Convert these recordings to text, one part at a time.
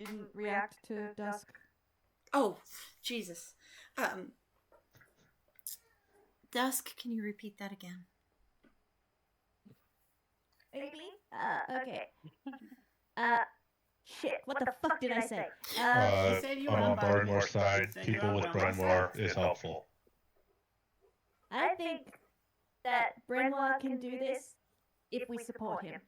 didn't react to Dusk. Oh, Jesus. Dusk, can you repeat that again? Maybe? Okay. Shit, what the fuck did I say? You said you were on Barrymore's side. People with Brynmore is helpful. I think that Brenoir can do this if we support him.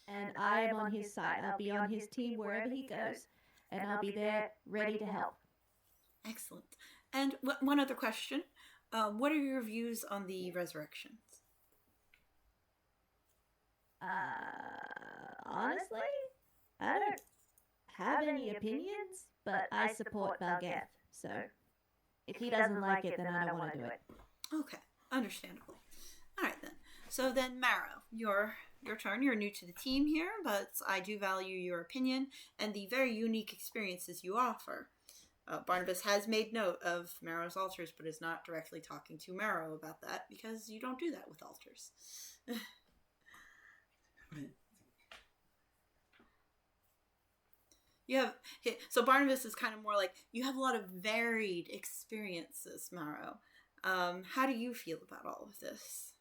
And I am on his side. I'll be on his team wherever he goes, and I'll be there ready to help. Excellent. And one other question. What are your views on the resurrections? Honestly, I don't have any opinions, but I support Valgeth. So if he doesn't like it, then I don't want to do it. Okay, understandably. All right then. So then, Marrow, your turn. You're new to the team here, but I do value your opinion and the very unique experiences you offer. Barnabas has made note of Marrow's altars, but is not directly talking to Marrow about that because you don't do that with altars. So Barnabas is kind of more like, you have a lot of varied experiences, Marrow. How do you feel about all of this?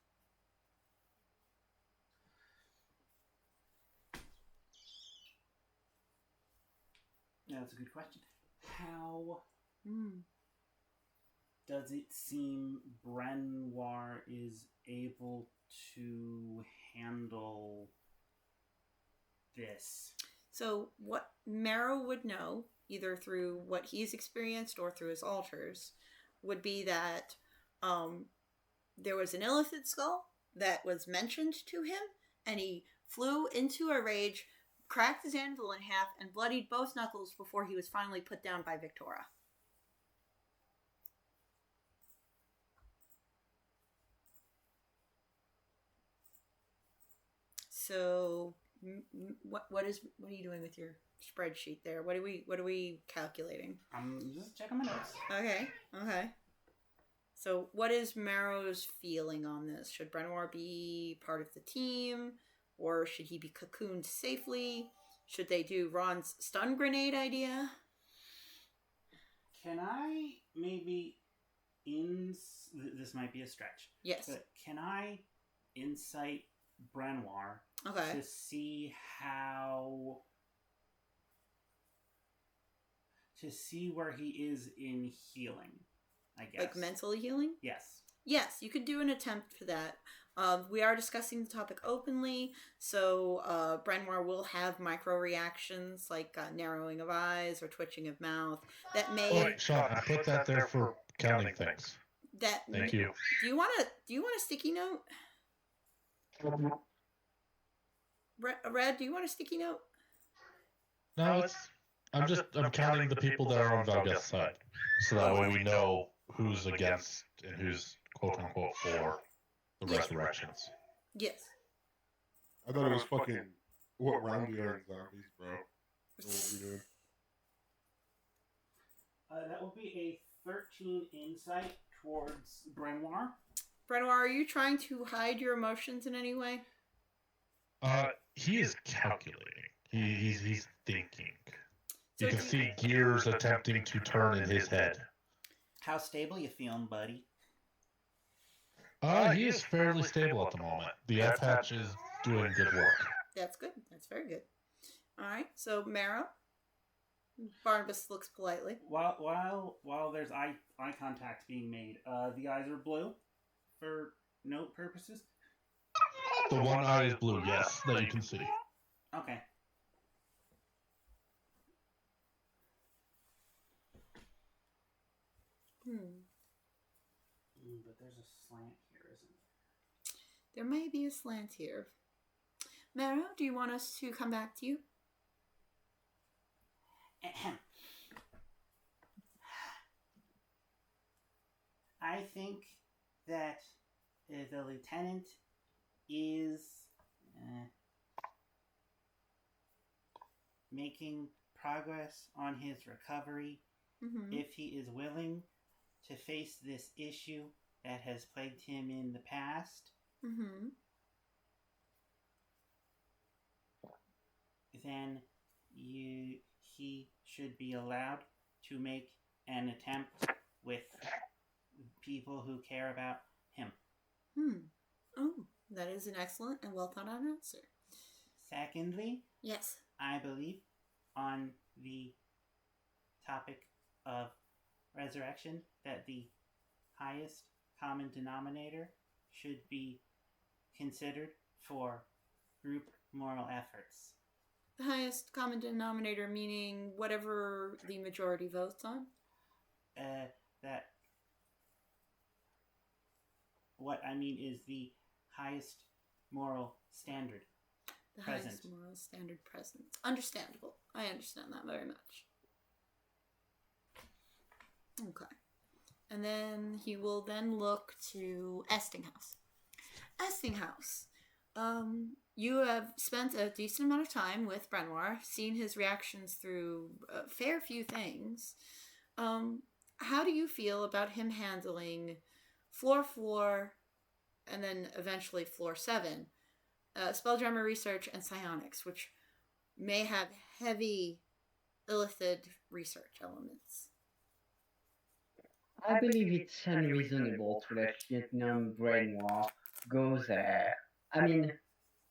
Yeah, that's a good question. How does it seem Brenoir is able to handle this? So what Marrow would know, either through what he's experienced or through his altars, would be that there was an illithid skull that was mentioned to him, and he flew into a rage, cracked his anvil in half, and bloodied both knuckles before he was finally put down by Victora. So, what are you doing with your spreadsheet there? What are we calculating? I'm just checking my notes. Okay. So, what is Marrow's feeling on this? Should Brenoir be part of the team, or should he be cocooned safely? Should they do Ron's stun grenade idea? Can I maybe this might be a stretch. Yes. But can I insight Brenoir to see where he is in healing, I guess. Like mentally healing? Yes. Yes, you could do an attempt for that. We are discussing the topic openly, so Brenoir will have micro reactions like narrowing of eyes or twitching of mouth that may. Oh, wait, Sean, I put that there for counting things. Thank you. Do you want a sticky note? Red, do you want a sticky note? No, I'm counting the people that are on Valgeth's side, so that way we know who's against and who's quote unquote for the resurrections. Yes. I thought it was fucking what round we are in zombies, bro. What we doing? That would be a 13 insight towards Brenoir. Brenoir, are you trying to hide your emotions in any way? He is calculating. He's thinking. So you can see gears attempting to turn in his head. How stable you feeling, buddy? He is fairly stable at the moment. The F-hatch is doing good work. That's good. That's very good. All right. So, Marrow. Barnabas looks politely. While there's eye contact being made, the eyes are blue for note purposes. The one eye is blue, yes, that you can see. Okay. But there's a slant here, isn't there? There may be a slant here. Marrow, do you want us to come back to you? I think that the lieutenant is making progress on his recovery. Mm-hmm. If he is willing to face this issue that has plagued him in the past, mm-hmm. then he should be allowed to make an attempt with people who care about him. Oh, that is an excellent and well thought out answer. Secondly, yes, I believe on the topic of resurrection that the highest common denominator should be considered for group moral efforts. The highest common denominator meaning whatever the majority votes on? That what I mean is the highest moral standard The present. highest moral standard present. Understandable. I understand that very much. Okay. And then he will then look to Estinghouse. Estinghouse, you have spent a decent amount of time with Brenoir, seen his reactions through a fair few things. How do you feel about him handling Floor 4 and then eventually Floor 7, Spelljammer Research and Psionics, which may have heavy illithid research elements? I believe it's unreasonable to let Vietnam Brainwall go there. I mean,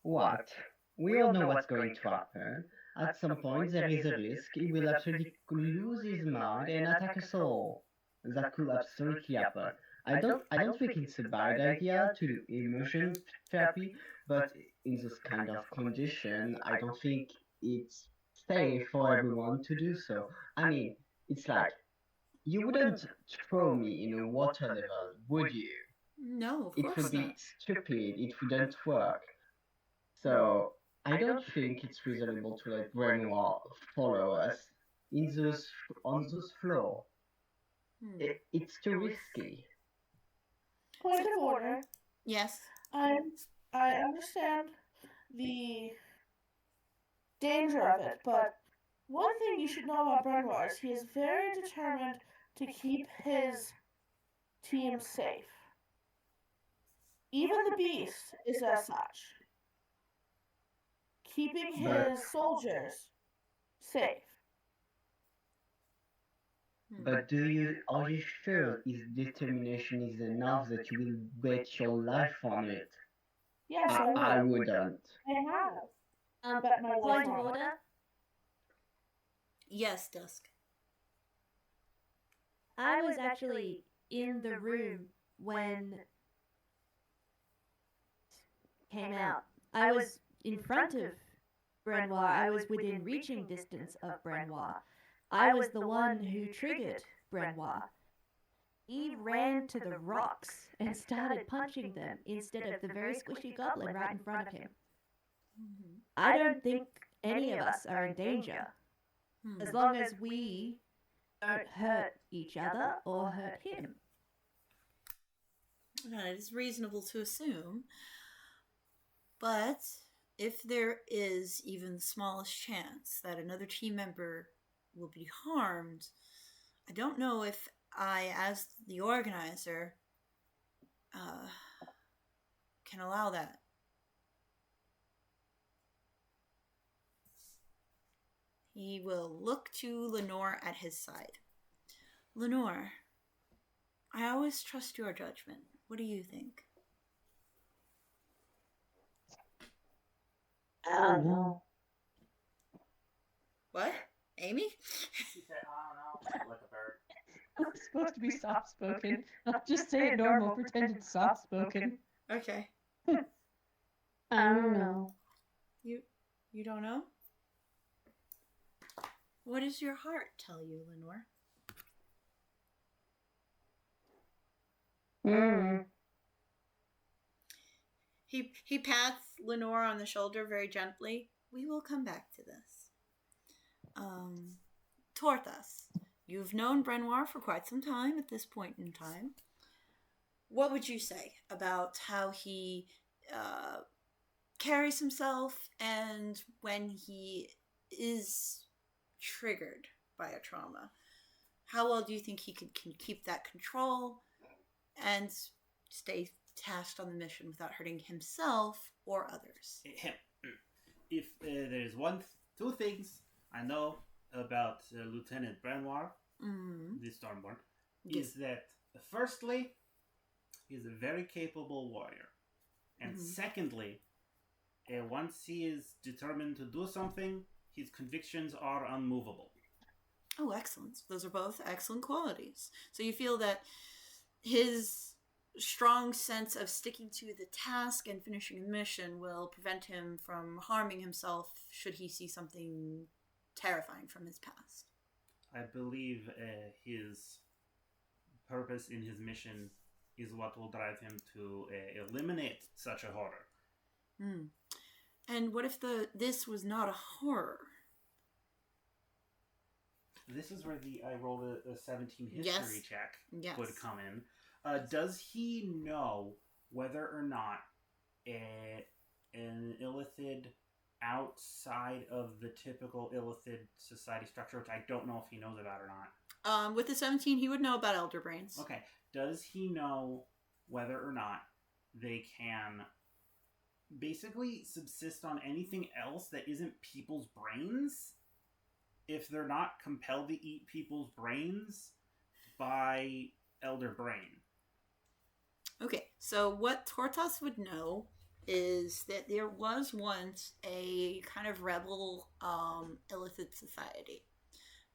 what? We all know what's going to happen. At some point, there is a risk he will absolutely lose his mind and attack us all. That could absolutely happen. I don't think it's a bad idea to do immersion therapy, but in this kind of condition, I don't think it's safe for everyone to do so. I mean, it's like, you wouldn't throw me in a water level, would you? No, of It course would be not. stupid, it wouldn't work. So, I don't think it's reasonable to let Brainwall follow us on those floors. It's too risky. Point of order. Yes. I understand the danger of it, but one thing you should know about Brenoir is he is very determined to keep his team safe. Even the Beast is as such. Keeping his soldiers safe. But are you sure his determination is enough that you will bet your life on it? Yes, I wouldn't. I have. Bet my Point life of on it. order. Yes, Dusk. I was actually in the room when came out. I was in front of Brenoir. I was within reaching distance of Brenoir. I was the one who triggered Brenoir. He ran to the rocks and started punching them instead of the very squishy goblin right in front of him. I don't think any of us are in danger. As long as we don't hurt each other or hurt him. It is reasonable to assume. But if there is even the smallest chance that another team member will be harmed, I don't know if I, as the organizer, can allow that. He will look to Lenore at his side. Lenore, I always trust your judgment. What do you think? I don't know. What? Amy? She said, I don't know, like a bird. I'm supposed to be soft spoken. I'll just say it normal, pretend it's soft spoken. Okay. I don't know. You don't know? What does your heart tell you, Lenore? He pats Lenore on the shoulder very gently. We will come back to this. Torthas, you've known Brenoir for quite some time at this point in time. What would you say about how he carries himself and when he is triggered by a trauma? How well do you think he can keep that control and stay tasked on the mission without hurting himself or others? If there's two things I know about Lieutenant Brenoir, the Stormborn, is that firstly, he's a very capable warrior. And secondly, once he is determined to do something, his convictions are unmovable. Oh, excellent. Those are both excellent qualities. So you feel that his strong sense of sticking to the task and finishing the mission will prevent him from harming himself should he see something terrifying from his past. I believe his purpose in his mission is what will drive him to eliminate such a horror. And what if this was not a horror? This is where I rolled a 17 history check would come in. Does he know whether or not an illithid outside of the typical illithid society structure, which I don't know if he knows about or not? With the 17, he would know about elder brains. Okay. Does he know whether or not they can basically subsist on anything else that isn't people's brains if they're not compelled to eat people's brains by elder brain? Okay, so what Tortos would know is that there was once a kind of rebel illithid society.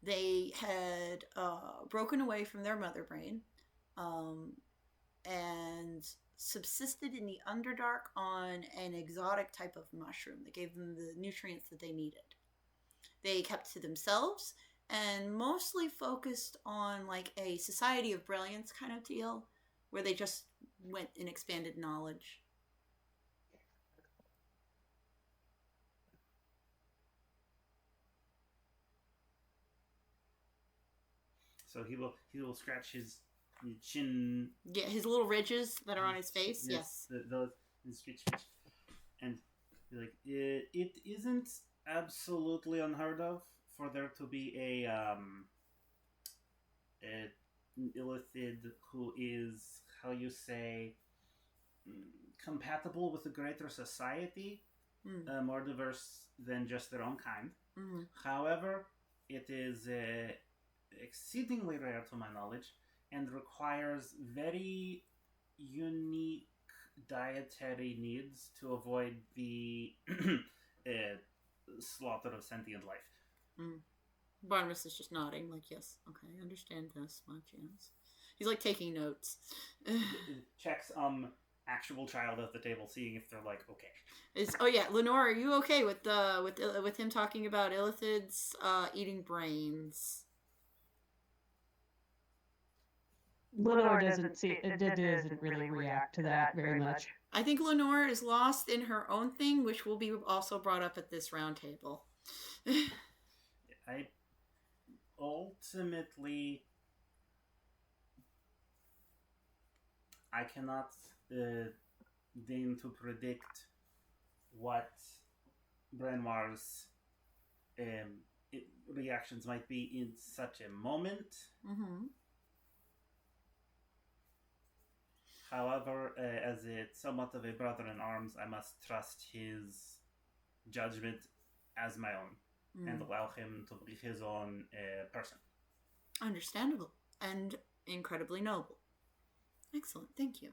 They had broken away from their mother brain and subsisted in the Underdark on an exotic type of mushroom that gave them the nutrients that they needed. They kept to themselves and mostly focused on like a society of brilliance kind of deal where they just went and expanded knowledge. So he will scratch his chin. Yeah, his little ridges that are on his face. Yes. Those and like it isn't absolutely unheard of for there to be an illithid who is, how you say, compatible with a greater society, more diverse than just their own kind. However, it is exceedingly rare to my knowledge and requires very unique dietary needs to avoid the slaughter of sentient life. Barnabas is just nodding, like, yes, okay, I understand this much, yes. He's like taking notes. Checks actual child at the table, seeing if they're like okay. Oh yeah, Lenore, are you okay with him talking about illithids eating brains? Lenore doesn't really react to that very much. I think Lenore is lost in her own thing, which will be also brought up at this round table. I ultimately, I cannot deign to predict what Brenoir's reactions might be in such a moment. However, as somewhat of a brother in arms, I must trust his judgment as my own and allow him to be his own person. Understandable and incredibly noble. Excellent, thank you.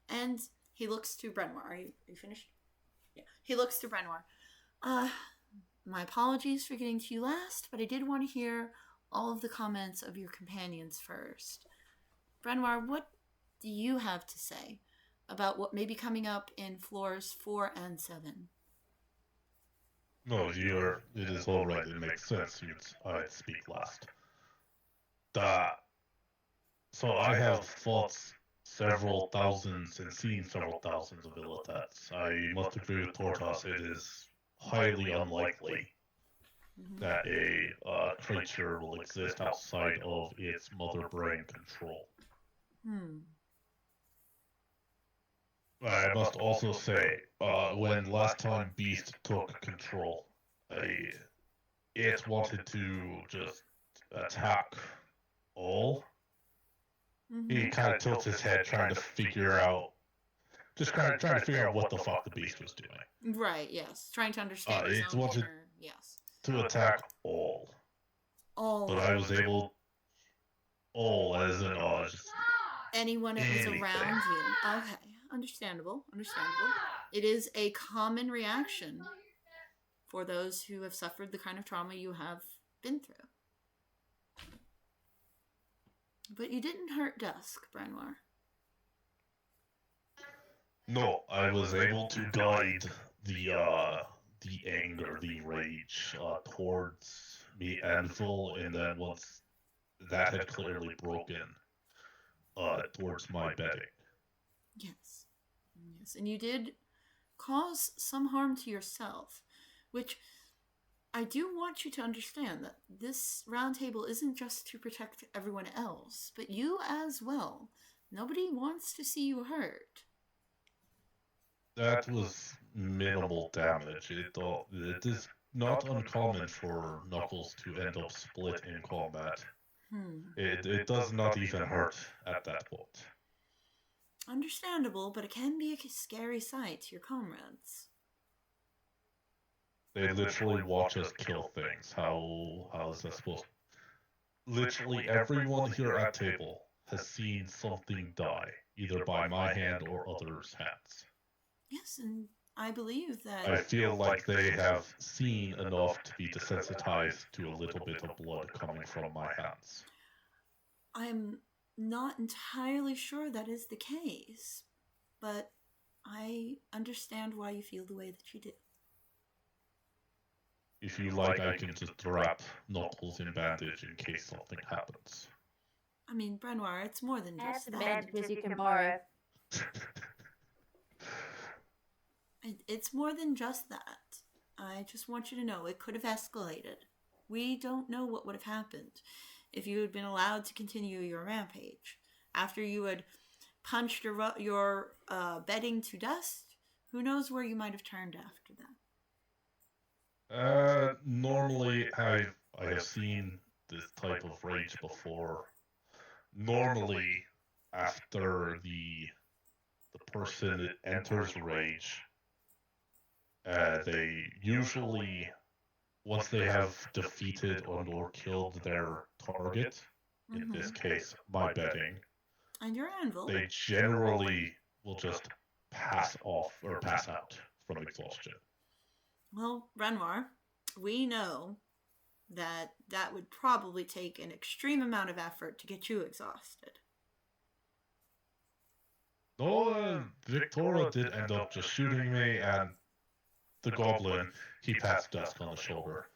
And he looks to Brenoir. Are you finished? Yeah. He looks to Brenoir. My apologies for getting to you last, but I did want to hear all of the comments of your companions first. Brenoir, what do you have to say about what may be coming up in floors 4 and 7? No, it is all right. It makes sense. I'd speak last. So I have fought several thousands and seen several thousands of illithats. I must agree with Tortos. It is highly unlikely that a creature will exist outside of its mother brain control. I must also say, when last time Beast took control, it wanted to just attack all. He kind of tilts his head trying to figure out, trying to figure out what the fuck the Beast was doing. Right, yes. Trying to understand it wanted yes. to attack all. All. But I was able. All as in just Anyone that was anything. around you. Okay, understandable. It is a common reaction for those who have suffered the kind of trauma you have been through. But you didn't hurt Dusk, Brenoir. No, I was able to guide the anger, the rage towards the anvil, and then once that had clearly broken, towards my bedding. Yes. Yes, and you did cause some harm to yourself, which I do want you to understand that this round table isn't just to protect everyone else, but you as well. Nobody wants to see you hurt. That was minimal damage. It is not uncommon for Knuckles to end up split in combat. It does not even hurt at that point. Understandable, but it can be a scary sight to your comrades. They literally watch us kill things. How is that supposed? Literally everyone here at table has seen something die, either by my hand or others' hands. Yes, and I believe that... I feel like they have seen enough to be desensitized to a little bit of blood coming from my hands. I'm not entirely sure that is the case, but I understand why you feel the way that you do. If you like, I can just wrap Knuckles in bandage in case something happens. I mean, Brenoir, it's more than just that. bandages you can borrow. It's more than just that. I just want you to know it could have escalated. We don't know what would have happened if you had been allowed to continue your rampage. After you had punched your bedding to dust, who knows where you might have turned after that. Normally, I have seen this type of rage before. Normally, after the person enters rage, they usually, once they have defeated or killed their target, in this case, my bedding, and your anvil, they generally will just pass off or pass out from exhaustion. Well, Renoir, we know that that would probably take an extreme amount of effort to get you exhausted. No, Victoria did end up just shooting me, and the goblin, he pats Dusk on the shoulder,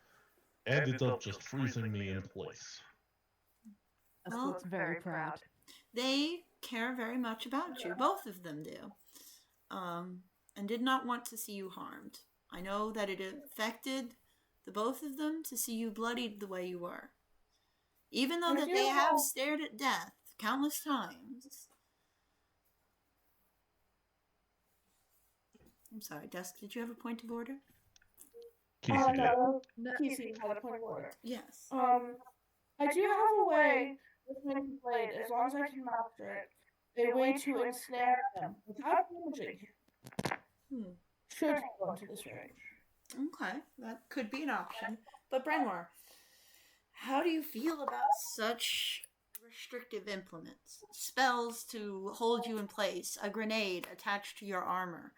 ended up just freezing me in place. Dusk looks very proud. They care very much about you. Both of them do. And did not want to see you harmed. I know that it affected the both of them to see you bloodied the way you were. Even though that they have stared at death countless times. I'm sorry, Dusk, did you have a point of order? Casey did. No, Casey had a point of order. Yes. I do have a way with Minty Blade, as long as I can master it, a way to ensnare him without damaging him. Should he go into this range. Okay, that could be an option. But Brenoir, how do you feel about such restrictive implements? Spells to hold you in place, a grenade attached to your armor.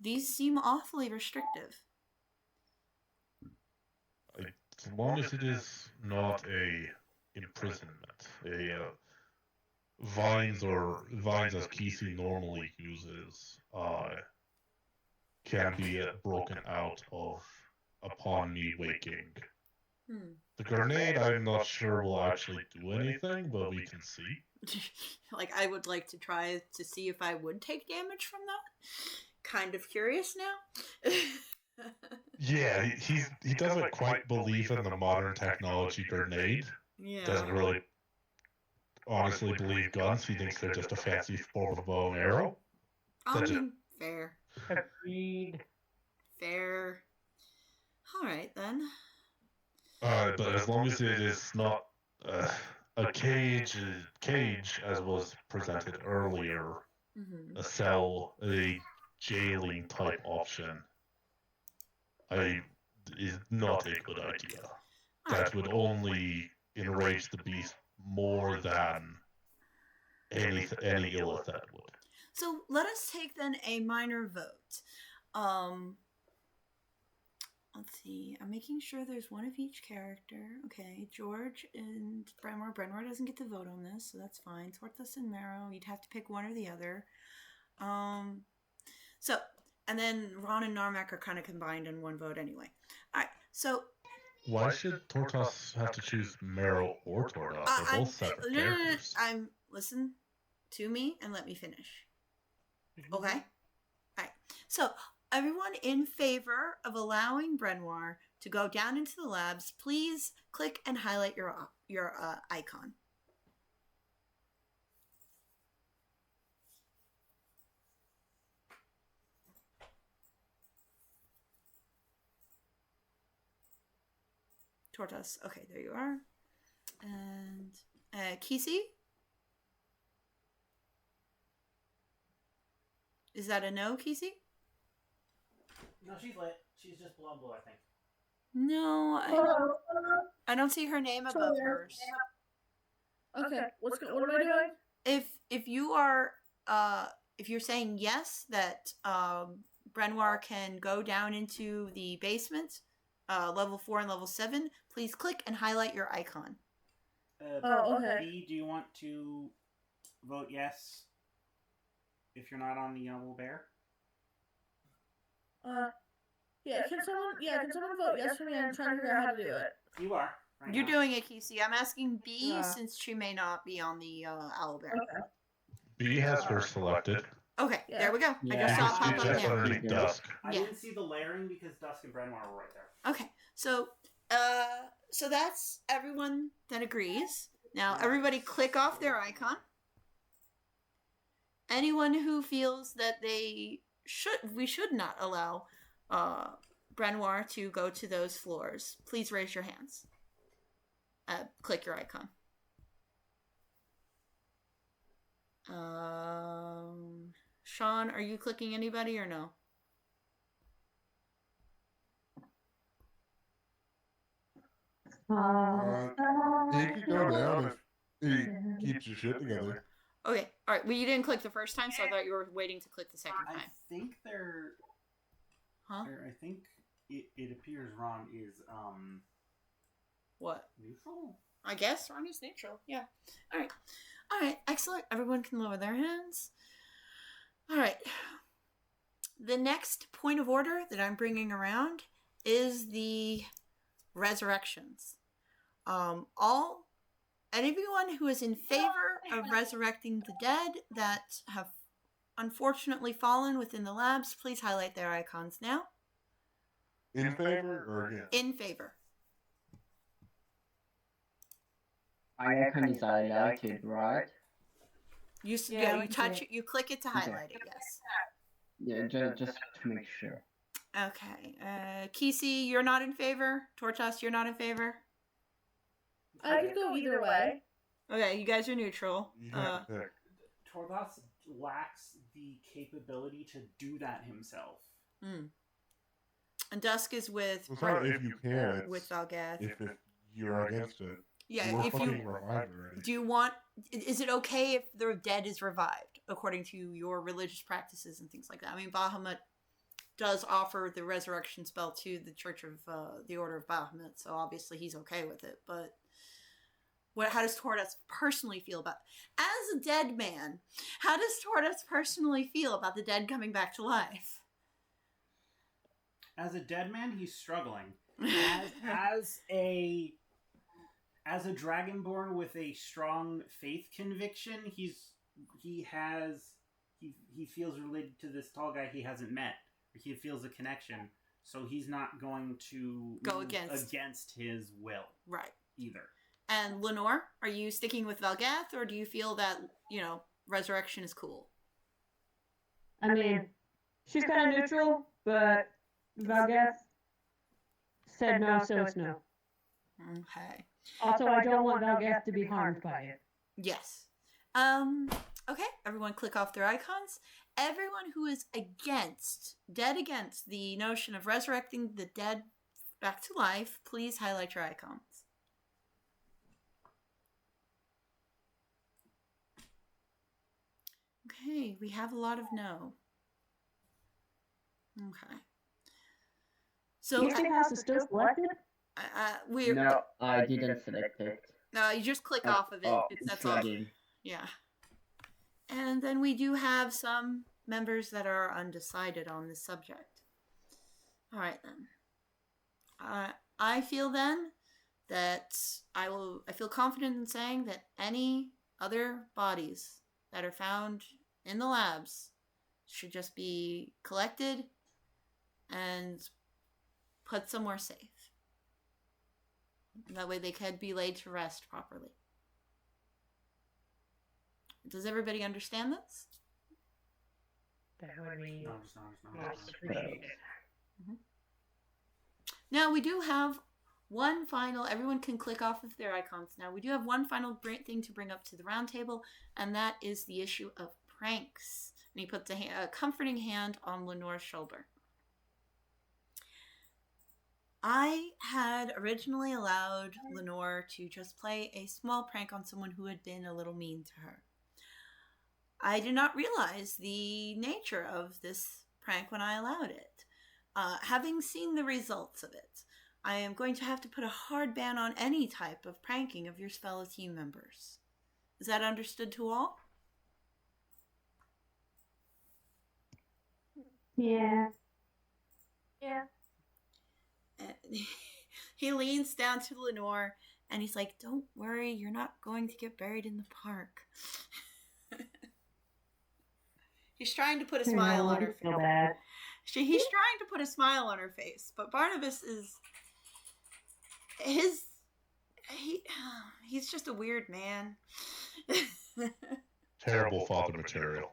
These seem awfully restrictive. As long as it is not a imprisonment, vines as Kesey normally uses, can be broken out of upon me waking. The grenade, I'm not sure will actually do anything, but we can see. Like, I would like to try to see if I would take damage from that. Kind of curious now. Yeah, he doesn't quite believe in the modern technology grenade. Yeah. Doesn't really honestly believe guns. He thinks they're just a fancy form of bow and arrow. Fair. Agreed. Fair. Alright then. But as long as it is not a cage as was presented earlier, a cell, a jailing type option, is not a good idea. that would only enrage the beast more than any Illithid would. So let us take then a minor vote. Let's see. I'm making sure there's one of each character. Okay, George and Brenwar. Brenwar doesn't get to vote on this, so that's fine. Torthus and Marrow, you'd have to pick one or the other. So, and then Ron and Narmak are kind of combined in one vote anyway. All right, so... Why should Tortos have to choose Marrow or Tortos? They're both separate characters. Listen to me and let me finish. Okay? All right. So, everyone in favor of allowing Brenwar to go down into the labs, please click and highlight your icon. Tortoise. Okay, there you are. And Kisi? Is that a no, Kisi? No, she's lit. She's just blue, I think. No, I don't see her name above hers. Okay, what am I doing? If you are if you're saying yes that Brenwar can go down into the basement, level 4 and level 7, please click and highlight your icon. Okay. B, do you want to vote yes if you're not on the yellow bear? Can someone vote yes for me? I'm trying to figure out how to do it. You are. Right You're now. doing it, Kisi. I'm asking B since she may not be on the owlbear. Okay. B has her selected. Okay, Yeah. there we go. Yeah. I just saw it pop It's up just now. underneath Dusk. I Yeah. didn't see the layering because Dusk and Brenwar were right there. Okay, so that's everyone that agrees. Now everybody click off their icon. Anyone who feels that we should not allow Brenwar to go to those floors, please raise your hands. Click your icon. Sean, are you clicking anybody or no? He could go down if he keeps his shit together. Okay, all right. Well, you didn't click the first time, so I thought you were waiting to click the second I time. think they're. Huh? I think it appears Ron is What? neutral. I guess Ron is neutral. Yeah. All right. All right. Excellent. Everyone can lower their hands. All right. The next point of order that I'm bringing around is the resurrections. Anyone who is in favor of resurrecting the dead that have unfortunately fallen within the labs, please highlight their icons now. In favor or against? In favor. My icon is highlighted, right? You touch it, you click it to highlight it, yes. Yeah, just to make sure. Okay. Kisi, you're not in favor? Tortas, you're not in favor? I could go either way. Okay, you guys are neutral. You have to pick. Torthos lacks the capability to do that himself. And Dusk is with It's not if you can. It's with Valgath. if you're against it. Yeah, We're if fucking you revived already. do you want is it okay if the dead is revived according to your religious practices and things like that? I mean, Bahamut does offer the resurrection spell to the Church of the Order of Bahamut, so obviously he's okay with it, but how does Tortoise personally feel about as a dead man? How does Tortoise personally feel about the dead coming back to life? As a dead man, he's struggling. As a dragonborn with a strong faith conviction, he feels related to this tall guy he hasn't met. He feels a connection, so he's not going to Go move against his will, right? Either. And Lenore, are you sticking with Valgath, or do you feel that resurrection is cool? I mean, she's kind of neutral, but Valgath said no, so it's no. Okay. Also, I don't want Valgath to be harmed by it. Yes. Okay, everyone click off their icons. Everyone who is dead against the notion of resurrecting the dead back to life, please highlight your icons. we have a lot of no. Okay. So Easting House is still selected? No, I didn't select it. No, you just click off of it. Oh, That's it's all. lagging. Yeah. And then we do have some members that are undecided on this subject. All right then. I feel then that I feel confident in saying that any other bodies that are found in the labs should just be collected and put somewhere safe. That way they could be laid to rest properly. Does everybody understand this? Now we do have one final, everyone can click off of their icons now. We do have one final thing to bring up to the round table, and that is the issue of pranks. And he puts a comforting hand on Lenore's shoulder. I had originally allowed Lenore to just play a small prank on someone who had been a little mean to her. I did not realize the nature of this prank when I allowed it. Having seen the results of it, I am going to have to put a hard ban on any type of pranking of your fellow team members. Is that understood to all? Yeah. Yeah. And he leans down to Lenore and he's like, "Don't worry, you're not going to get buried in the park." He's trying to put a smile on her face. He's trying to put a smile on her face, but Barnabas is he's just a weird man. Terrible father material.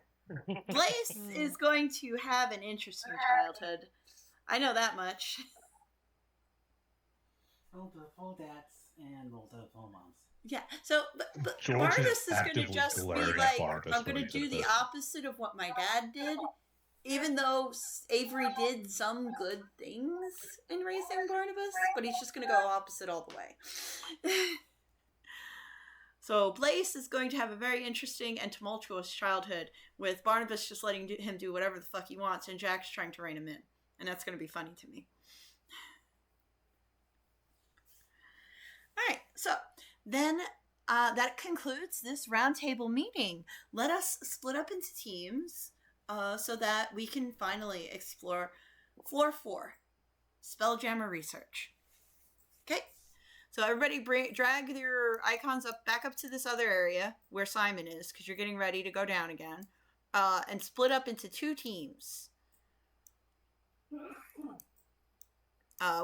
Blaze is going to have an interesting childhood. I know that much. Full dads and full moms. Yeah, so but George Barnabas is going actively to just be glaring at like, Barnabas I'm going when to he do did the this. opposite of what my dad did, even though Avery did some good things in raising Barnabas, but he's just going to go opposite all the way. So Blaze is going to have a very interesting and tumultuous childhood, with Barnabas just letting him do whatever the fuck he wants, and Jack's trying to rein him in. And that's going to be funny to me. Alright, so then that concludes this roundtable meeting. Let us split up into teams so that we can finally explore Floor 4, Spelljammer Research. Okay, so everybody drag your icons back up to this other area where Simon is, because you're getting ready to go down again, and split up into 2 teams.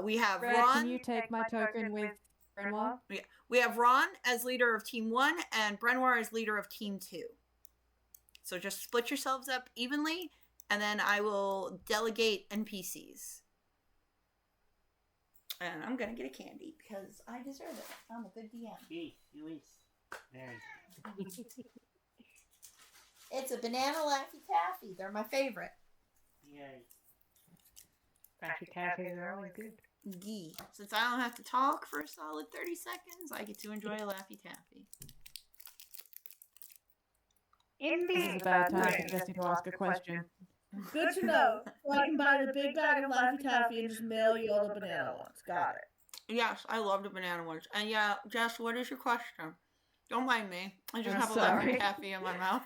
We have Brad, Ron. can you take my token with Renoir? Yeah, we have Ron as leader of Team 1 and Brenoir as leader of Team 2. So just split yourselves up evenly, and then I will delegate NPCs. And I'm going to get a candy, because I deserve it. I'm a good DM. It's a banana Laffy Taffy. They're my favorite. Yay. Laffy Taffies are always good. Gee. Since I don't have to talk for a solid 30 seconds, I get to enjoy a Laffy Taffy. This is a bad time for Jesse to ask a question. Good to know. So I can buy the big bag of Laffy Taffy and just mail you all the banana ones. Got it. Yes, I love the banana ones. And yeah, Jess, what is your question? Don't mind me. I just I'm have a sorry. Laffy Taffy in my mouth.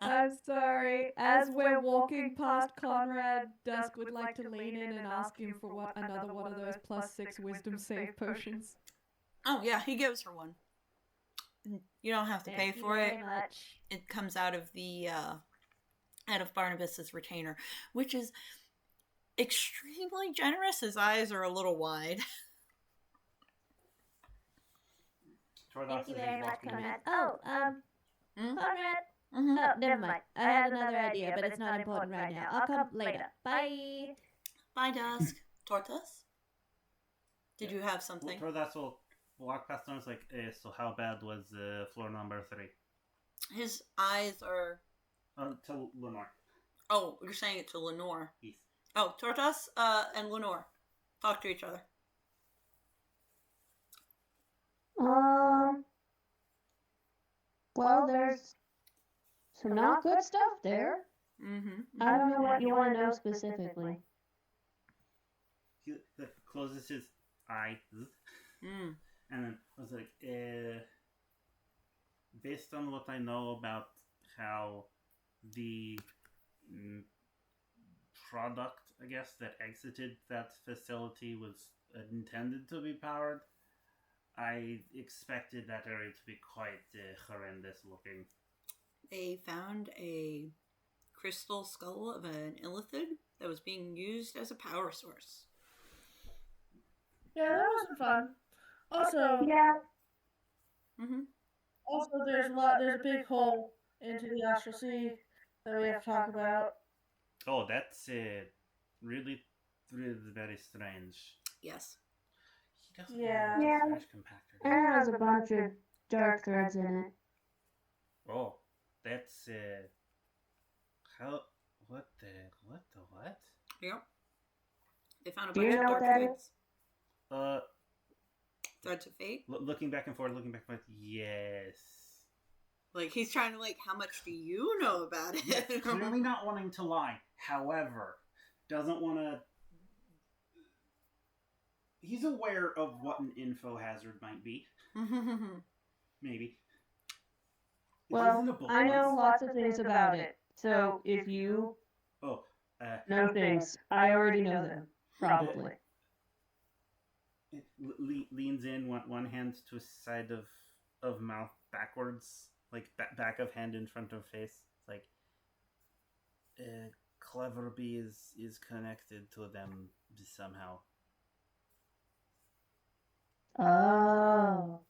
I'm sorry. As we're walking past Conrad, Dusk would like to lean in and ask him for another one of those +6 wisdom save potions. Oh, yeah, he gives her one. You don't have to pay Thank you for it. very much. It comes out of the out of Barnabas's retainer, which is extremely generous. His eyes are a little wide. Thank you very much, Conrad. Oh, Conrad. Mm-hmm. Oh, never mind. I had another idea, but it's not important right now. I'll come later. Bye. Bye, Dusk. Tortas? Did you have something? Tortas will walk past them. It's like, so how bad was floor number 3? His eyes are... To Lenore. Oh, you're saying it to Lenore. Yes. Oh, Tortas and Lenore. Talk to each other. Well, there's Some not good stuff there. Mm-hmm. I don't know what you want to know specifically. He closes his eyes. Mm. And then I was like, based on what I know about how the product, I guess, that exited that facility was intended to be powered, I expected that area to be quite horrendous looking. They found a crystal skull of an illithid that was being used as a power source. Yeah, that wasn't fun. Also, Yeah. Mm-hmm. also there's a big hole into the astral sea that we have to talk about. Oh, that's really, really very strange. Yes. He doesn't Yeah. have a Yeah. trash compactor. It has a bunch of dark threads in it. Oh, that's how? What? Yep. They found a Do bunch you of know dark what that threads. Threads of fate. Looking back and forth. Yes. Like he's trying to how much do you know about it? Yes, clearly not wanting to lie. However, doesn't want to. He's aware of what an info hazard might be. Maybe. It isn't a Well, book. I know lots of things about it. So if you know things, I already know them. Probably. It leans in, one hand to his side of mouth backwards, like back of hand in front of face. It's like, Clever Bee is connected to them somehow. Oh.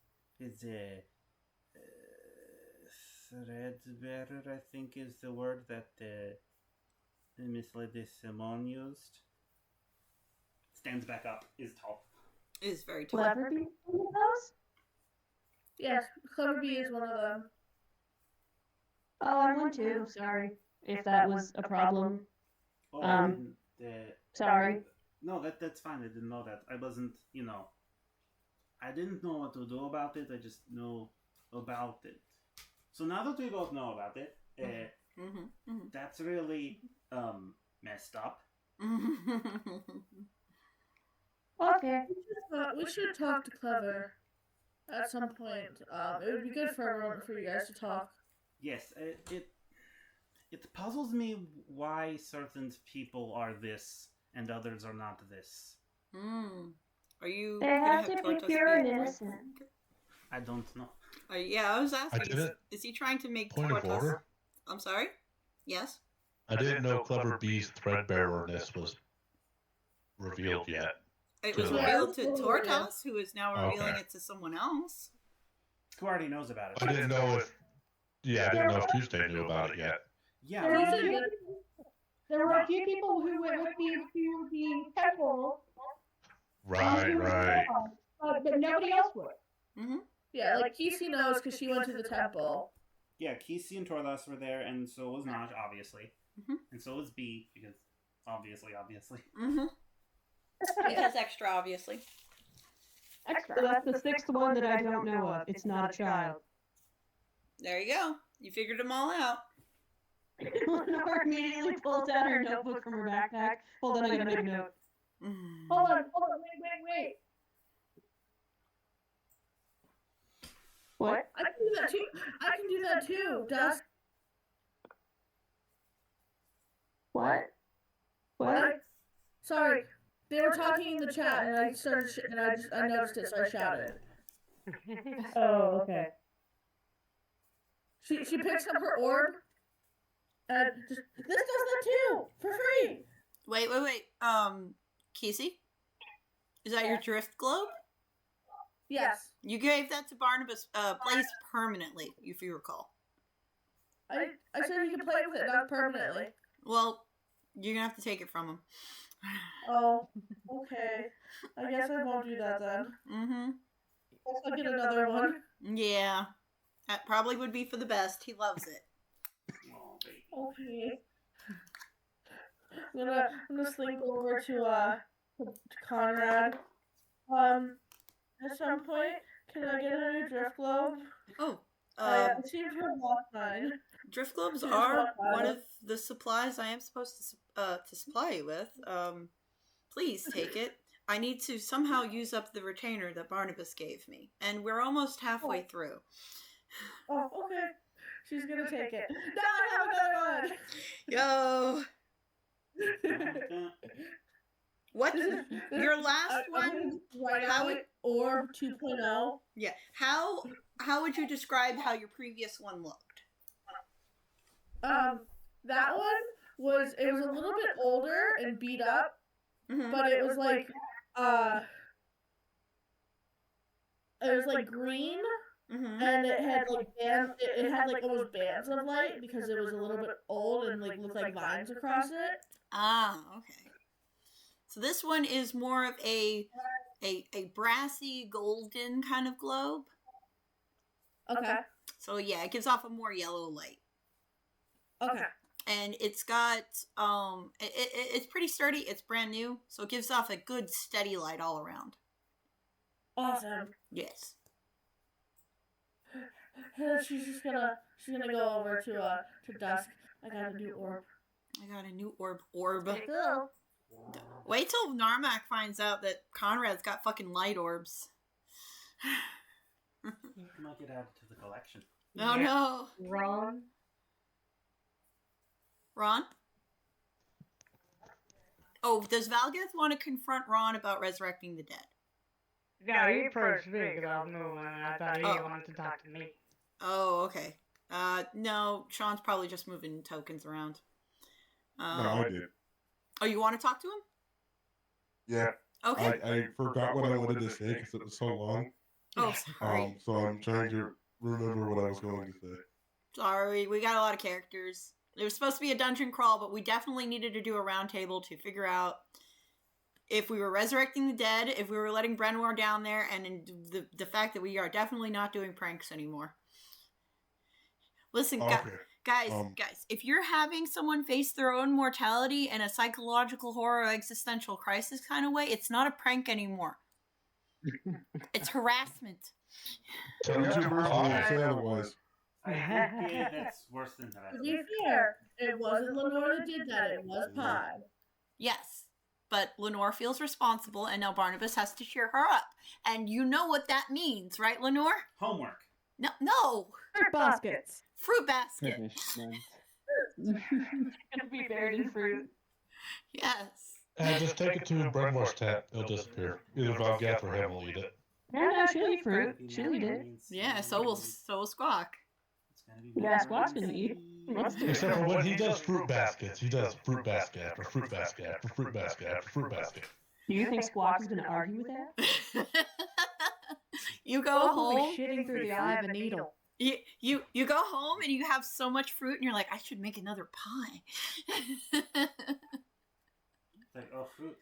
It's a threadbearer, I think is the word that Miss Lady Simone used. Stands back up, is tall. Is very tall. Clever Bee in the house? Yes, Clever Bee is one of them. Oh, I'm one too. Sorry. If that was a problem. Oh, Sorry. No, that's fine. I didn't know that. I wasn't, I didn't know what to do about it. I just know about it. So now that we both know about it, that's really messed up. Okay. We should talk to Clever at some point. It would be good for you guys to talk. Yes, it puzzles me why certain people are this and others are not this. Are you? They have to be pure and innocent. I don't know. Yeah, I was asking. I didn't. Is he trying to make Point of Tortos? order. I'm sorry. Yes. I didn't know Clever Bee's threadbearerness was revealed yet. It was Yeah. revealed to Tortos, who is now revealing Okay. it to someone else. Who already knows about it? I didn't know if. Yeah, I didn't know if Tuesday knew about it yet. Yeah, There were a few people who went with me to the temple. Right. But nobody else would. Mm-hmm. Yeah, like Kesey knows because she went to the temple. Yeah, Kesey and Torlas were there, and so was Naj, obviously. And so was B, because obviously. Mm-hmm. Because extra, obviously. Extra. So that's the sixth one that I don't know of. It's not a child. There you go. You figured them all out. Lenore immediately pulls out her notebook from her backpack. Hold on, I gotta make a note. Hold on, wait. What? I can do that too. Dusk. What? Sorry, they were talking in the chat, and I started, I noticed it, so I shouted. Oh, okay. She picks up her orb, and this does that too for free. Wait. Kesey? Is that your drift globe? Yes. You gave that to Barnabas Blaze permanently, if you recall. I said you can play with it, not permanently. Well, you're gonna have to take it from him. Oh, okay. I guess I won't do that then. Mm-hmm. I'll get another one. Yeah. That probably would be for the best. He loves it. Okay. I'm gonna slink over to Conrad. At some point, can I get a new drift globe? Oh, It seems to have lost mine. Drift globes Just are walk by one it. of the supplies I am supposed to supply you with. Please take it. I need to somehow use up the retainer that Barnabas gave me, and we're almost halfway through. Oh, okay. She's gonna take it. No, I have another Yo, one. what? This is- Your last I'm gonna one? write How out would it, Orb 2.0. yeah? How would you describe how your previous one looked? That one was a little bit older and beat up, Mm-hmm. but it was like green, Mm-hmm. and it had like bands. It had like almost bands of light because it was a little bit old and like looked like vines across it. Ah, okay. So this one is more of a brassy golden kind of globe. Okay. So yeah, it gives off a more yellow light. Okay. And it's got it's pretty sturdy. It's brand new, so it gives off a good steady light all around. Awesome. Yes. She's gonna go over to Dusk. I got a new orb. I got a new orb. Cool. Wait till Narmak finds out that Conrad's got fucking light orbs. You might get added to the collection. Oh no. Ron? Oh, does Valgeth want to confront Ron about resurrecting the dead? Yeah, he approached me because I was moving and I thought he wanted to talk to me. Oh, okay. No, Sean's probably just moving tokens around. No, I did. Oh, you want to talk to him? Yeah. Okay. I forgot what I wanted to say because it was so long. Oh, sorry. So I'm trying to remember what I was going to say. Sorry, we got a lot of characters. It was supposed to be a dungeon crawl, but we definitely needed to do a round table to figure out if we were resurrecting the dead, if we were letting Brenoir down there, and in the fact that we are definitely not doing pranks anymore. Listen, guys, if you're having someone face their own mortality in a psychological horror existential crisis kind of way, it's not a prank anymore. It's harassment. Say otherwise. I think that's worse than that. To be fair, it wasn't Lenore that did that. It was Pi. Yes, but Lenore feels responsible, and now Barnabas has to cheer her up. And you know what that means, right, Lenore? Homework. No. Fruit baskets. Fruit basket. It'll be buried in fruit. Yes. And just take it to Brenoir's tent. It'll disappear. Either Valgath or him will eat it. No, she'll eat fruit. She'll eat it. Yeah, so will Squawk. Yeah, Squawk's gonna eat. Except for when he does fruit baskets, he does fruit basket after fruit basket after fruit basket after fruit basket. Do you think Squawk is gonna argue with that? You go Probably home. shitting through the eye of a needle. You go home and you have so much fruit and you're like, I should make another pie. It's like, oh, food,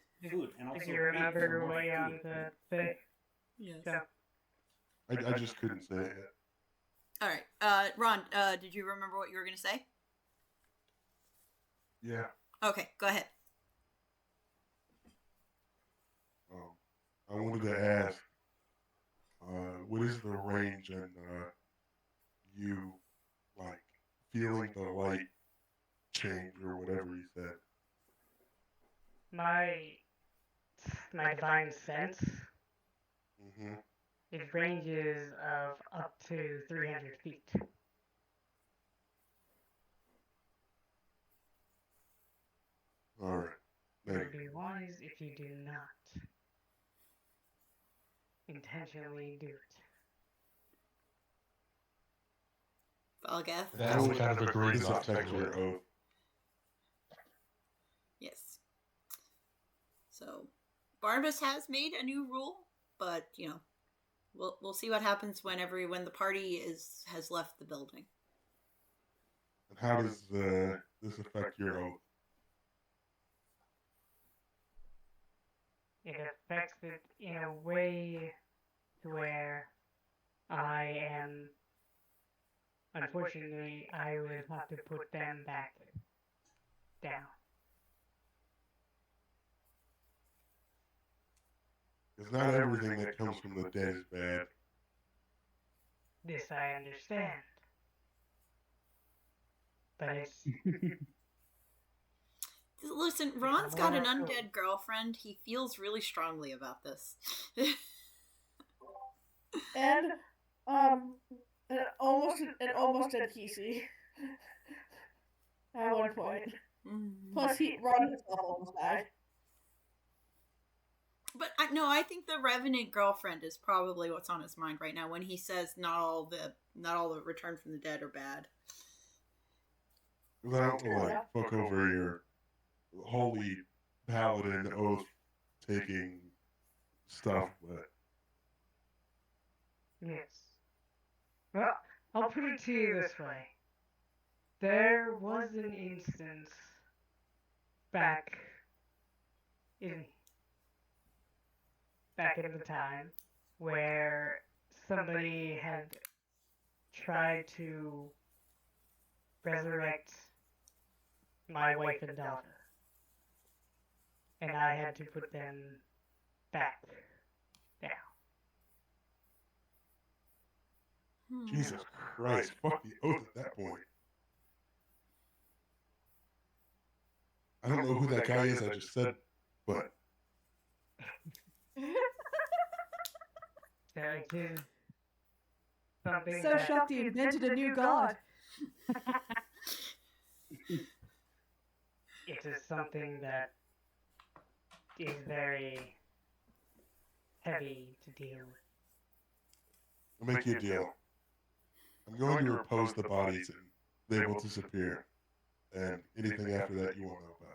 and also You remember your way on the thing. Yes. So, I just couldn't say it. All right. Ron, did you remember what you were going to say? Yeah. Okay, go ahead. I wanted to ask, what is the range in you, like, feeling the light change or whatever you said? my divine sense, Mm-hmm. it ranges of up to 300 feet. All right. It Thank would be wise if you do not intentionally do it. Valgath? That's kind of agrees This not affects technically. your oath. Yes. So, Barnabas has made a new rule, but, you know, we'll see what happens when the party has left the building. And how does this affect your oath? It affects it in a way where unfortunately, I would have to put them back down. Because not everything that comes from the dead is bad. This I understand. But it's Listen, Ron's got an undead girlfriend. He feels really strongly about this. And an almost dead Kesey at one point. Plus, Ron himself almost died. But I think the Revenant girlfriend is probably what's on his mind right now when he says not all the return from the dead are bad. Without fuck over your holy paladin oath taking stuff, but yes. Well, I'll put it to you this way. There was an instance back in the time where somebody had tried to resurrect my wife and daughter, and I had to put them back down. Jesus Christ, fuck the oath at that point. I don't know who that guy is I just said, but It is something So shocked he invented a new god. It is something that is very heavy to deal with. I'll make you a deal. I'm going to repose the bodies and they will disappear. And anything after that you won't know about.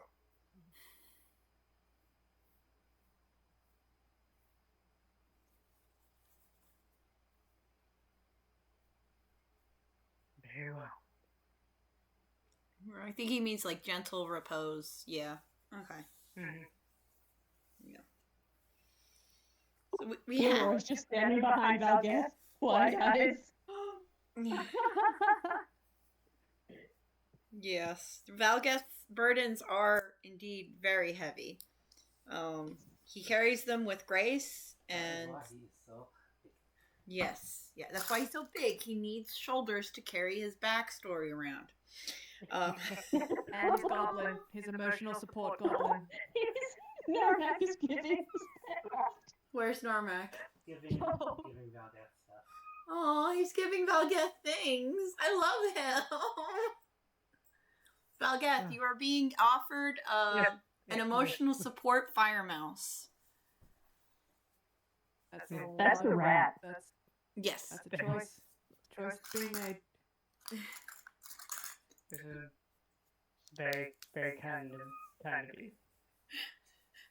Very well. I think he means like gentle repose. Yeah. Okay. Mm-hmm. Yeah. So we have... was just standing behind Valgeth. Why, guys? Yes. Valgeth's burdens are indeed very heavy. He carries them with grace and... Yes. Yeah, that's why he's so big. He needs shoulders to carry his backstory around. And his goblin, his emotional support goblin. Narmak is giving. Where's Narmak? Giving Valgeth stuff. Oh, he's giving Valgeth things. I love him. Valgeth, you are being offered an emotional support fire mouse. That's a rat. Yes. That's a choice. Choice being made. This is very, very kind of you.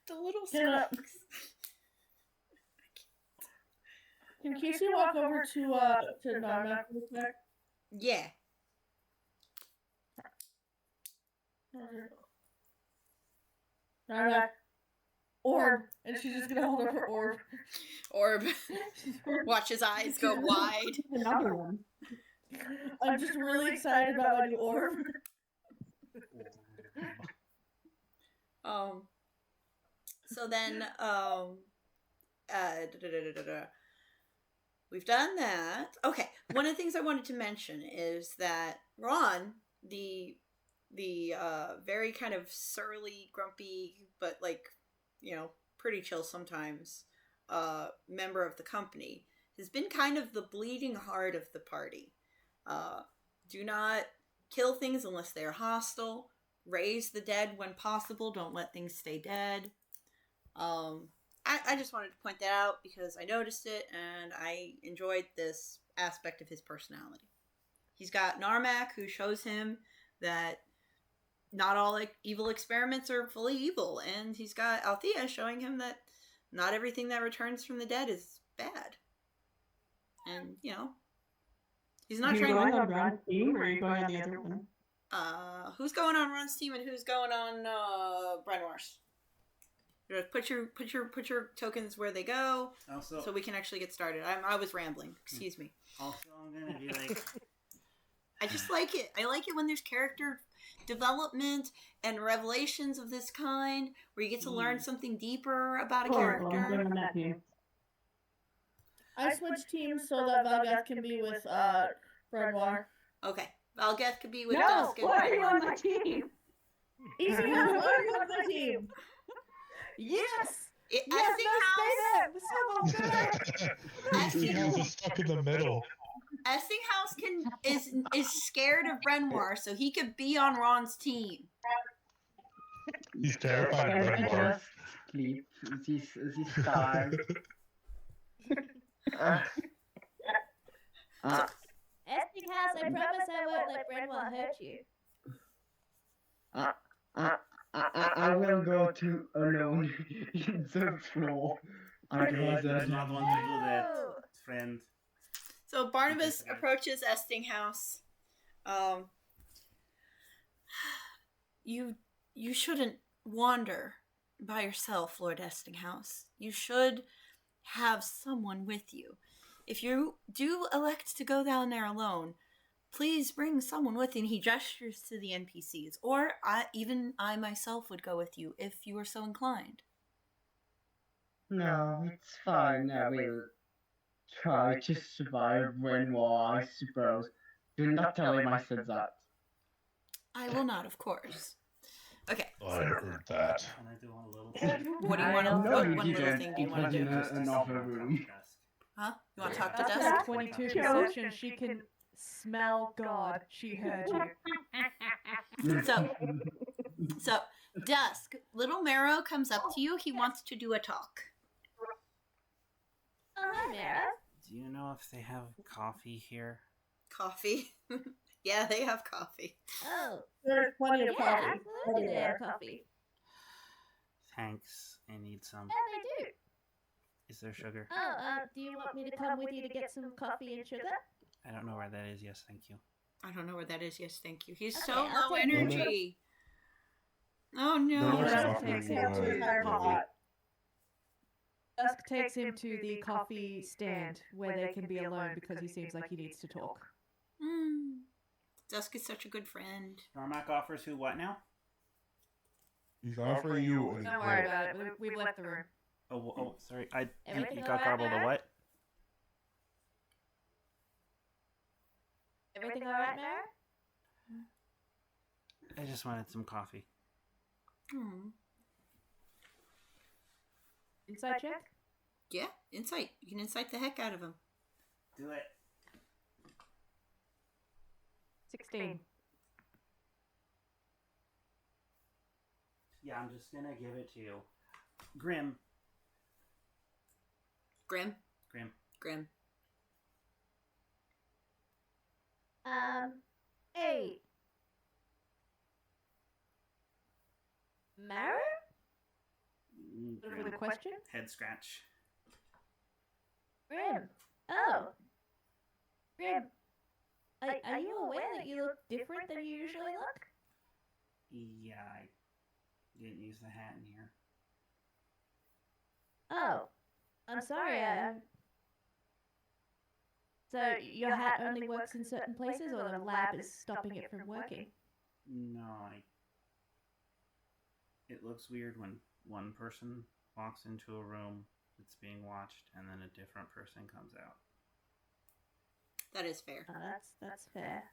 The little squeaks. Can Casey walk over to Narmak real quick? Yeah. Narmak. Orb. And she's just gonna hold up her orb. Orb. Watch his eyes go wide. Another one. I'm just really excited about my new orb. So then, we've done that. Okay, one of the things I wanted to mention is that Ron, the very kind of surly, grumpy, but like, you know, pretty chill sometimes, member of the company, has been kind of the bleeding heart of the party. Do not kill things unless they are hostile. Raise the dead when possible. Don't let things stay dead. I just wanted to point that out because I noticed it and I enjoyed this aspect of his personality. He's got Narmak, who shows him that not all evil experiments are fully evil, and he's got Althea showing him that not everything that returns from the dead is bad. And, you know, he's not trying to... Are you going on Ron's team, or are you going on the other one? Who's going on Ron's team and who's going on Brenoir's? Put your tokens where they go, also, so we can actually get started. I was rambling. Excuse me. Also, I'm gonna be like, I just like it. I like it when there's character development and revelations of this kind, where you get to learn something deeper about a character. I switched teams so that Valgath can be with Renoir. Okay. Valgeth could be with No, Dusk and why are you Renoir. on my team? Easy has Larry on my team. Yes! It, Yes, no, stay there! Westinghouse is stuck in the middle. Estinghouse is scared of Renoir, so he could be on Ron's team. He's terrified of Can I Renoir. just sleep this time? Estinghouse, I promise I won't let Renoir hurt you. I will go to alone in the floor. I'd You do rather not want to do that, friend. So Barnabas approaches Estinghouse. You shouldn't wander by yourself, Lord Estinghouse. You should have someone with you. If you do elect to go down there alone, please bring someone with you. And he gestures to the NPCs. Or I myself would go with you if you were so inclined. No, it's fine. I will try to survive Renoir, I suppose. Do not tell him I said that. I will not, of course. Okay. I heard that. Can I do a little What do you want to No, what you one little didn't. thing do you It want was to in do? another room. Huh? You want to talk to After Dusk? 22 perception, she can smell God. She heard you. So, Dusk, little Marrow comes up to you. He wants to do a talk. Oh, hi, Mara. Do you know if they have coffee here? Coffee? Yeah, they have coffee. Oh, There's plenty yeah, of coffee. absolutely they have coffee. Thanks. I need some. Yeah, they do. Is there sugar? Oh, do you want me to come with you to get some coffee and sugar? I don't know where that is. Yes, thank you. I don't know where that is. Yes, thank you. He's Okay, so I'll low take you. energy. Oh No, no. it's Dusk not takes very him to the entire lovely. pot. Dusk takes him to the coffee stand where they can be alone because he seems like he needs to talk. Dusk is such a good friend. Normac offers who what now? He's offering you an Don't worry about it. We've left the room. Oh, sorry. Everything You all got right, garbled. A Mara? what? Everything all right, Mara? I just wanted some coffee. Inside check? Yeah, insight. You can insight the heck out of him. Do it. 16. Yeah, I'm just gonna give it to you. Grim. Grim. 8. Mara? With a question? Head scratch. Grim. Oh. Grim. Are you aware that you look different than you usually look? Yeah, I didn't use the hat in here. Oh. I'm sorry, So, your hat only works in certain places, or the lab is stopping it from working? No, it looks weird when one person walks into a room that's being watched and then a different person comes out. That is fair. Oh, that's fair.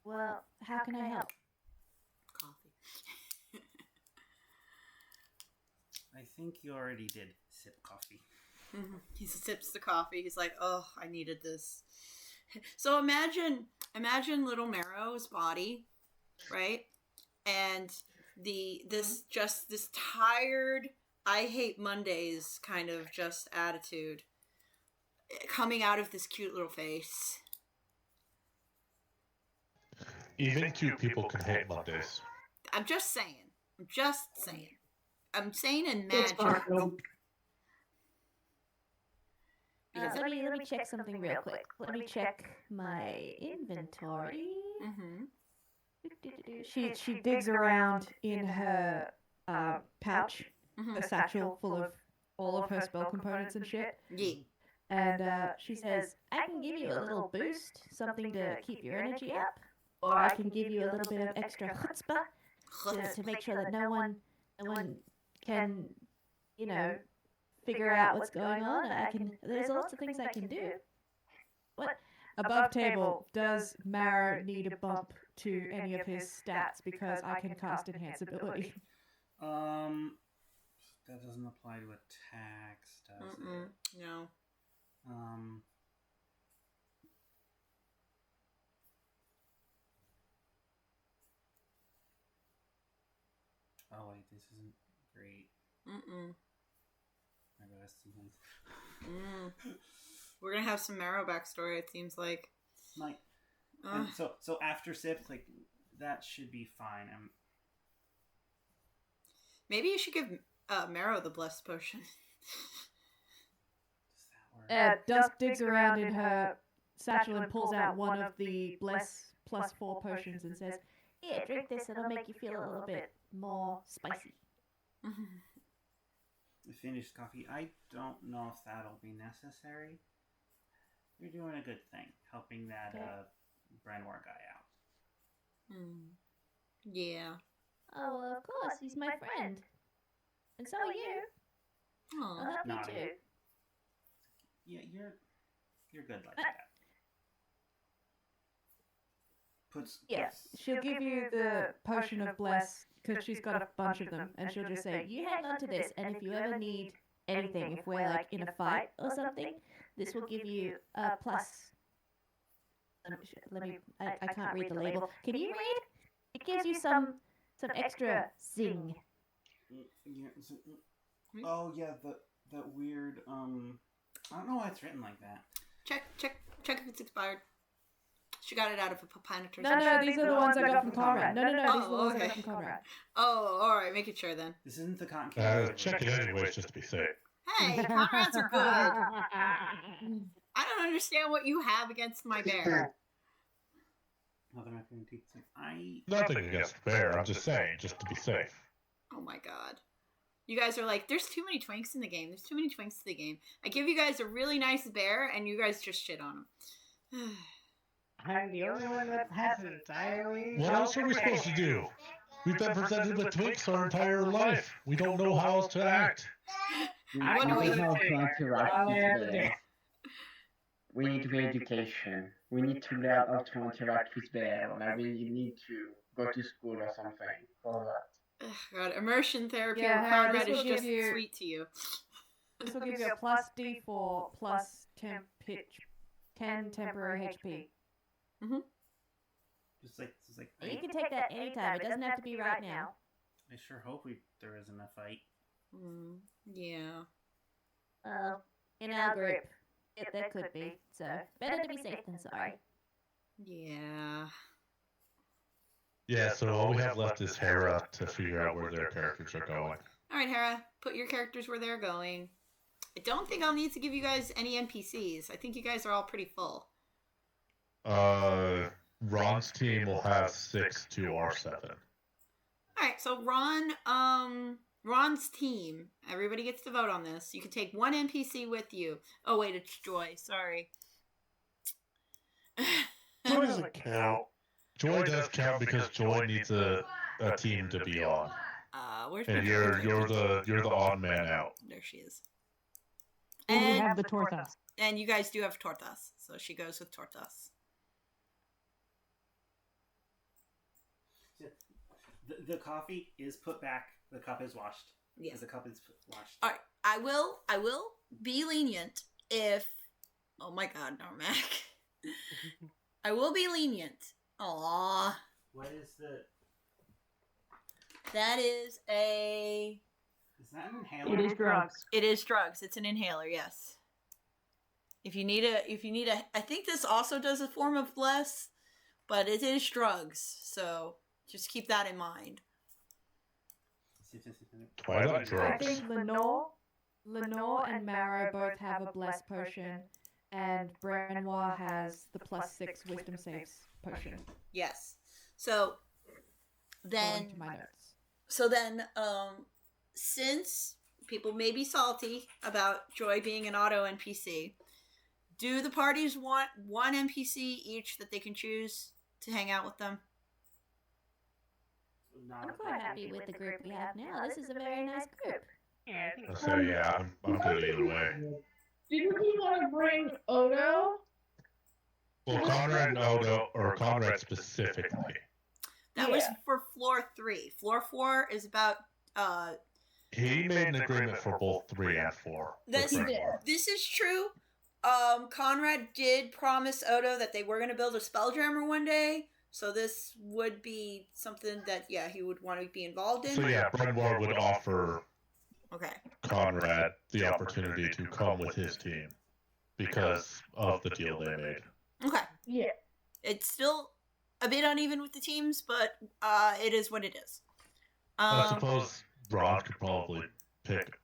Well, how can I help? Coffee. I think you already did sip coffee. He sips the coffee. He's like, "Oh, I needed this." So imagine little Marrow's body, right? And this tired, I hate Mondays kind of just attitude coming out of this cute little face. Even cute people can hate Mondays. I'm just saying. I'm saying imagine. Let me check something real quick. Let me check my inventory. She digs around in her pouch, a satchel full of all of her spell components and shit. Yeah. And she says, I can give you a little boost, something to keep your energy up, or I can give you a little bit of extra chutzpah to make sure that no one can, figure out what's going on. There's lots of things I can do. What? Above table, does Mara need a bump to any of his stats because I can cast Enhance Ability? That doesn't apply to attacks, does it? No. Oh wait, this isn't great. I gotta see things. We're gonna have some Marrow backstory. It seems like. And so after sips, like that should be fine. Maybe you should give Marrow the blessed potion. Does that work? Dusk digs around in her satchel and pulls out one of the Bless +4 potions and says, Here, drink this. It'll make you feel a little bit more spicy. Finished coffee. I don't know if that'll be necessary. You're doing a good thing, helping that Brenoir guy out. Yeah. Oh, well, of course. He's my friend. And so are you. I'll help you Naughty. too. Yeah, you're good like that. Yes. she'll give you the potion of Bless because she's got a bunch of them, and she'll just say, You hang on to this, and if you ever need anything, if we're like in a fight or something, this will give you a plus. I can't read the label. Can you read? It gives you some extra zing. Oh yeah, that weird. I don't know why it's written like that. Check if it's expired. She got it out of a Papinator. No, these are the ones I got from Conrad. No, these are the ones I got from Conrad. Oh, alright, make it sure then. This isn't the cotton candy. Check it anyways, just to be safe. Hey, Conrads are good. I don't understand what you have against my bear. Nothing against Bear, I'm just saying, just to be safe. Oh my god. You guys are like, there's too many twinks in the game. There's too many twinks in the game. I give you guys a really nice bear, and you guys just shit on him. I'm the only one that hasn't entirely. What else are we supposed to do? We've been presented with twinks our entire life. We don't know how else to act. We What do know we how do? to interact with bear. We need re-education. We need to learn how to interact with bear. Maybe you need to go to school or something for that. Ugh, god, immersion therapy Yeah, with Hera, Conrad this is will just give you- sweet to you. This will give you a plus D4 plus 10 temporary HP. Just like You can take that anytime. It doesn't have to be right now. I sure hope there isn't a fight. Yeah. In our group, there could be. So better to be safe than sorry. Yeah. Yeah, so all we have left is Hera to figure out where their characters are going. Alright, Hera, put your characters where they're going. I don't think I'll need to give you guys any NPCs. I think you guys are all pretty full. Ron's team will have 6 to our 7. Alright, so Ron's team, everybody gets to vote on this. You can take one NPC with you. Oh wait, it's Joy, sorry. Joy doesn't count. Joy does count because Joy needs a team to be on. Where's And my you're the odd man out. There she is. And we And, have the Torthas. and you guys do have Torthas, so she goes with Torthas. The coffee is put back. The cup is washed. Yes. The cup is washed. All right, I will be lenient if. Oh my God, Narmak. I will be lenient. Aww, What is the? that is a. Is that an inhaler? It is drugs. It is drugs. It's an inhaler. Yes. If you need a, I think this also does a form of bless, but it is drugs. So just keep that in mind. Twilight I drugs. think Lenore and Marrow both have a bless potion, and Brenoir has the plus 6 wisdom saves potion. Yes. So According then, to my notes. since people may be salty about Joy being an auto NPC, do the parties want one NPC each that they can choose to hang out with them? I'm quite happy with the group we have now. This is a very nice group. Yeah, I think I say, yeah, I'm good either way. Didn't we want to bring Odo? Well, Conrad and Odo, or Conrad specifically. That was for floor 3. Floor 4 is about He made an agreement for both 3 and 4. This is true. Conrad did promise Odo that they were going to build a Spelljammer one day, so this would be something that he would want to be involved in. So yeah, Brenoir would offer Conrad the opportunity to come with his team because of the deal they made. Okay. Yeah. It's still a bit uneven with the teams, but it is what it is. I suppose Ron could probably pick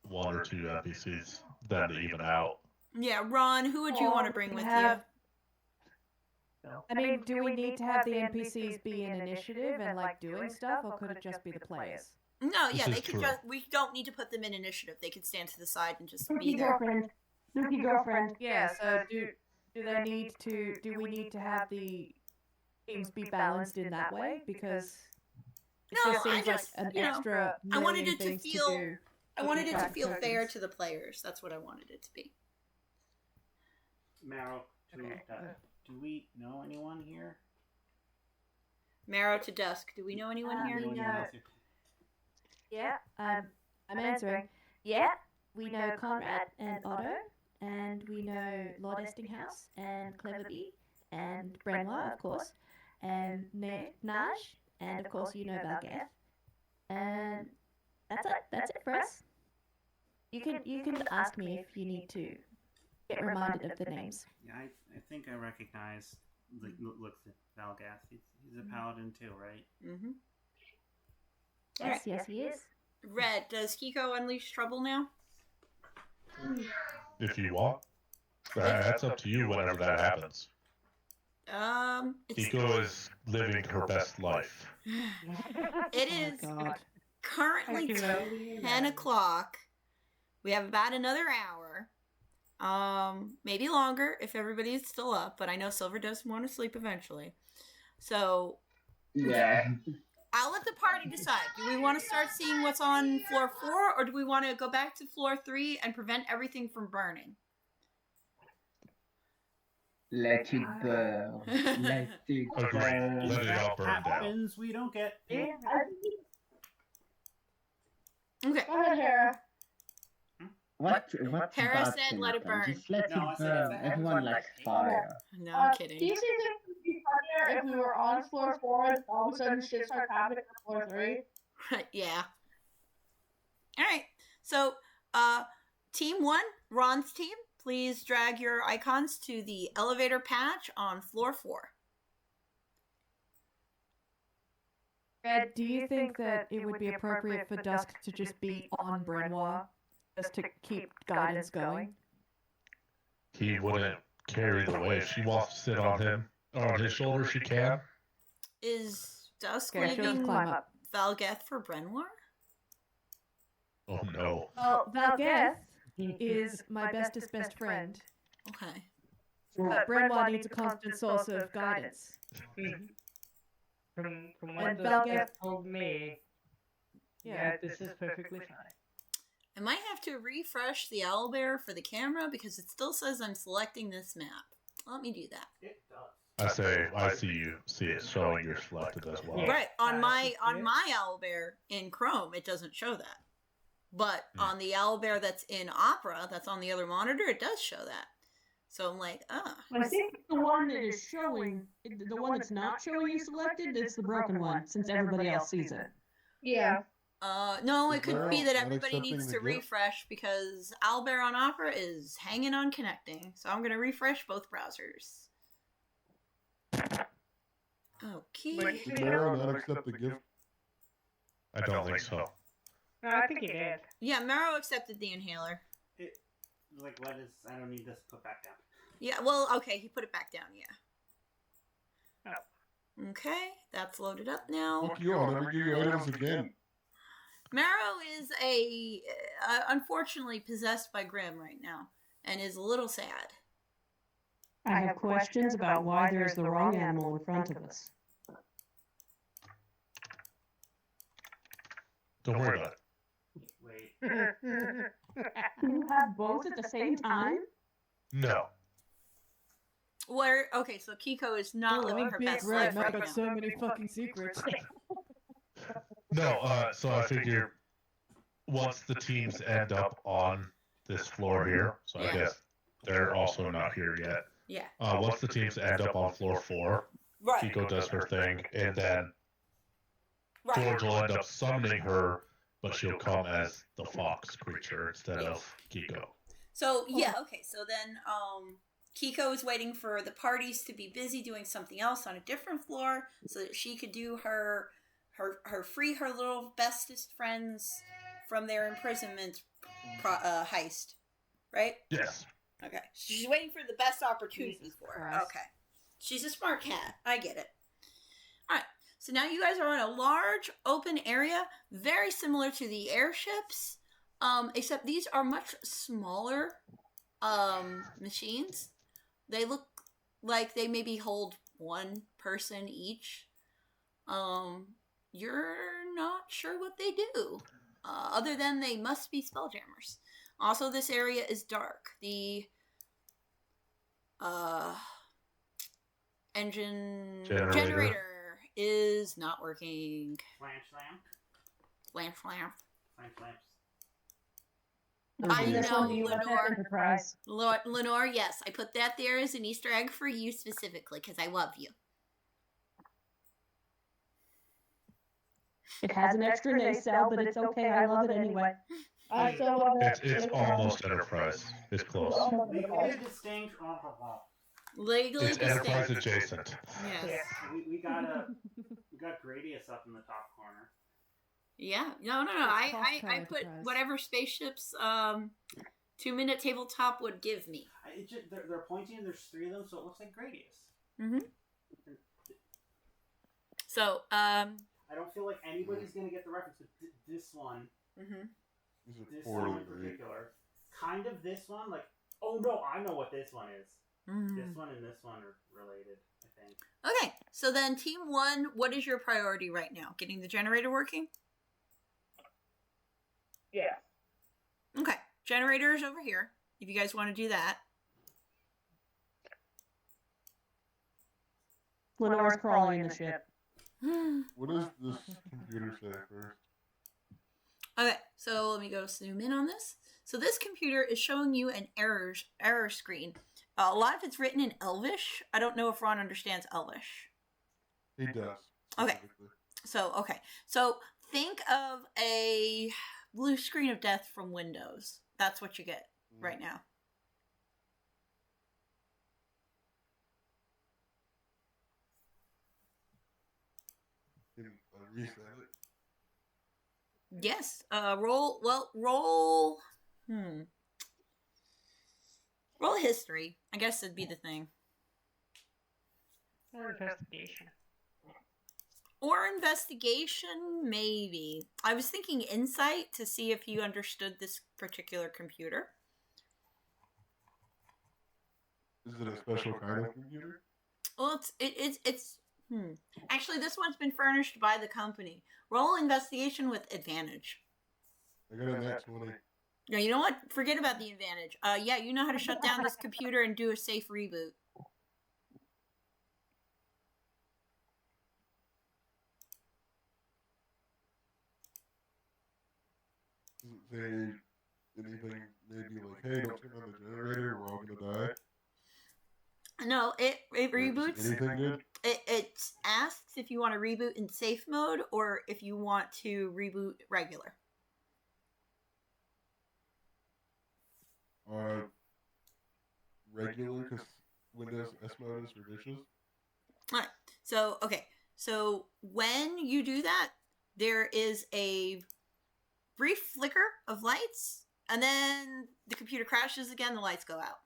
1 or 2 NPCs then to even out. Yeah, Ron, who would you want to bring with you? I mean, do we need to have the NPCs be in initiative and like doing stuff, or could it just be the players? No, This they is could true. just. We don't need to put them in initiative. They could stand to the side and just be Spooky there. girlfriend. Spooky girlfriend. Yeah. So do they need to? Do we need to have the teams be balanced in that way? Because it No, just I seems just, like an you know, extra. I wanted million it to things feel. do. I wanted it to feel Tokens. fair to the players. That's what I wanted it to be. Marrow, Okay. do we know anyone here? Marrow to Dusk. Do we know anyone here? Anyone know. else here? Yeah, I'm answering. Yeah, we know Conrad and Otto, and we know Lord Estinghouse and Cleverbee and Brenoir, of course, and Naj, and of course you know Valgath. And that's it. That's it for us. You can ask me if you need to get reminded of the names. Yeah, I think I recognize. Look at Valgath. He's a paladin too, right? Mm-hmm. Yes, yes, he is. Red, does Kiko unleash trouble now? If you want. That's up to you whenever that happens. It's, Kiko is living her best life. it is God. currently 10 o'clock. We have about another hour. Maybe longer if everybody's still up, but I know Silver does want to sleep eventually. So Yeah. I'll let the party decide. Do we want to start seeing what's on floor 4, or do we want to go back to floor 3 and prevent everything from burning? Let it burn. Let it Agreed. burn. Let it all burn down. Happens, we don't get. Okay. Go ahead, Hera. What Hera bad said thing let it happened? burn. Just let No, I it said burn. if Everyone likes fire. No, I'm Do you kidding. think it would be funnier if we were on floor 4 and all of a sudden shit starts happening on floor 3? Yeah. Alright. So, Team 1, Ron's team, please drag your icons to the elevator patch on floor 4. Red, do you think that it would be appropriate for Dusk to just be on Brenoir, just to keep guidance going? He wouldn't carry the weight. If she wants to sit on him, on his shoulder, she can. Is Dusk Okay, she'll just leaving climb up. Valgath for Brenoir? Oh no. Well, Valgath is my bestest best friend, Okay. but Brenoir needs a constant source of guidance. From And what the Valgath- told me, yeah, this is perfectly fine. I might have to refresh the owlbear for the camera because it still says I'm selecting this map. Let me do that. It does. I say, I see it showing you're selected as well. Yeah. Right, on my Yeah. owlbear in Chrome, it doesn't show that. But Hmm. on the owlbear that's in Opera, that's on the other monitor, it does show that. So I'm like, I think the one that is showing, the one that's not showing you selected, it's the broken one, since everybody else sees it. Yeah. no, it could be that Not everybody accepting needs the to gift? refresh because owlbear on Opera is hanging on connecting. So I'm going to refresh both browsers. Okay. Did Mara not accept the gift? I don't think so. No, I think he did. Yeah, Marrow accepted the inhaler. Like, what is? I don't need this put back down. Yeah, well, okay, he put it back down, yeah. Oh. Okay, that's loaded up now. Fuck you, I'll never give you items again. Marrow is unfortunately possessed by Grim right now and is a little sad. I have questions about why there's the wrong animal in front of us. Don't worry about it. Wait. Can you have both at the same time? No. Okay, so Kiko is not living her best Red, life now I right got now. so many fucking secrets. No, so I figure once the teams end up on this floor here, so Yeah. I guess they're also not here yet. Yeah. Once the teams end up on floor 4, Right. Kiko does her thing, and then Right. George will end up summoning her, but she'll come as the fox creature instead of Kiko. So yeah, okay. So then, Kiko is waiting for the parties to be busy doing something else on a different floor, so that she could do her free her little bestest friends from their imprisonment heist, right? Yes. Okay. She's waiting for the best opportunity Jesus for her. Christ. Okay. She's a smart cat. I get it. All right. So now you guys are in a large open area, very similar to the airships, except these are much smaller machines. They look like they maybe hold one person each. You're not sure what they do, other than they must be spelljammers. Also, this area is dark. The engine generator is not working. Flam slam. Flam flam. Flam slams. I This know, one, USS Lenore. Enterprise. Lenore, yes, I put that there as an Easter egg for you specifically because I love you. It has an extra nacelle, but it's okay. I love it anyway. I still love it. It's almost Enterprise. It's close. Legally distinct. Legally It's distinct. Enterprise adjacent. Yes. We got Gradius up in the top corner. Yeah. No. I put whatever spaceships 2-minute tabletop would give me. They're pointing. There's 3 of them, so it looks like Gradius. Mm-hmm. So I don't feel like anybody's gonna get the reference, but this one. Mm-hmm. This one in particular, kind of this one, like, oh no, I know what this one is. Mm-hmm. This one and this one are related, I think. Okay, so then Team 1, what is your priority right now? Getting the generator working? Yeah. Okay, generator is over here, if you guys want to do that. Lenore's crawling in the ship. What does this computer say first? Okay, so let me go zoom in on this. So this computer is showing you an error screen. A lot of it's written in Elvish. I don't know if Ron understands Elvish. He does. Okay. So think of a blue screen of death from Windows. That's what you get right now. Can reset it? Yes. Roll. Roll history. I guess it'd be the thing. Or investigation. Or investigation, maybe. I was thinking insight to see if you understood this particular computer. Is it a special kind of computer? Well, it's. Actually, this one's been furnished by the company. Roll investigation with advantage. I got a nat 20. No, you know what? Forget about the advantage. Yeah, you know how to shut down this computer and do a safe reboot. Does it say anything maybe like, hey, don't turn on the generator, we're all gonna die? No, it reboots. Anything good? It asks if you want to reboot in safe mode or if you want to reboot regular. Regular, because Windows S mode is for bitches. Alright, so when you do that, there is a brief flicker of lights, and then the computer crashes again, the lights go out.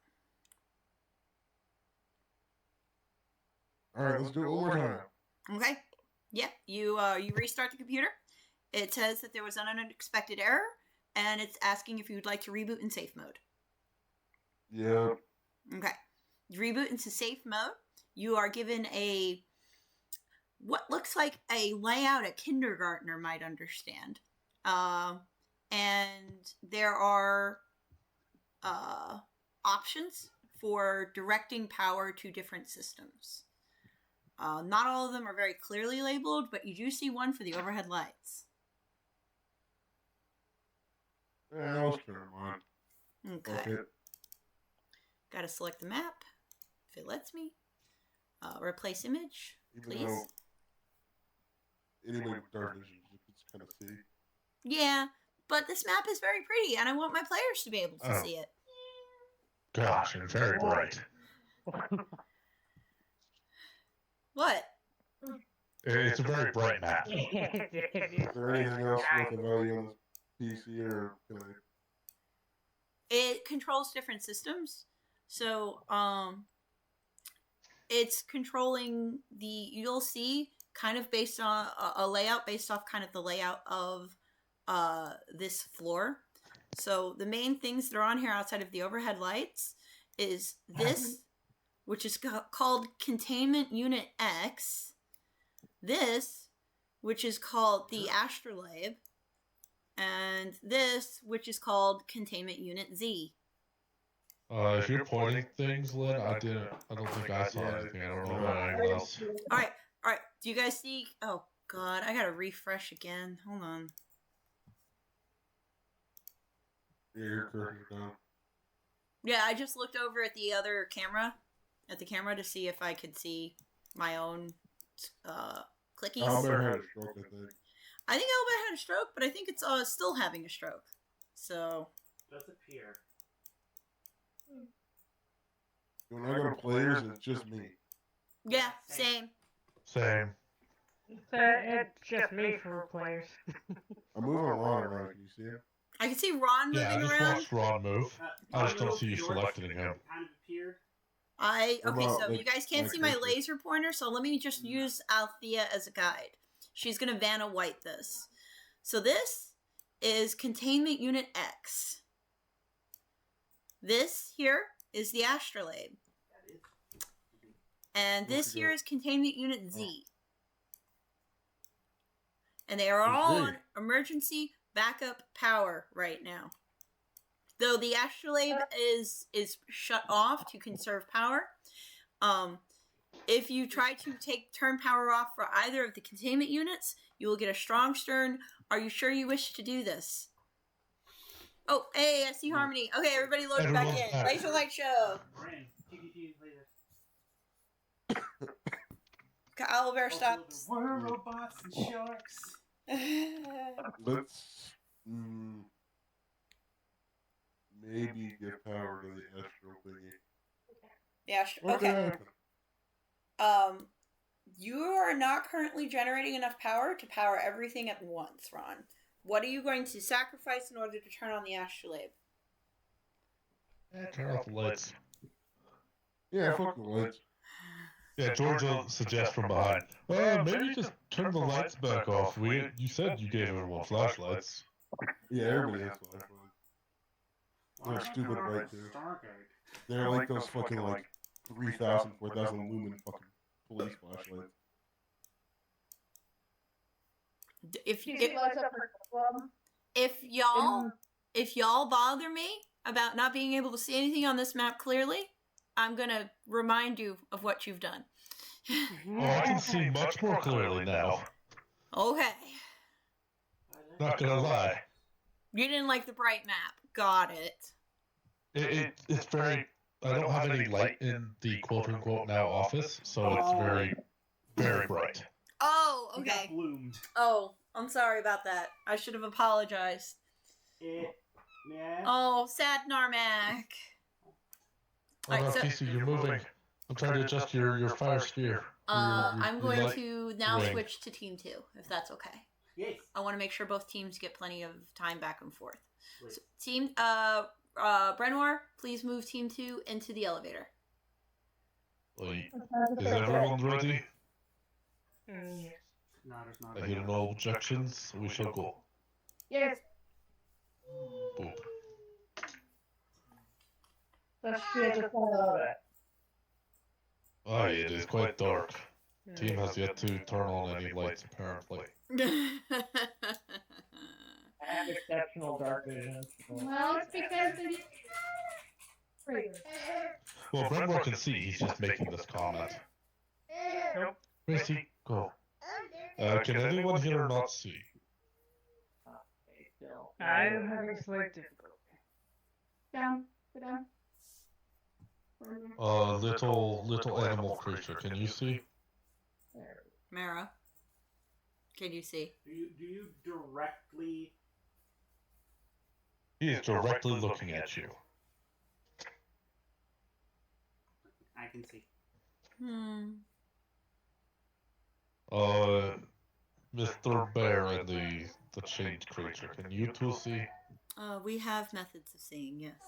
Alright, let's do it one more time. Okay? Yeah, you restart the computer. It says that there was an unexpected error, and it's asking if you would like to reboot in safe mode. Yeah. Okay. You reboot into safe mode. You are given what looks like a layout a kindergartner might understand. and there are options for directing power to different systems. Not all of them are very clearly labeled, but you do see one for the overhead lights. Yeah, let's turn them on. Okay. Gotta select the map, if it lets me. Replace image, please. Anyway, with dark vision, it's kind of see. Yeah, but this map is very pretty, and I want my players to be able to see it. Gosh, and very bright. What? It's a very bright map. Is there anything else with a value on this PC, or can I... It controls different systems. So, it's controlling you'll see kind of based on a layout based off kind of the layout of this floor. So the main things that are on here outside of the overhead lights is this, which is called Containment Unit X. This, which is called the Astrolabe. And this, which is called Containment Unit Z. If you're pointing things, Lynn, I don't think I saw anything. I don't know about anyone else. Alright. Do you guys see? Oh, God. I gotta refresh again. Hold on. Yeah, your cursor's down. Yeah, I just looked over at the other camera. To see if I could see my own clickies. Albert had a stroke, I think. I think Albert had a stroke, but I think it's still having a stroke. So. Does appear. When I go to players, it's just me. Yeah, same. It's just me for players. I'm moving Ron around. Can you see him? I can see Ron moving I just around. watched Ron move. I just don't see you selecting him. Kind of appeared. So you guys can't see my laser pointer, so let me just use Althea as a guide. She's gonna Vanna White this. So this is Containment Unit X. This here is the Astrolabe. And this here is Containment Unit Z. And they are all on emergency backup power right now. Though the Astrolabe is shut off to conserve power. If you try to turn power off for either of the containment units, you will get a strong stern. Are you sure you wish to do this? Oh, hey, I see Harmony. Okay, everybody load it back in. Laser Light Show. Owlbear stops. We're robots and sharks. Let's maybe give power to the Astro thingy. The Astro. Okay. You are not currently generating enough power to power everything at once, Ron. What are you going to sacrifice in order to turn on the Astrolabe? Turn off the lights. Yeah, fuck the lights. Yeah, George will suggest from behind. Maybe just turn the lights back off. You said you gave everyone flashlights. Yeah, everybody has flashlights. They're stupid right too. They're like those fucking like 3,000, 4,000 lumen fucking police flashlights. If y'all bother me about not being able to see anything on this map clearly, I'm gonna remind you of what you've done. I can see much more clearly now. Okay. Not gonna lie. You didn't like the bright map. Got it. It's very... I don't have any light in the quote-unquote now office, so it's very, very bright. Oh, okay. He got bloomed. Oh, I'm sorry about that. I should have apologized. Yeah. Oh, sad Narmak. Right, Casey, you're moving. I'm trying to adjust your fire sphere. I'm going to now switch to Team 2, if that's okay. Yes. I want to make sure both teams get plenty of time back and forth. So, team, Brenoir, please move Team 2 into the elevator. Is everyone ready? Yes. I hear no objections. We shall go. Yes. Boop. Let's create a fire. Aye, it is quite dark. Team has yet to turn on any lights, apparently. have exceptional dark vision. Well, it's because they didn't. Well, Brendwa can see. He's just making this comment. Nope. Gracie, go. Can anyone here not see? I'm having slight difficulty. Down. Go down. Little animal creature. Can you see? Mara, can you see? Do you directly? He is directly looking at you. I can see. Mr. Bear and the chained creature. Can you two see? We have methods of seeing, yes.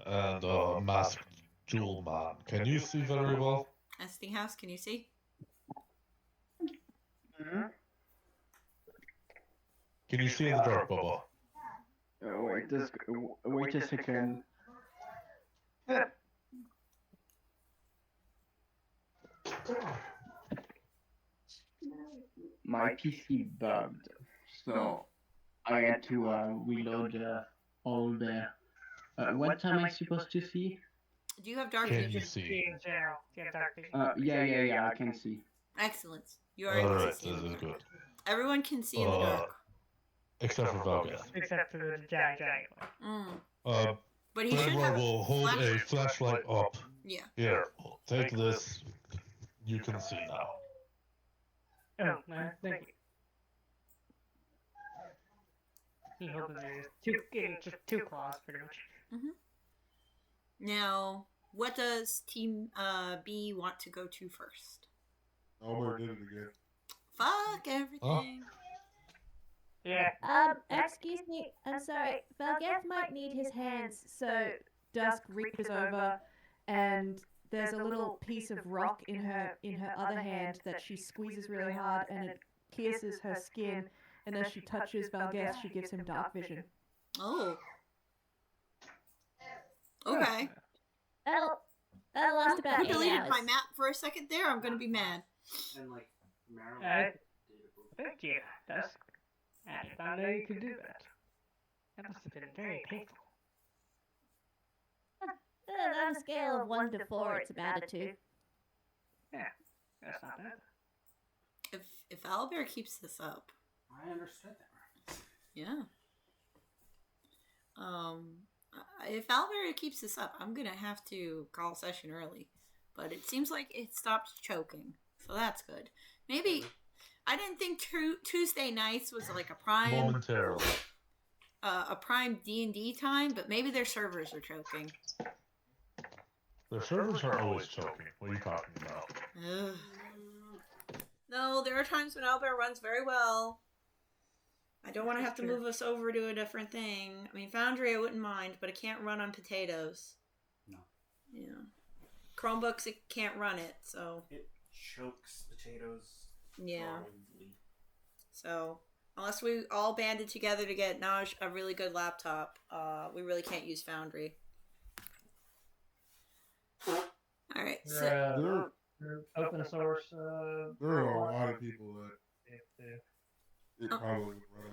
And masked jewel man. Can you see very well? Estinghouse, can you see? Can you see in the dark, Bubba? Wait a second. My PC bugged, so I had to reload all the. What time am I supposed to see? Do you have dark Can you vision? see? In general, yeah, dark vision. Yeah, I can see. Excellent. You are able to Alright, see. this is good. Everyone can see in the dark. Except for Valgas. Except for the giant But he should Brendwa have will hold a flashlight. flashlight up. Yeah. Here, take this. You can see now. Oh, thank you. He holds it just two claws, pretty much. Now, what does Team B want to go to first? Elmer did it again. Fuck everything. Yeah. Excuse me, I'm sorry. Valgeth might need his hands, so Dusk reaches over and there's a little piece of rock in her other hand that she squeezes really hard and it pierces her skin, and as she touches Valgeth, she gives him dark vision. Oh. Okay. That'll last about You 8 deleted hours. my map for a second there. I'm gonna be mad. And like Thank you, Dusk. I did not know you could do that. That must have been very painful. On a scale of 1 to 4, it's about a 2. Yeah, that's not bad. If Owlbear keeps this up, I understood that. yeah. If Owlbear keeps this up, I'm gonna have to call session early. But it seems like it stopped choking, so that's good. Maybe I didn't think Tuesday nights was like a prime Momentarily. a prime D&D time, but maybe their servers are choking. The servers are always choking. What are you talking about? Ugh. No, there are times when Owlbear runs very well. I don't want to have to move us over to a different thing. I mean, Foundry I wouldn't mind, but it can't run on potatoes. No. Yeah. Chromebooks, it can't run it, so. It chokes potatoes. Yeah. Horribly. So, unless we all banded together to get Naj a really good laptop, we really can't use Foundry. Alright, so. Open source. There are a lot of people that it probably would run.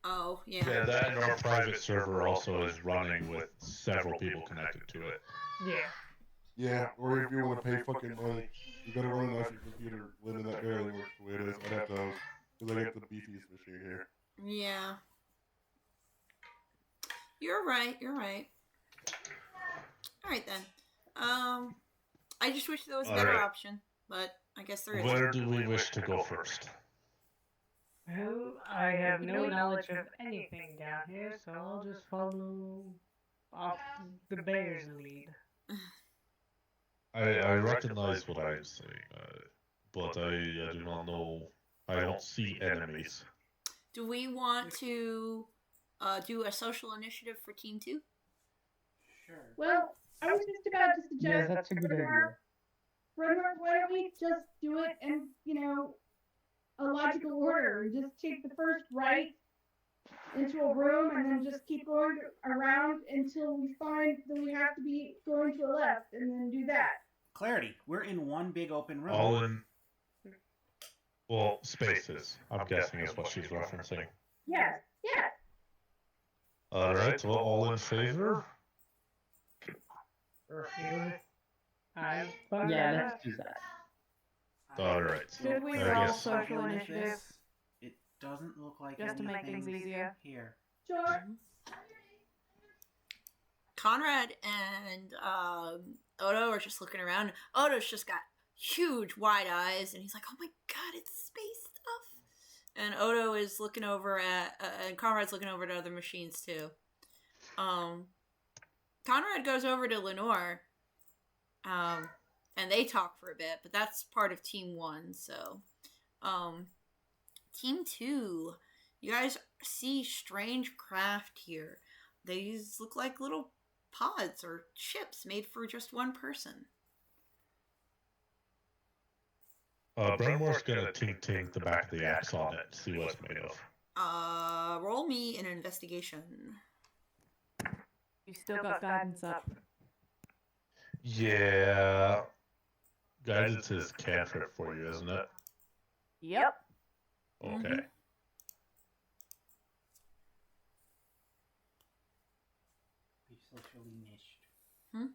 Oh, yeah. Yeah, that and our private server also is running with several people connected to it. Yeah. Yeah, or if you want to pay fucking money, you gotta run it off your computer. Living that barely works the way it is. I'd have to, because I get the beefiest machine here. Yeah. You're right. Alright then. I just wish there was a better option, but I guess there is. Where do we wish to go first? Well, I have no knowledge of anything down here, so I'll just follow off the bear's lead. I recognize what I'm saying, but I do not know. I don't see enemies. Do we want to do a social initiative for Team 2? Sure. Well, I was just about to suggest. Yeah, that's a good idea. Renmark, why don't we just do it in, a logical order? And just take the first right into a room and then just keep going around until we find that we have to be going to a left and then do that. Clarity. We're in one big open room. All in. Well, spaces, I'm guessing, is what she's referencing. Yes. Yes. Alright, well, all in favor? Refuse. Yeah, let's do that. Alright. Should we I roll guess. social Like initiative? this, it doesn't look like Just to make anything's things easier? here. Sure. Conrad and Odo are just looking around. Odo's just got huge wide eyes, and he's like, "Oh my god, it's space stuff!" And Odo is looking over at, and Conrad's looking over at other machines too. Conrad goes over to Lenore, and they talk for a bit, but that's part of Team 1. So, Team 2, you guys see strange craft here. These look like little pods or ships made for just one person. Brenmore's gonna tink the back of the axe on it, see what it's made of. Roll me an investigation. You still got guidance up. Yeah. Guidance is cantrip for you, isn't it? Yep. Okay. We socially nished.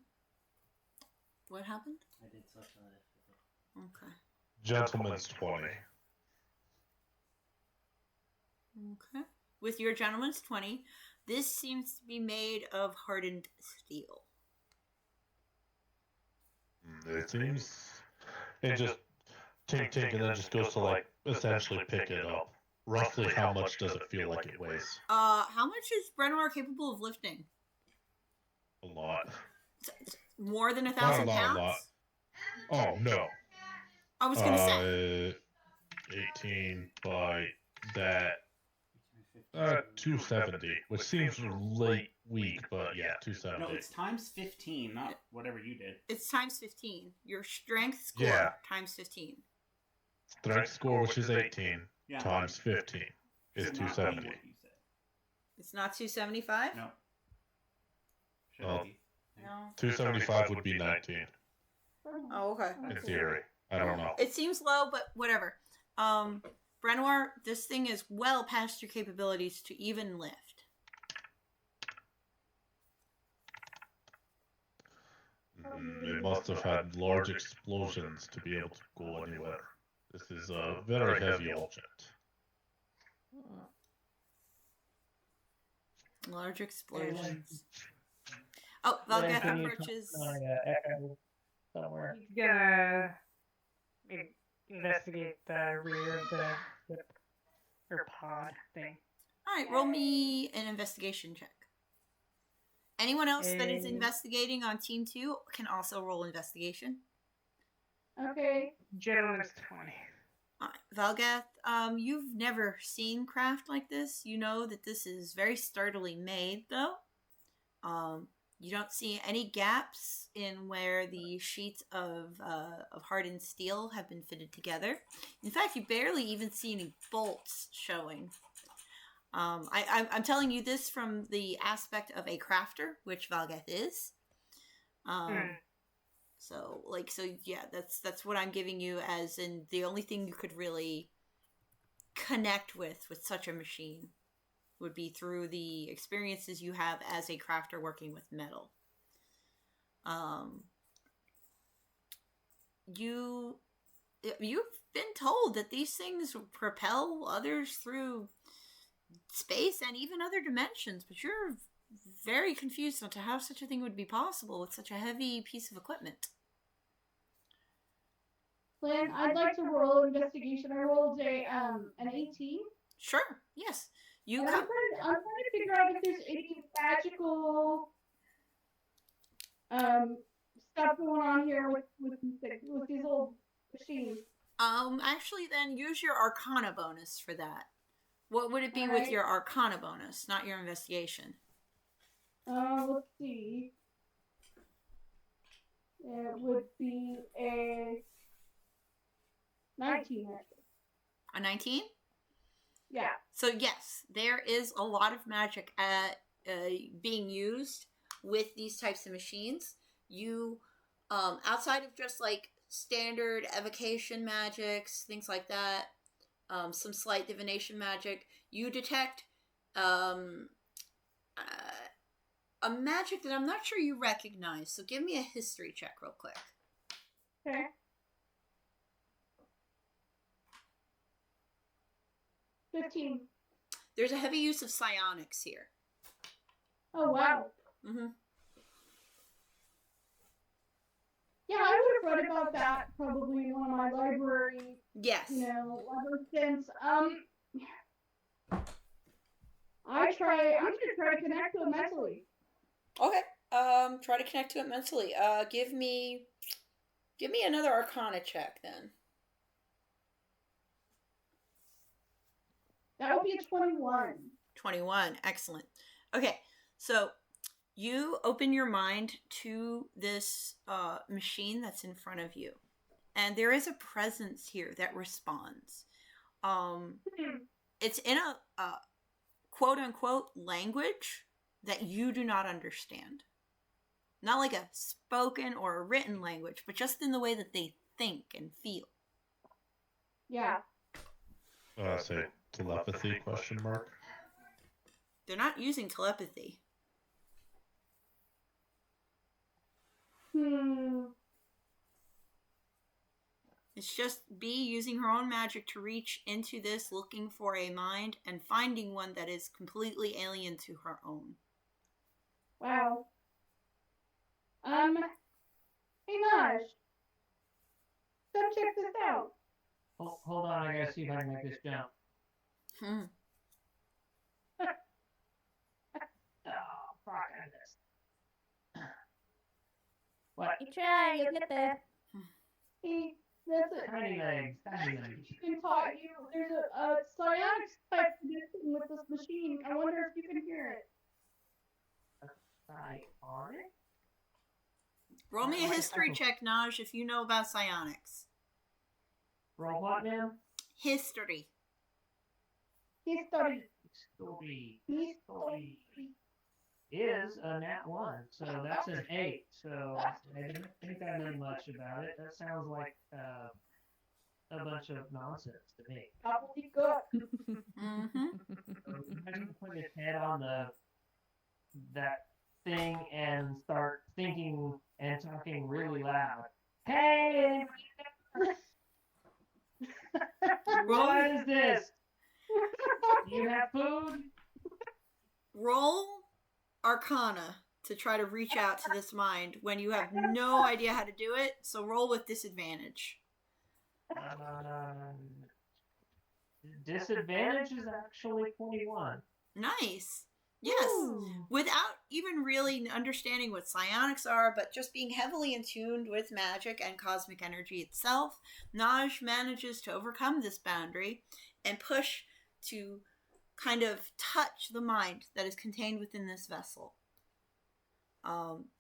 What happened? I did social initiative. Okay. Gentleman's 20. Okay. With your gentleman's 20, this seems to be made of hardened steel. It seems... It just tink and then just goes to, like, essentially pick it up. Roughly how much does it feel like it weighs? How much is Brenoir capable of lifting? A lot. More than 1,000 Not pounds? a lot. Oh, no. I was gonna say. 18 by that... 270, which seems late weak, but yeah, 270. No, it's times 15, not whatever you did. It's times 15. Your strength score times 15. Strength score, which is 18, Yeah. times 15 is Should not be 270. what you said. It's not 275? No. Should Oh. be. No. 275 would be 19, Oh, okay. in theory. I don't know. It seems low, but whatever. Brenoir, this thing is well past your capabilities to even lift. It must have had large explosions to be able to go anywhere. This is a very heavy object. Large explosions. Oh, Valgeth approaches. Echo somewhere. He's gonna investigate the rear of the or pod thing. Alright, roll me an investigation check. Anyone else that is investigating on Team 2 can also roll investigation. Okay. Gentleman's 20. Valgath, you've never seen craft like this. You know that this is very sturdily made, though. You don't see any gaps in where the sheets of hardened steel have been fitted together. In fact, you barely even see any bolts showing. I'm telling you this from the aspect of a crafter, which Valgath is. So yeah, that's what I'm giving you as in the only thing you could really connect with such a machine would be through the experiences you have as a crafter working with metal. You've been told that these things propel others through space and even other dimensions, but you're very confused as to how such a thing would be possible with such a heavy piece of equipment. Lynn, I'd like to roll investigation. I rolled an 18. Sure, yes. I'm trying to figure out if there's any magical stuff going on here with these old machines. Actually, then use your Arcana bonus for that. What would it be with your Arcana bonus, not your investigation? Let's see. It would be a 19, actually. A 19? Yeah. So yes, there is a lot of magic being used with these types of machines. You, outside of just like standard evocation magics, things like that, some slight divination magic. You detect a magic that I'm not sure you recognize. So give me a history check real quick. Okay. $15. There's a heavy use of psionics here. Oh, wow. Mm-hmm. Yeah, I would have read about that probably in one of my library, Yes. library stints. I'm gonna try to connect to it mentally. Okay. Try to connect to it mentally. Give me another Arcana check then. That would be a 21. 21. Excellent. Okay, so you open your mind to this machine that's in front of you, and there is a presence here that responds. It's in a quote unquote language that you do not understand. Not like a spoken or a written language, but just in the way that they think and feel. Yeah. Say telepathy question mark. They're not using telepathy. It's just Bee using her own magic to reach into this, looking for a mind, and finding one that is completely alien to her own. Wow. Hey Naj. Come check this out. Hold on, I gotta see if I can make this jump. Oh, fuck, I missed. What? You try, you'll get there. Hey, that's it. Tiny legs, tiny legs. You can talk. There's a psionics type connection with this machine. I wonder if you can hear it. Psionic? Roll me a history check, Naj, if you know about psionics. Roll what now? History. History. Is a nat 1, so that's an 8. So I don't think I know much about it. That sounds like a bunch of nonsense to me. Probably good. So imagine putting his head on that thing and start thinking and talking really loud. Hey! What is this? Do you have food? Roll Arcana to try to reach out to this mind when you have no idea how to do it, so roll with disadvantage. Disadvantage is actually 21. Nice. Yes. Ooh. Without even really understanding what psionics are, but just being heavily in tune with magic and cosmic energy itself, Naj manages to overcome this boundary and push to kind of touch the mind that is contained within this vessel.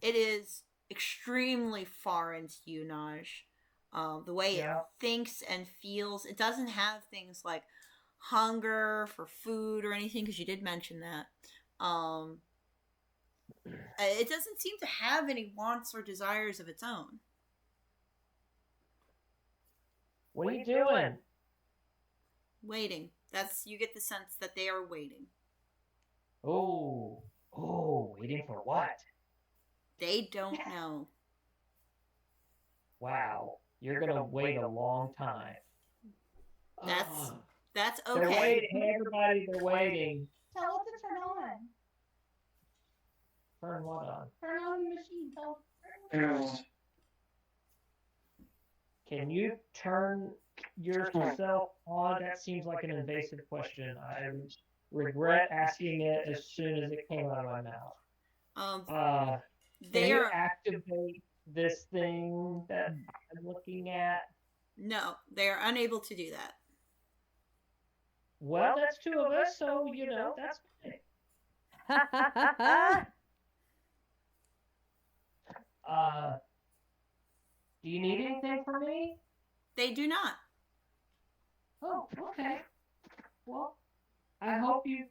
It is extremely foreign to you, Naj. The way it thinks and feels. It doesn't have things like hunger for food or anything, because you did mention that. It doesn't seem to have any wants or desires of its own. What are you doing? Waiting. You get the sense that they are waiting. Oh, waiting for what? They don't know. Wow, you're gonna wait a long time. That's okay. They're waiting. Hey, everybody, they're waiting. Tell it to turn on. Turn what on? Turn on the machine. Tell Can you turn yourself on? That seems like an invasive question. I regret asking it as soon as it came out of my mouth. Can you activate this thing that I'm looking at? No, they are unable to do that. Well, that's two of us, so, that's fine. Do you need anything from me? They do not. Oh, okay. Well, I hope you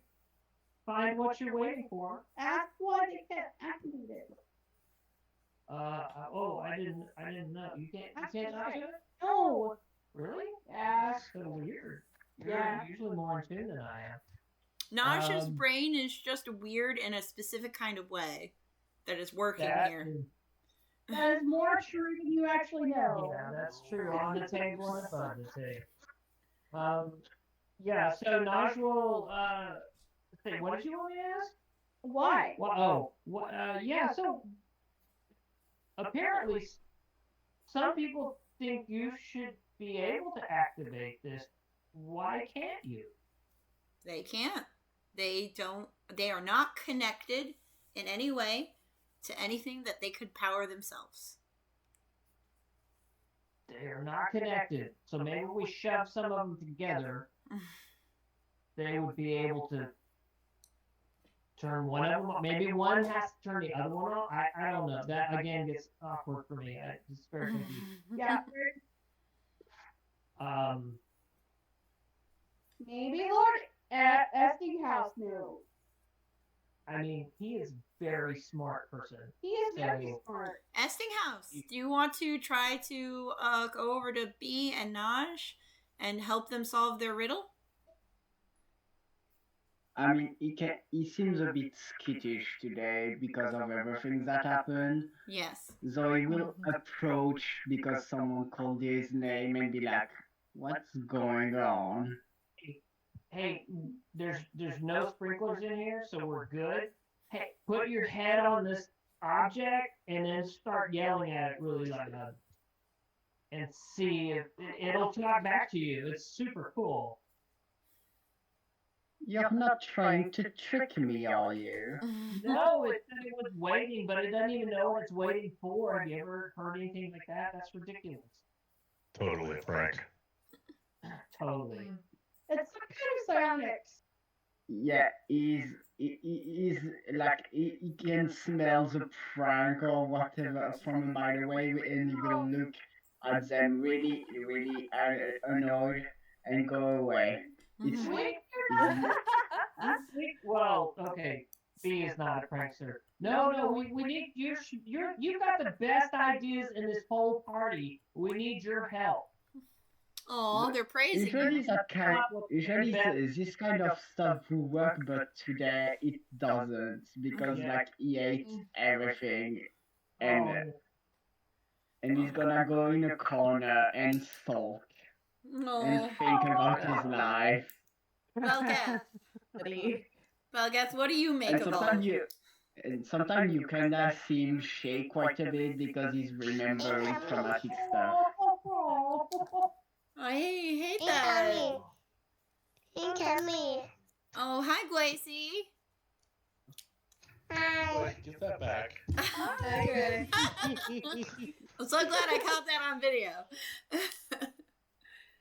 find what you're waiting for. Ask what it can activate it. I didn't know. You can't talk to it? No. Really? Yeah. That's so weird. You're usually more in tune than I am. Naj's brain is just weird in a specific kind of way that is working here. That is more true than you actually know. Yeah, that's true. On the table and above the table. Yeah, so Naj will, say, what did you want me to ask? Why? Well, yeah, so apparently some people think you should be able to activate this. Why can't you? They can't. They are not connected in any way to anything that they could power themselves. They're not connected. So maybe we shove some of them together. They would be able to turn one of them on. Maybe one has to turn the other one on. I don't know. That, again, gets awkward for me. It's very confusing. Yeah. Maybe Lord Estinghouse knew. I mean, he is a very smart person. He is very smart. Estinghouse, do you want to try to go over to B and Naj and help them solve their riddle? I mean, he seems a bit skittish today because of everything that happened. Yes. So he will approach because someone called his name and be like, "What's going on?" Hey, there's no sprinklers in here, so we're good. Hey, put your head on this object and then start yelling at it really loud, and see if it'll talk back to you. It's super cool. You're not trying to trick me, are you? No, it said it was waiting, but it doesn't even know what it's waiting for. Have you ever heard anything like that? That's ridiculous. Totally, Frank. Totally. It's some kind of psionics. Yeah, he's like he can smell the prank or whatever from a mile away, and he will look at them really, really annoyed and go away. It's well, okay. B is not a prankster. No, we need you've got the best ideas in this whole party. We need your help. Oh, they're praising usually you. This kind of stuff will work, but today it doesn't because like he hates everything, and he's gonna go in a corner and sulk and think about his life. Well, guess what do you make of all? And sometimes you kinda see him shake quite a bit because he's remembering traumatic stuff. I hate that. Think of me. Oh, hi, Glacy. Hi. Wait, get that back. Okay. I'm so glad I caught that on video.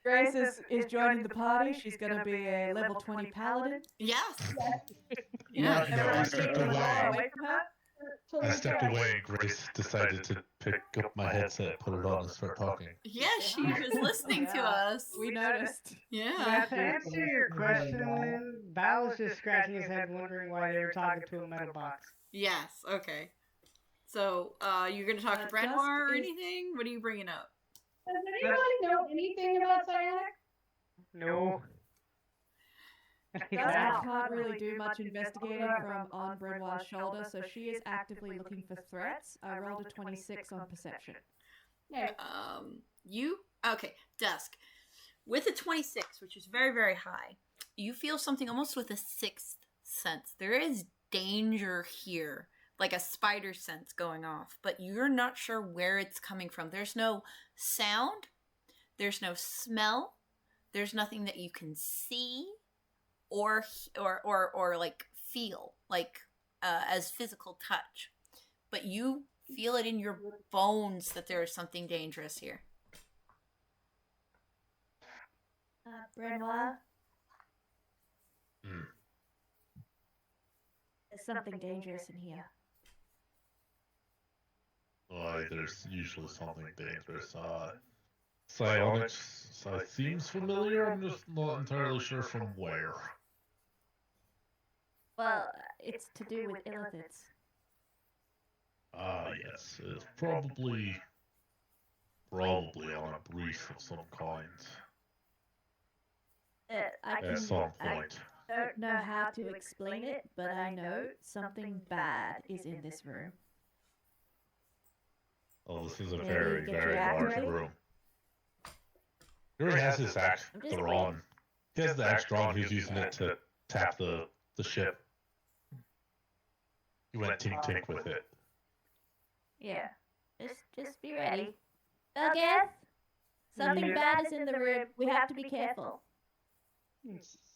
Grace is joining the party. She's going to be a level 20 paladin. Yes. Yeah. I stepped away. Away from her. I stepped away. Grace decided to pick up my headset, put it on, and start talking. Yeah, she was listening to us. We noticed. Yeah. To answer your question, Val was just scratching his head wondering why they were talking to a metal box. Yes, okay. So, you're going to talk to Brenoir or anything? What are you bringing up? Does anybody know anything about psionic? No. Dusk can't really do much investigating from on Brenoir's shoulder, so she is actively looking for threats. I rolled a 26 on perception. Okay, Dusk. With a 26, which is very, very high, you feel something almost with a sixth sense. There is danger here, like a spider sense going off, but you're not sure where it's coming from. There's no sound, there's no smell, there's nothing that you can see or like feel, like as physical touch, but you feel it in your bones that there is something dangerous here. Brenoir? There's something dangerous in here. Why, there's usually something dangerous. Psionics seems familiar, I'm just not entirely sure from where. Well, it's to do with illithids. Yes, it's probably on a brief of some kind. at some point. I don't know how to explain it, but I know something bad is in this room. Oh, this is a Maybe very, get your very act large ready? room. He already has his axe I'm just drawn. He has the axe drawn. He's using it to tap the ship. He went tink with it. Yeah. Just be ready. Douglas? Something bad is in the room. We have to be careful.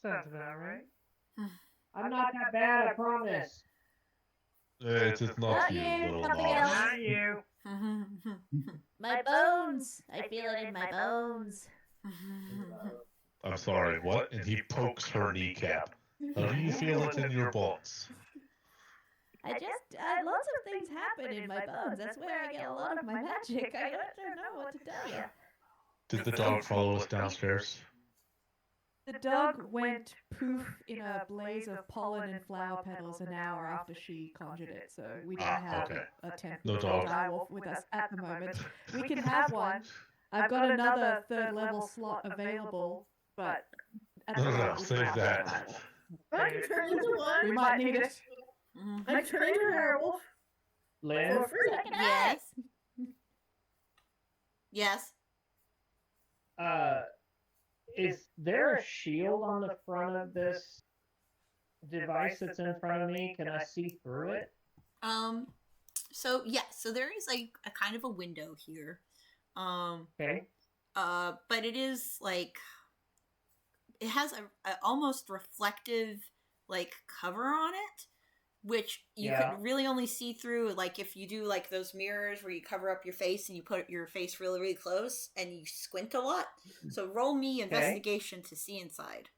Sounds about right. I'm not that bad, I promise. It's not Not you, you, little something Nosh. else. Not you. My bones. I feel it in my bones. I'm sorry, what? And he pokes her kneecap. How do you feel it in your bones? Lots of things happen in my bones. That's where I get a lot of my magic. I don't know what to tell you. Did the dog follow us downstairs? The dog went poof in a blaze of pollen and flower petals an hour after she conjured it, so we don't have okay. a temp No dog. direwolf with us at the moment. We can have one. I've got another third level slot available, but at the No, moment we save don't have a that. direwolf. I can turn into one. We might need it. I can turn into a werewolf. Lynn? For free. Yes. Yes. Is there a shield on the front of this device that's in front of me? Can I see through it? So yes, so there is a kind of a window here. Okay. But it is like it has a almost reflective like cover on it, which you could really only see through like if you do like those mirrors where you cover up your face and you put your face really, really close and you squint a lot. So roll me investigation to see inside.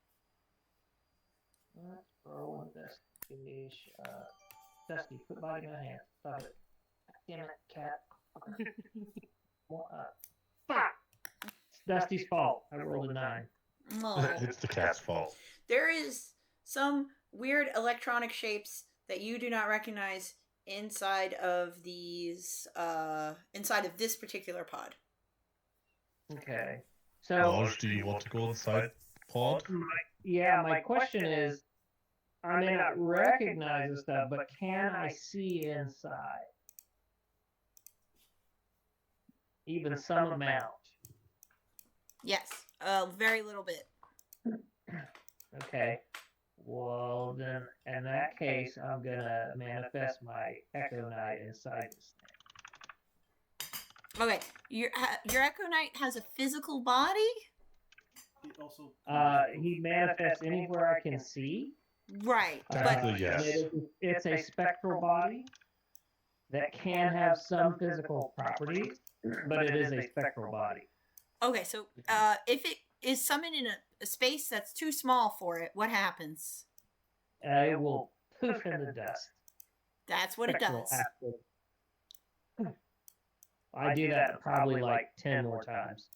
Let's roll investigation. Dusty, put body in my hand. Stop it. Damn it, cat. Fuck! It's Dusty's fault. I rolled a 9. Oh. It's the cat's fault. There is some weird electronic shapes that you do not recognize inside of these inside of this particular pod. Okay. So Nosh, do you want to go inside pod? my question is, I may not recognize this stuff, but can I see inside? Even some amount. Yes, very little bit. Okay. Well, then, in that case, I'm gonna manifest my Echo Knight inside this thing. Okay, your Echo Knight has a physical body. He manifests anywhere I can see. Right, Technically, yes. It's a spectral body that can have some physical properties, but it is a spectral body. Okay, so if it is summoned in a space that's too small for it, what happens? It will poof into dust. That's what it does. I do that probably like 10 more times.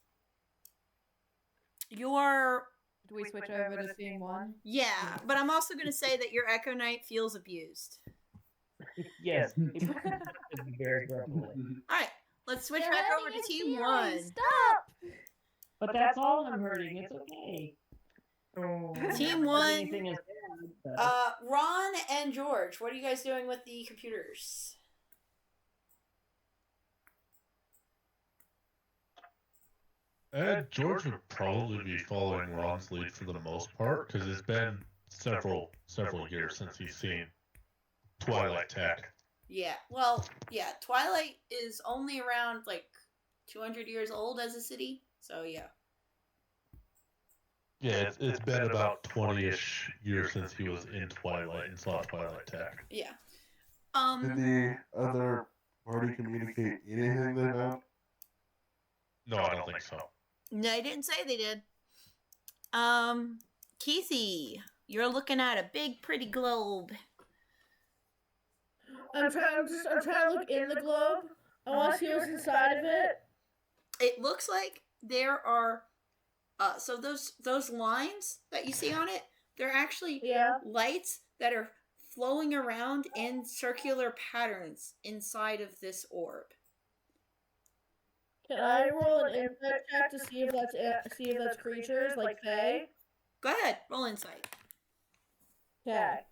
Your Do we switch over to scene one? yeah, but I'm also going to say that your Echo Knight feels abused. Yes. Very grumpily. All right, let's switch You're back hurting over to his Team feelings. 1. Stop! But that's all I'm hurting. It's okay. Team If 1. anything is bad, Ron and George, what are you guys doing with the computers? George would probably be following Ron's lead for the most part, because it's been several years since he's seen Twilight Tech. Yeah, well, yeah, Twilight is only around like 200 years old as a city, so yeah. Yeah, it's been about 20-ish years since he was in Twilight and saw Twilight Tech. Yeah. Did the other party communicate anything they found? No, I don't think so. No, I didn't say they did. Keithy, you're looking at a big, pretty globe. I'm trying to look in the globe. I want to see what's inside of it. It looks like there are, so those lines that you see on it, they're actually lights that are flowing around in circular patterns inside of this orb. Can I roll an insight check to see if that's creatures like Fae? Go ahead, roll insight. Okay.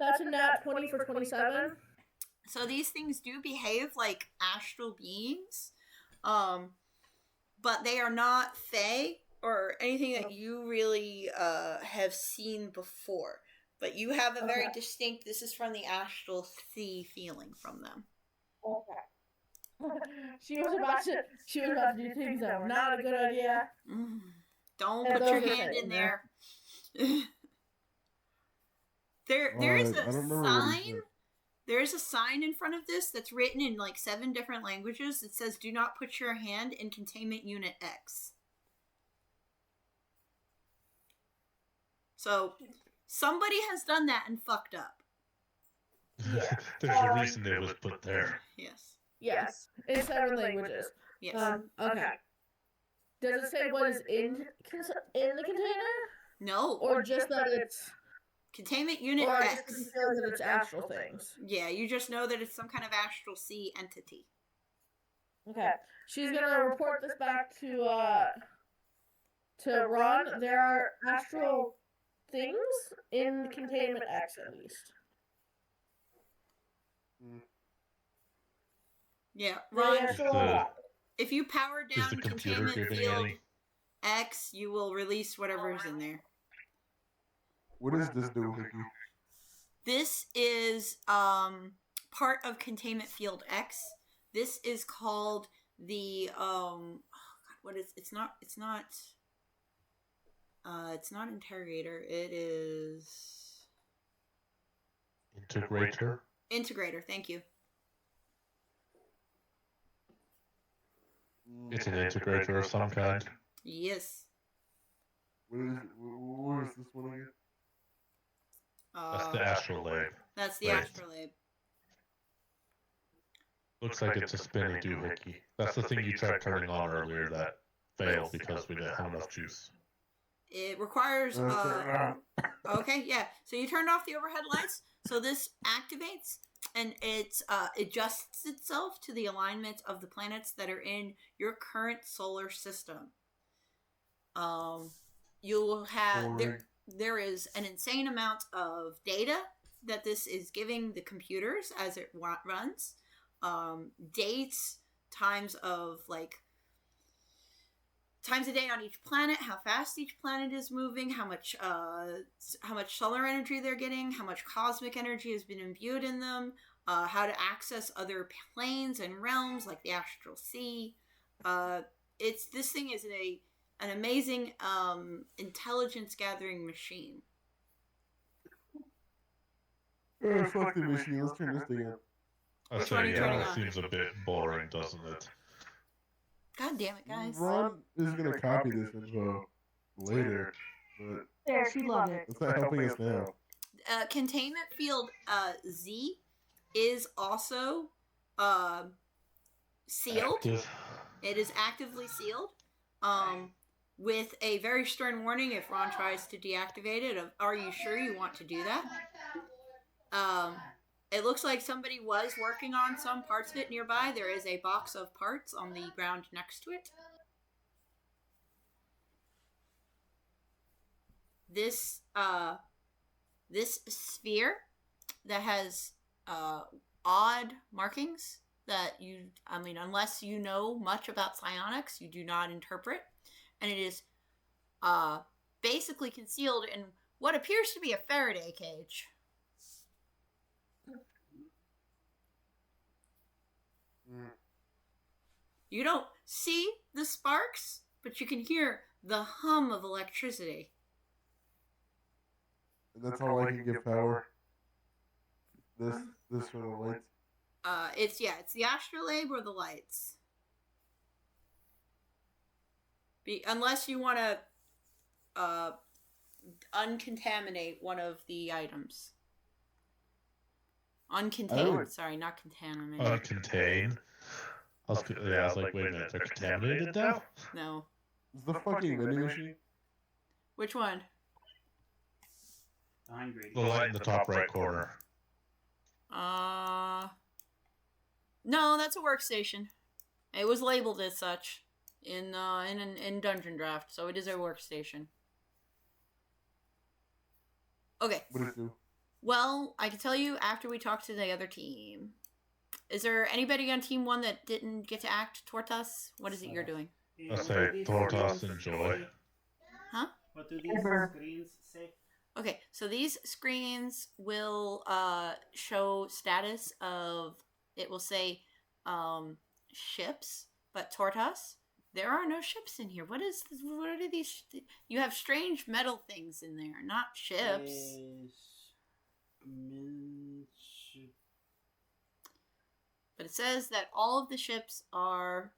That's a nat 20 for 27. So these things do behave like astral beings, but they are not fae or anything that you really have seen before. But you have a very distinct, this is from the astral sea feeling from them. Okay. She was about to do things that were not a good idea. Don't put your hand in there. There is a sign. There is a sign in front of this that's written in like 7 different languages that says, "Do not put your hand in containment unit X." So somebody has done that and fucked up. Yeah. There's a reason it was put there. Yes. Yes. In 7 languages. Yes. Okay. Does it say what is in the container? No. Or just that it's containment unit or X. just you know that it's astral things. Yeah, you just know that it's some kind of astral sea entity. Okay. She's gonna report this back to Ron. There are astral things in containment X at least. Yeah, Ron. Yeah, if you power down the computer containment giving field any? X, you will release whatever's in there. What does this do, Hickey? This is part of containment field X. This is called the what is it's not interrogator. It is integrator. Integrator. Thank you. It's an integrator of some kind. Yes. Where is this one again? That's the astrolabe. That's the right. astrolabe. Looks like it's a spinny doohickey. That's the thing you tried turning on earlier that failed because we didn't have enough juice. It requires okay, yeah. So you turned off the overhead lights, so this activates and it adjusts itself to the alignment of the planets that are in your current solar system. You'll have there is an insane amount of data that this is giving the computers as it runs. Dates, times of times a day on each planet, how fast each planet is moving, how much solar energy they're getting, how much cosmic energy has been imbued in them, how to access other planes and realms like the astral sea. This thing is an amazing intelligence gathering machine. Fuck the machine. Let's turn this thing on. I say, yeah, it seems a bit boring, doesn't it? God damn it, guys. Ron is going to copy this info later, but there, she loved it. It's not helping us now. Containment field Z is also sealed. Active. It is actively sealed. With a very stern warning if Ron tries to deactivate it of, are you sure you want to do that? It looks like somebody was working on some parts of it nearby. There is a box of parts on the ground next to it. This sphere that has odd markings that unless you know much about psionics, you do not interpret. And it is basically concealed in what appears to be a Faraday cage. You don't see the sparks, but you can hear the hum of electricity. And that's all I can give power. This for the lights. It's the astrolabe or the lights. Unless you want to uncontaminate one of the items. Uncontained. Sorry, not contaminated. Uncontained. I was like, wait a minute, they're contaminated now? No. It's the fucking vending machine. Which one? The light in the top right corner. No, that's a workstation. It was labeled as such in Dungeon Draft, so it is a workstation. Okay. What does it do? Well, I can tell you after we talk to the other team. Is there anybody on Team 1 that didn't get to act Tortas? What is it you're doing? I say Tortas enjoy. Huh? What do these screens say? Okay, so these screens will show status of, it will say ships, but Tortas, there are no ships in here. What are these? You have strange metal things in there, not ships. But it says that all of the ships are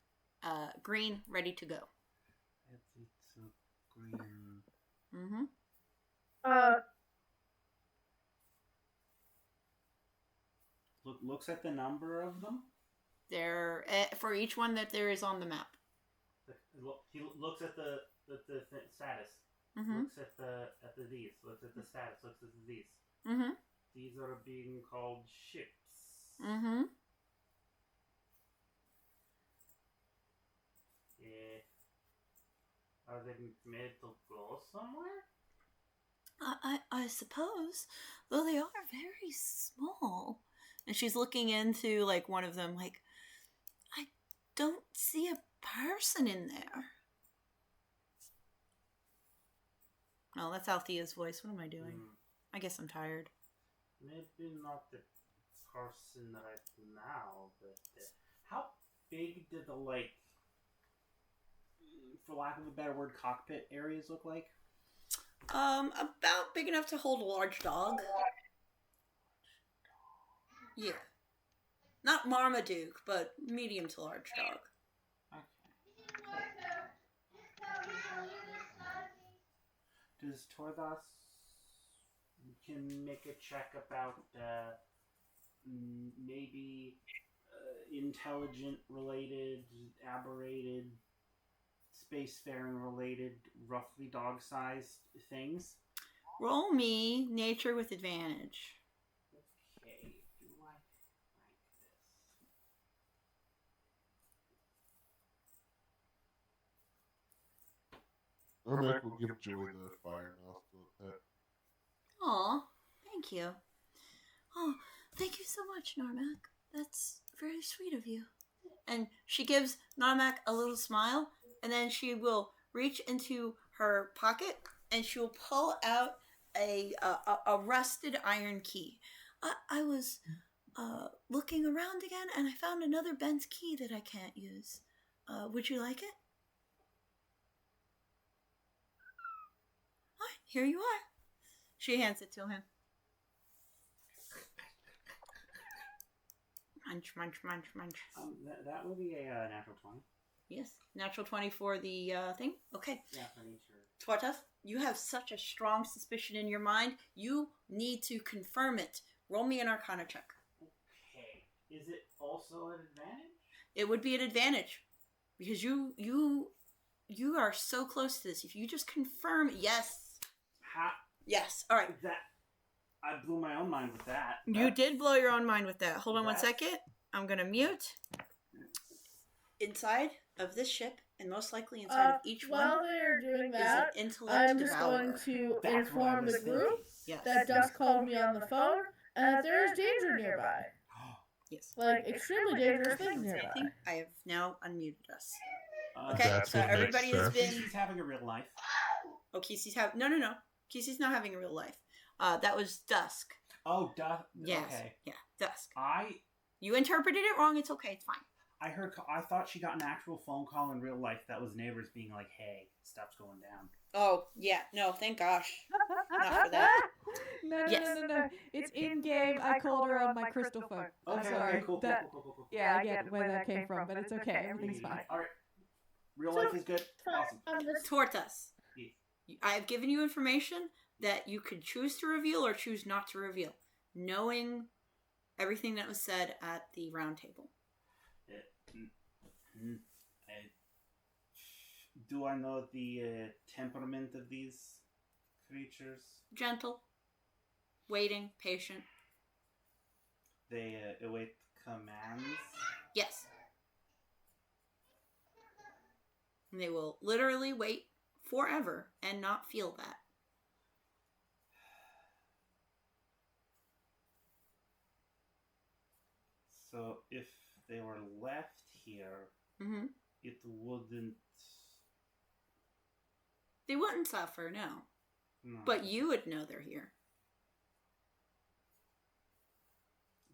green, ready to go. Green. Mm-hmm. Looks at the number of them. There, for each one that there is on the map. He looks at the status. Mm-hmm. Looks at the these. Looks at the status. Looks at the these. Mm-hmm. These are being called ships. Mm-hmm. Are they made to go somewhere? I suppose, though they are very small. And she's looking into like one of them, like, I don't see a person in there. Oh, that's Althea's voice. What am I doing? I guess I'm tired. Maybe not the person right now, but how big did the, like, for lack of a better word, cockpit areas look like? About big enough to hold a large dog. Yeah. Not Marmaduke, but medium to large dog. Does Tordas can make a check about maybe intelligent related, aberrated, spacefaring related, roughly dog-sized things? Roll me nature with advantage. Okay, do I like this? Normac will give Joey the fire nostril pet. Aw, thank you. Oh, thank you so much, Normac. That's very sweet of you. And she gives Normac a little smile, and then she will reach into her pocket and she will pull out a rusted iron key. I was looking around again, and I found another bent key that I can't use. Would you like it? Here you are. She hands it to him. Munch, munch, munch, munch. That would be a natural 20. Yes, natural 20 for the thing. Okay. Yeah, for nature. Tortas, you have such a strong suspicion in your mind. You need to confirm it. Roll me an Arcana check. Okay. Is it also an advantage? It would be an advantage because you are so close to this. If you just confirm, yes. Yes. All right. I blew my own mind with that. You did blow your own mind with that. Hold on 1 second. I'm gonna mute. Inside of this ship, and most likely inside of each one, while they're doing is that, an intellect I'm just devourer. going to inform the group Yes. that Dusk called me on the phone and that there is danger nearby. Yes. Like, extremely dangerous things nearby. I have now unmuted us. Okay, That's so what makes everybody has sense. been. He's having a real life. Oh, Kesey's having. No. Kesey's not having a real life. That was Dusk. Oh, Dusk. Yes. Okay. Yeah, Dusk. I You interpreted it wrong. It's okay. It's fine. I thought she got an actual phone call in real life that was neighbors being like, "Hey, stuff's going down." Oh yeah. No, thank gosh. Not for that. No. It's in game. I called her on my crystal phone. I'm Okay. sorry. Okay. Cool. That- Cool. Yeah, I get where that came from, but it's okay. Everything's fine. All right. Real life is good. Awesome. Tortas. Yes. I have given you information that you could choose to reveal or choose not to reveal, knowing everything that was said at the round table. Do I know the temperament of these creatures? Gentle, waiting, patient. They await commands. Yes. And they will literally wait forever and not feel that. So if they were left here, it wouldn't... They wouldn't suffer, no. But you would know they're here.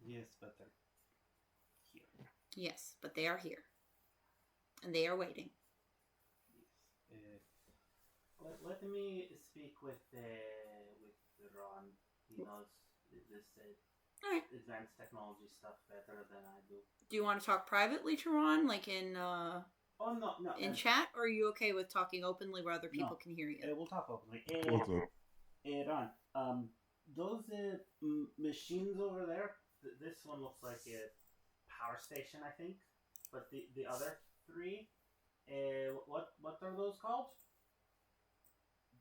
Yes, but they're here. Yes, but they are here. And they are waiting. Yes. Let me speak with Ron. He knows this advanced technology stuff better than I do. Do you want to talk privately to Ron, like in Oh no. In chat, or are you okay with talking openly where other people can hear you? We'll talk openly. What's up? Ron, those machines over there. This one looks like a power station, I think. But the other three, what are those called?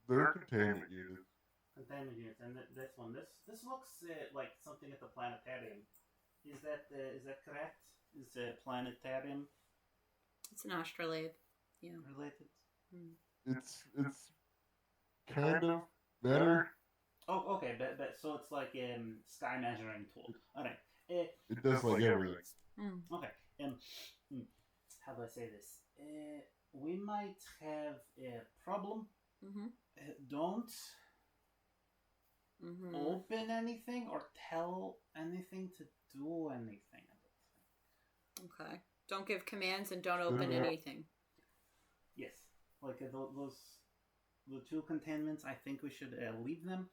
They're containment units. Containment units, and this one. This looks like something at the planetarium. Is that correct? Is the planetarium? It's an astrolabe. Yeah. Related. It's kind of better. Oh, okay. But so it's like sky measuring tool. All right. It does like everything. Okay. How do I say this? We might have a problem. Don't open anything or tell anything to do anything. Okay. Don't give commands and don't open anything. Yes. Like the two containments, I think we should leave them.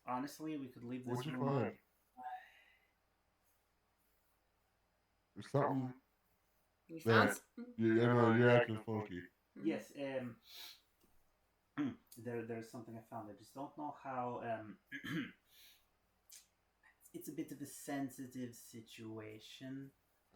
Honestly, we could leave this What'd you room. find? There's something. You found you're acting funky. Yes. There's something I found. I just don't know how. It's a bit of a sensitive situation.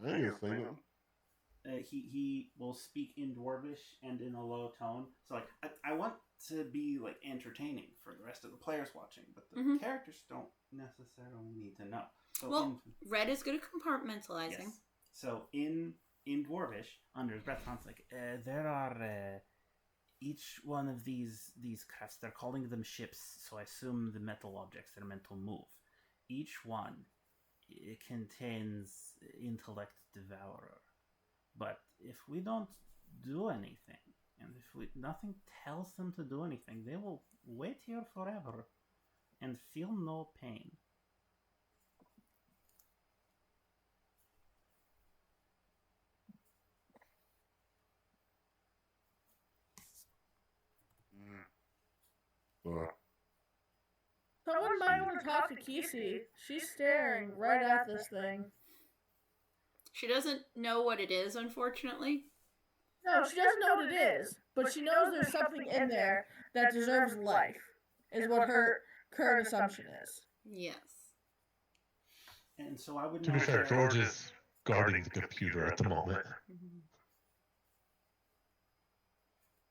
I ain't gonna say nothing. He will speak in Dwarvish and in a low tone. So like I want to be like entertaining for the rest of the players watching, but the characters don't necessarily need to know. So Red is good at compartmentalizing. Yes. So in Dwarvish, under his breath, sounds like there are each one of these crafts. They're calling them ships, so I assume the metal objects that are meant to move. Each one contains intellect devourer. But if we don't do anything, and if nothing tells them to do anything, they will wait here forever and feel no pain. Someone might want to talk to Kisi. She's staring right at this thing. She doesn't know what it is, unfortunately. No, she doesn't know what it is, but she knows there's something in there that deserves life, is what her current assumption is. Yes. And so I would. To be fair, George is guarding the computer at the moment.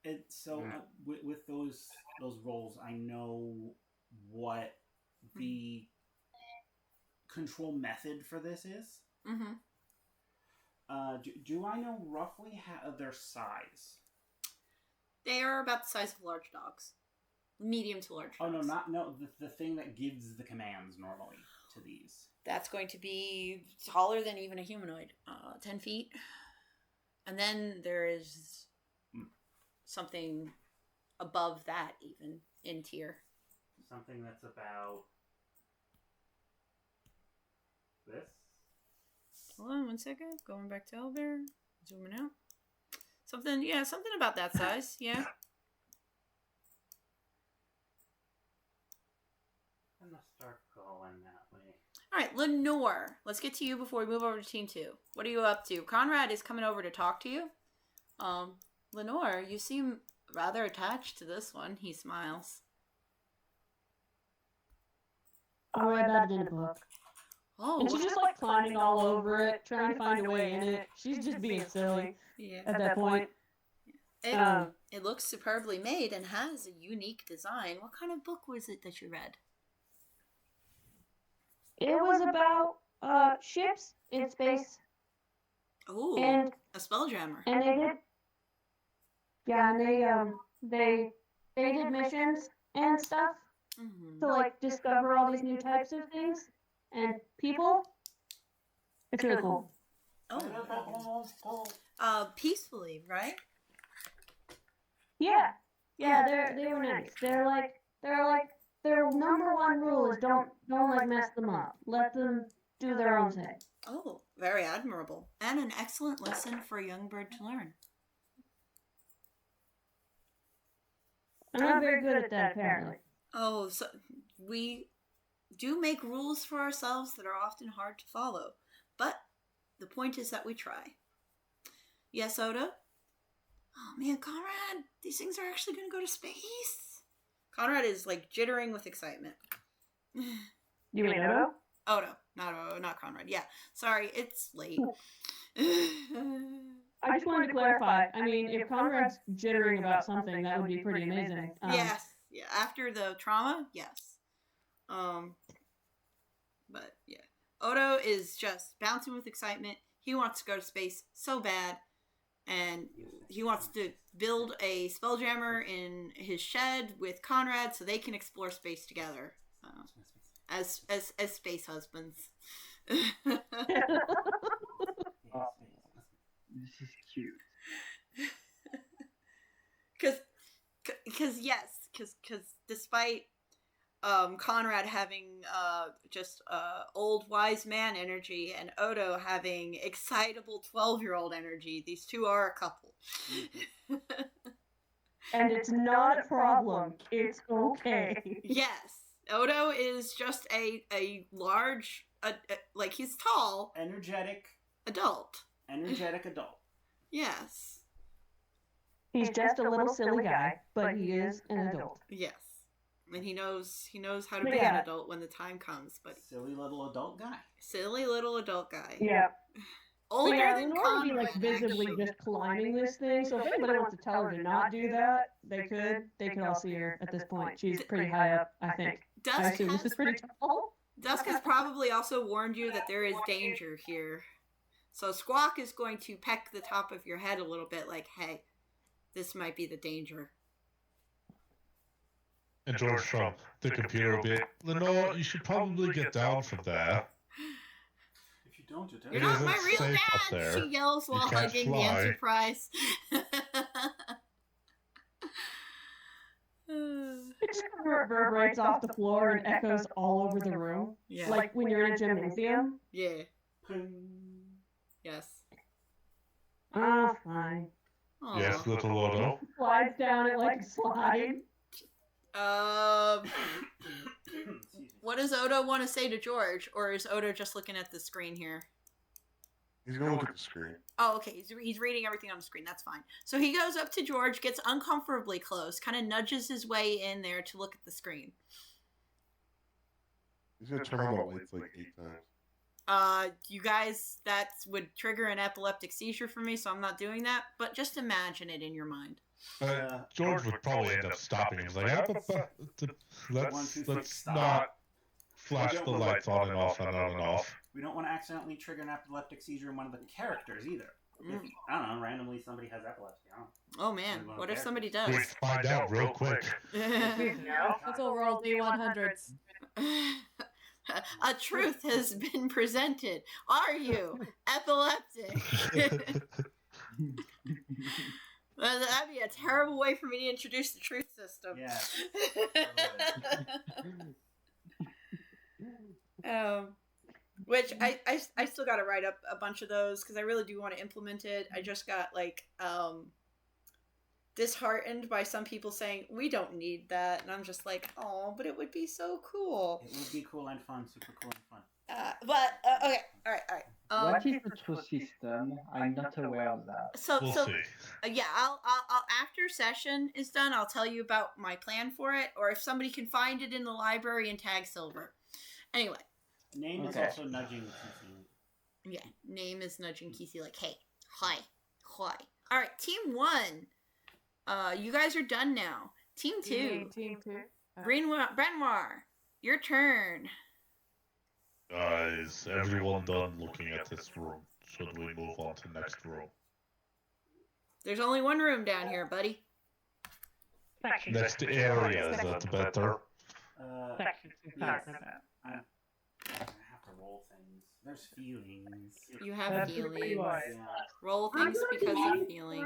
And so with those roles, I know what the control method for this is. Do I know roughly their size? They are about the size of large dogs. Medium to large dogs. Oh, no, the thing that gives the commands normally to these. That's going to be taller than even a humanoid. 10 feet. And then there is something above that even in tier. Something that's about this? Hold on 1 second. Going back to Elder. Zooming out. Something about that size. Yeah. I'm gonna start going that way. Alright, Lenore. Let's get to you before we move over to Team 2. What are you up to? Conrad is coming over to talk to you. Lenore, you seem rather attached to this one. He smiles. I read that in a book. Oh, And she's just like climbing all over it, trying to find a way in it. She's just being silly at that point. It looks superbly made and has a unique design. What kind of book was it that you read? It was about ships in space. Oh, and a spelljammer. And they did. Yeah, and they did missions and stuff to like discover all these new types of things and people. It's really cool. Peacefully, right? Yeah, they were nice. They're like their number one rule is don't like mess them up. Let them do their own thing. Oh, very admirable. And an excellent lesson for a young bird to learn. I'm not very good at that, apparently. Oh, so we do make rules for ourselves that are often hard to follow. But the point is that we try. Yes, Oda? Oh man, Conrad, these things are actually going to go to space. Conrad is like jittering with excitement. You mean Odo? Odo, not Conrad. Yeah, sorry, it's late. I just wanted to clarify. I mean, if Conrad's jittering about something, that would be pretty amazing. Yes, yeah. After the trauma, yes. But yeah, Odo is just bouncing with excitement. He wants to go to space so bad, and he wants to build a spelljammer in his shed with Conrad so they can explore space together. As space husbands. This is cute. Because despite Conrad having just old wise man energy and Odo having excitable 12-year-old energy, these two are a couple. And it's not a problem. It's okay. Yes. Odo is just a large, like he's tall. Energetic adult. Yes. He's just a little silly guy, but he is an adult. Yes. And he knows how to be an adult when the time comes. But silly little adult guy. Yeah. Older than Conrad would be like visibly just climbing this thing. So if anybody wants to tell her to not do that, they could. They could all see her at this point. She's pretty high up, I think. I assume this is pretty tall. Dusk has probably also warned you that there is danger here. So Squawk is going to peck the top of your head a little bit like, hey, this might be the danger. And George from the computer will be, Lenore, you should probably get down from there. If you don't, you're not my real dad, she yells while hugging the Enterprise. It just reverberates off the floor and echoes all over the room. Yeah. Like when you're in a gymnasium. Yeah. Yes. Oh, fine. Aww. Yes, little Odo. Slides down it like a slide. What does Odo want to say to George? Or is Odo just looking at the screen here? He's going to look at the screen. Oh, okay. He's reading everything on the screen. That's fine. So he goes up to George, gets uncomfortably close, kind of nudges his way in there to look at the screen. He's going to turn on the lights like 8 times. You guys, that would trigger an epileptic seizure for me, so I'm not doing that. But just imagine it in your mind. George would probably end up stopping. He's like, let's not flash the lights on and off and on and off. We don't want to accidentally trigger an epileptic seizure in one of the characters either. If, I don't know, randomly somebody has epilepsy. Oh man, what if somebody does? We find out real quick. Let's all roll D100s. A truth has been presented. Are you epileptic? That'd be a terrible way for me to introduce the truth system. Yeah. Which I still got to write up a bunch of those because I really do want to implement it. I just got like disheartened by some people saying we don't need that, and I'm just like, oh, but it would be so cool. It would be cool and fun, super cool and fun. Okay, all right. What is the truth system? I'm not aware of that. We'll see. Yeah, I'll after session is done, I'll tell you about my plan for it, or if somebody can find it in the library and tag Silver. Anyway. Name is also nudging Kiki. Yeah, name is nudging Kiki like, hey, hi. All right, Team 1. You guys are done now. Team 2. Team 2. Brenoir, your turn. Is everyone done looking at this room? Should we move on to the next room? There's only one room down here, buddy. Next area, is that better? Yes. I have to roll things. There's feelings. You have That's feelings. pretty much- Yeah. Roll things because of feelings.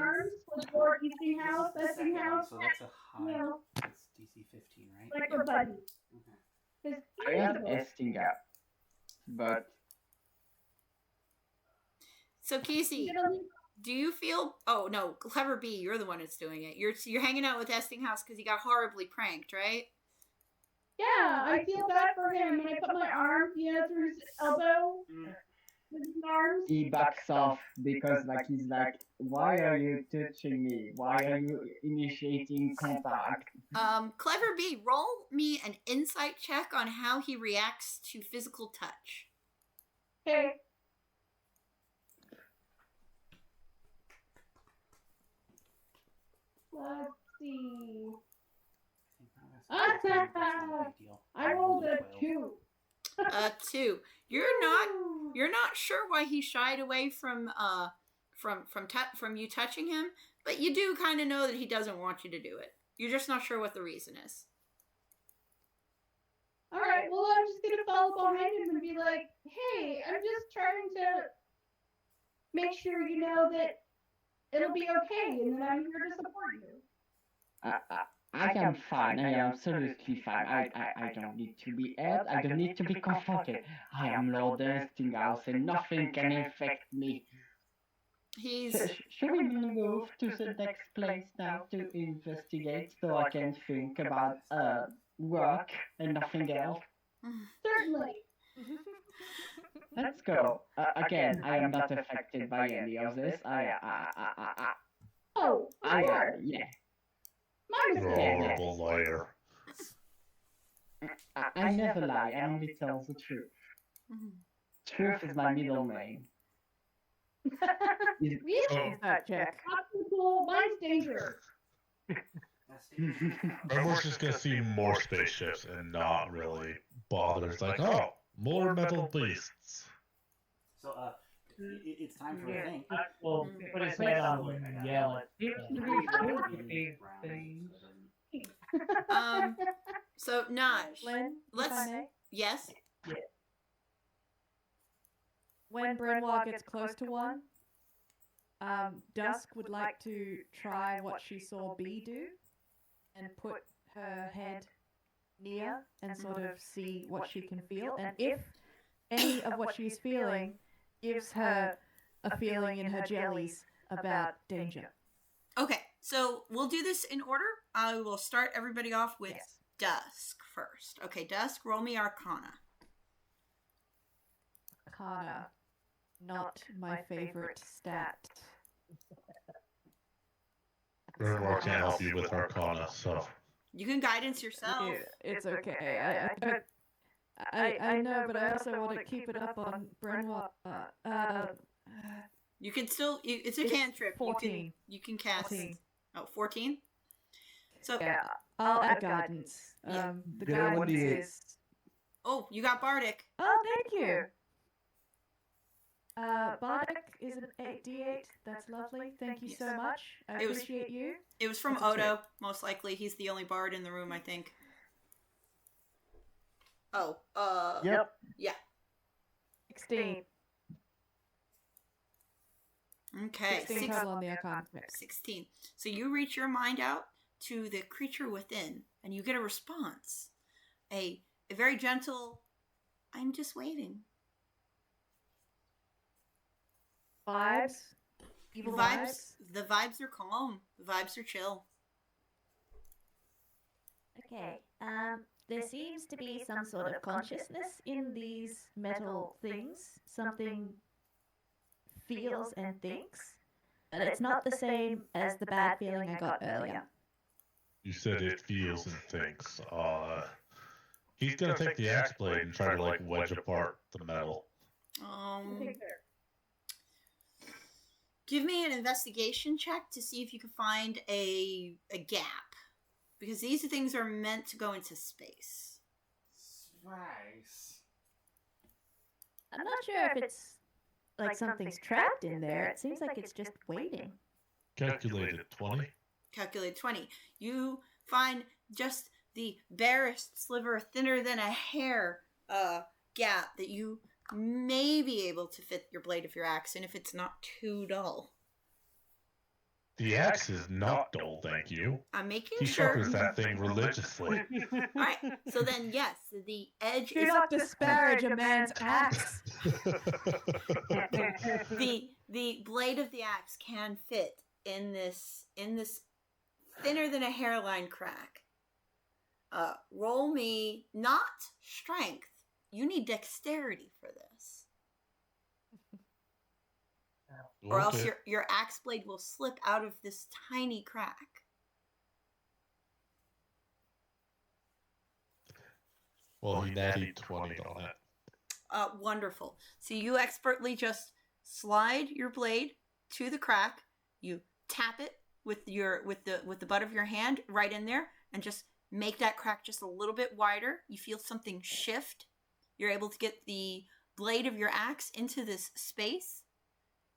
Or Easting House, This is the Besting second one, House. so that's a high. No. It's DC 15, right? Like for Buddy. Okay. I have Estinga, but So Casey, do you feel? Oh no, Clever B, you're the one that's doing it. You're hanging out with Estinghouse because he got horribly pranked, right? Yeah, I feel bad for him, and I put my arm, through his elbow. With his arms. he backs off because he's like, why are you touching me? Why are you initiating contact? Clever B, roll me an insight check on how he reacts to physical touch. Okay. Let's see. I rolled a 2. 2. You're not sure why he shied away from you touching him, but you do kind of know that he doesn't want you to do it. You're just not sure what the reason is. Alright, well, I'm just gonna follow behind him and be like, hey, I'm just trying to make sure you know that it'll be okay, and that I'm here to support you. I am fine. I am absolutely fine. I don't need to be helped. I don't need to be comforted. I am Lord Estinghouse, and nothing can infect me. Should we move to the next place now to investigate so I can think about work and nothing else? Certainly. Let's go. Again, I am not affected by any of this. Oh, yeah. My You're a mistake. horrible liar. I never lie. I only tell the truth. Truth is my middle name. Really? Check. Obstacle, mine's dangerous. Everyone's just gonna see more spaceships and not really bother. It's like, oh, more metal beasts. So, it's time for a thing. Well, put his head on and yell at things. So Naj, Lynn, let's. if I may? Yes. When Brenoir gets close to one, Dusk would like to try what she saw B do and put her head near and sort of see what she can feel. And if any of what she's feeling gives her a feeling in her jellies about danger. Okay, so we'll do this in order. I will start everybody off with Dusk first. Okay, Dusk, roll me Arcana. Arcana, not my favorite stat. Everyone can't help you with Arcana, so. You can guidance yourself. It's okay. I know, but I also want to keep it up on Brenoir. You can still. It's a cantrip. 14. You can cast. 14. Oh, 14? So Yeah, I'll add guidance. The guidance is. Oh, you got Bardic. Oh, thank you. Bardic is an 8d8. That's lovely. Thank you so much. I appreciate you. It was from That's a Odo, most likely. He's the only bard in the room, I think. Oh, Yep. Yeah. 16. Okay. 16 total on the Arcana. 16. So you reach your mind out to the creature within, and you get a response. A very gentle, I'm just waiting. Vibes? Evil vibes? The vibes are calm. The vibes are chill. Okay. There seems to be some sort of consciousness In these metal things, something feels and thinks, but it's not the same as the bad feeling I got earlier. You said it feels and thinks. He's gonna take the axe blade and try to like wedge apart the metal. Give me an investigation check to see if you can find a gap, because these things are meant to go into space. Spice. I'm not sure if it's like something's trapped in there. It seems like it's just waiting. calculated 20. Calculate 20. You find just the barest sliver thinner than a hair gap that you may be able to fit your blade of your axe in if it's not too dull. The axe is not dull, thank you. I'm making He sure. sharpens that thing religiously. Alright, so then yes, the edge Do is not disparage a man's axe. the blade of the axe can fit in this thinner than a hairline crack. Roll me not strength. You need dexterity for this. Or else your axe blade will slip out of this tiny crack. Well, he natty 20 on it. Wonderful. So you expertly just slide your blade to the crack. You tap it with the butt of your hand right in there, and just make that crack just a little bit wider. You feel something shift. You're able to get the blade of your axe into this space,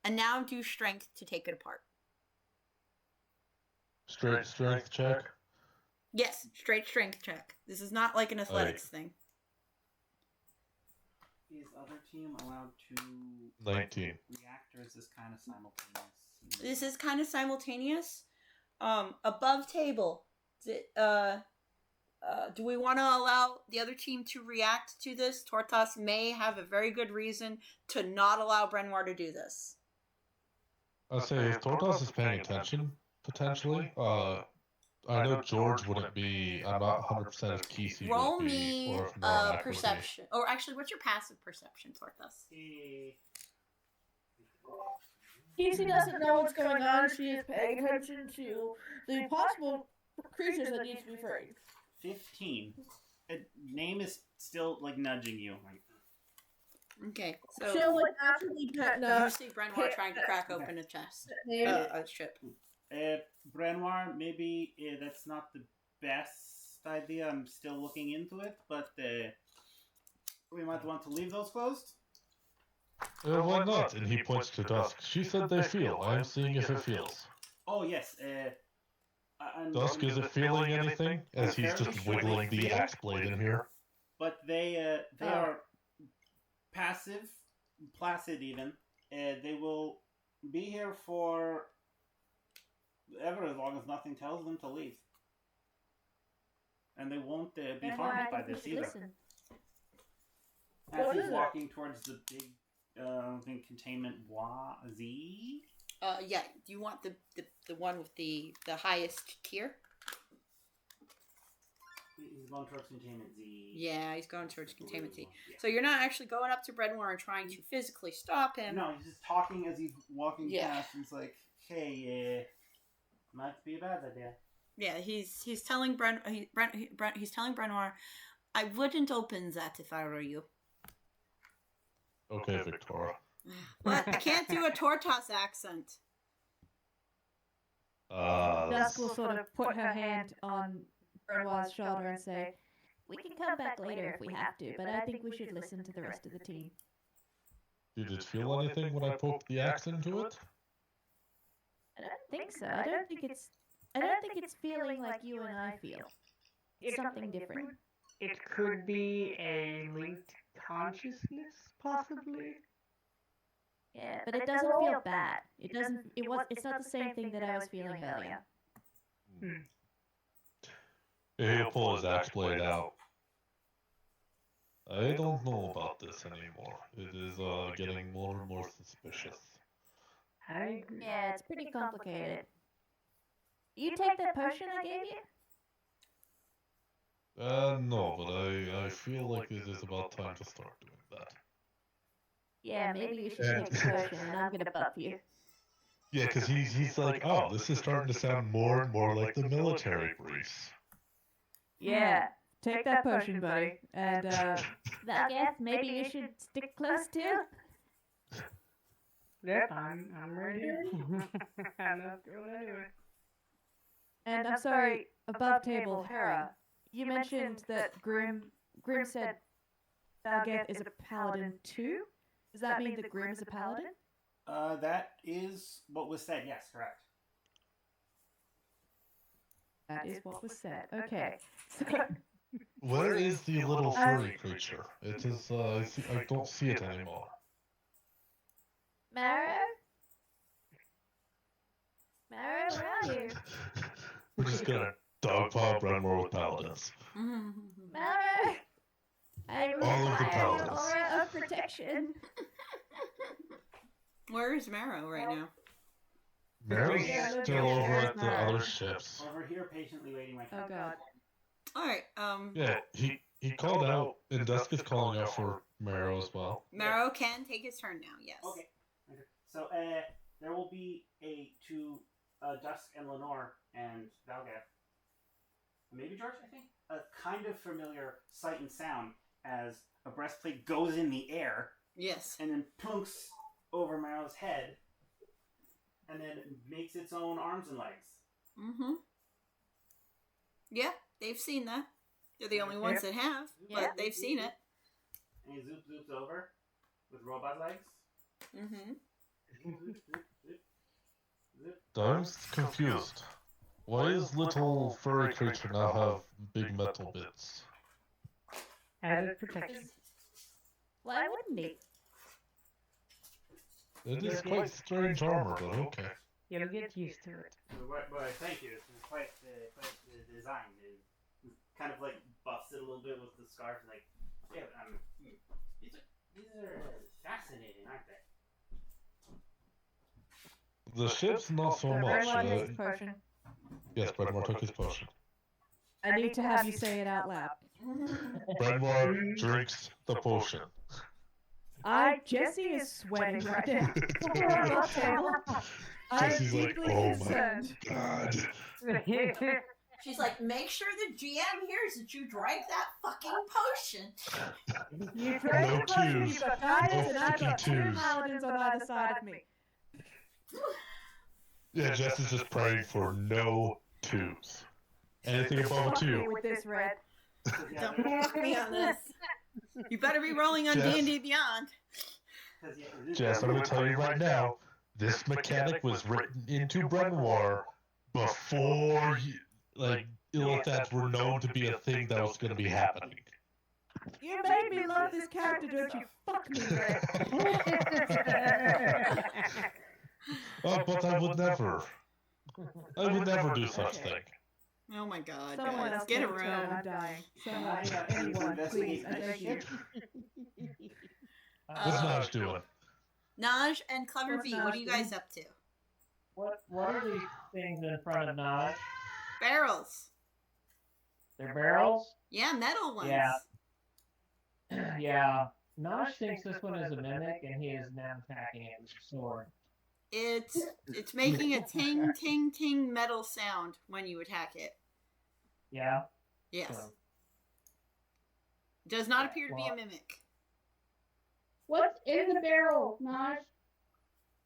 and now do strength to take it apart. Straight strength check? Yes, straight strength check. This is not like an athletics thing. Is other team allowed to 19. react, or is this kind of simultaneous? This is kind of simultaneous. Above table, do we want to allow the other team to react to this? Tortas may have a very good reason to not allow Brenoir to do this. I'll say if Tortas is paying attention, potentially, I know George wouldn't be. I'm not 100% if Kesey Roll would be, me or if Marmac perception. Or actually, what's your passive perception, Tortas? Casey doesn't know what's going on. She is paying attention to the possible creatures that need to be freed. 15. Name is still like nudging you. Okay, so She'll like actually you see Brenoir trying to crack open a chest, a ship. Brenoir, maybe that's not the best idea. I'm still looking into it, but we might want to leave those closed. why not? And he points to Dusk. She said they feel. I'm seeing if it feels. Oh, yes. Dusk, is it feeling anything? As he's just wiggling the axe blade in here. But they are passive, placid even. They will be here for ever as long as nothing tells them to leave. And they won't be harmed by this either. Listen. As he's walking towards the big containment Z. Yeah. Do you want the one with the highest tier? He's going towards containment Z. Yeah, he's going towards containment Z. Yeah. So you're not actually going up to Brenoir and trying to physically stop him. No, he's just talking as he's walking past. He's like, "Hey, might be a bad idea." Yeah, he's telling he's telling Brenoir, I wouldn't open that if I were you. Okay, Victoria. But I can't do a Tortas accent. Dusk will sort of put her hand on Brenoir's shoulder and say, "We can come back later if we have to, but I think we should listen to the rest of the team." Did it feel anything when I poked the axe into it? I don't think so. I don't think it's feeling like you and I feel. It's something different. It could be a linked consciousness, possibly. Yeah, but it doesn't feel bad. It doesn't. It's not the same thing that I was feeling earlier. He'll pull his axe blade out. I don't know about this anymore. It is getting more and more suspicious. I agree. Yeah, it's pretty complicated. You take that potion I gave you? No, but I feel like it is about time to start doing that. Yeah, maybe you should take the potion and I'm gonna buff you. Yeah, because he's like, oh, this is starting to sound more and more like the military briefs. Yeah, take that potion, buddy. And, I guess maybe you should stick close too? Yep, I'm ready. I'm not going anywhere. And I'm sorry, above table, Hera, you mentioned that Grim said Valgeth is a paladin too? Does that mean that Grim is a paladin? That is what was said. Yes, correct. That is what was said. Okay. So, Where is the little furry creature? It is, I don't see it anymore. Maro? Maro, where are you? We're just gonna dogpile Brenmore with paladins. Maro! I All of the require your paladins. aura of protection. Where is Marrow right now? Marrow's Yeah, still over at the Marrow. other ships. Over here, patiently waiting my turn. Oh god. Alright, Yeah, he called out, and Dusk is calling out for Marrow as well. Marrow can take his turn now, yes. Okay. So, there will be to Dusk and Lenore and Valgath, maybe George, I think, a kind of familiar sight and sound as a breastplate goes in the air. Yes. And then plunks over Marrow's head, and then makes its own arms and legs. Mm-hmm. Yeah, they've seen that. They're the only ones that have, but they've seen it. And he zoops over with robot legs. Mm-hmm. I'm confused. Why does little furry creature now have big metal bits? Added protection. Why wouldn't he? It is quite strange armor, but okay. You'll get used to it. But thank you. It's quite the design. It kind of like buffs it a little bit with the scarf. And like, yeah, these are fascinating, aren't they? The ship's not so much. Brenmore takes a potion. Yes, Brenmore took his potion. I need to have you say it out loud. Brenmore drinks the potion. Jesse is sweating right now. I'm Jesse's like, deeply oh concerned. my god. She's like, make sure the GM hears that you drank that fucking potion. You No drank the potion, twos. you've got guidance, No and I've got fucking two twos. paladins on either side of me. Yeah, Jess is just praying for no twos. Anything above a Fuck me two. with this, Red. Don't fuck me on this. You better be rolling on Jess. D&D Beyond. Jess, I'm gonna tell you right now, this mechanic was written into Brenoir before, Illithats were known to be a thing that was gonna be happening. You made me love this character, don't you? Fuck me, Red. Oh, but I would never do such thing. Oh my god, Someone guys, else get a take a turn, room. I'm dying. Someone, anyone, please, I beg you. What's Naj doing? Naj and Clever What's V, what are Naj you guys up to? What are these things in front of Naj? Barrels. They're barrels? Yeah, metal ones. Yeah. Yeah. Naj thinks this one is a mimic, and he is now attacking it with a sword. It's making a ting ting ting metal sound when you attack it. Yeah? Yes. So, Does not appear to be a mimic. What's in the barrel, Naj?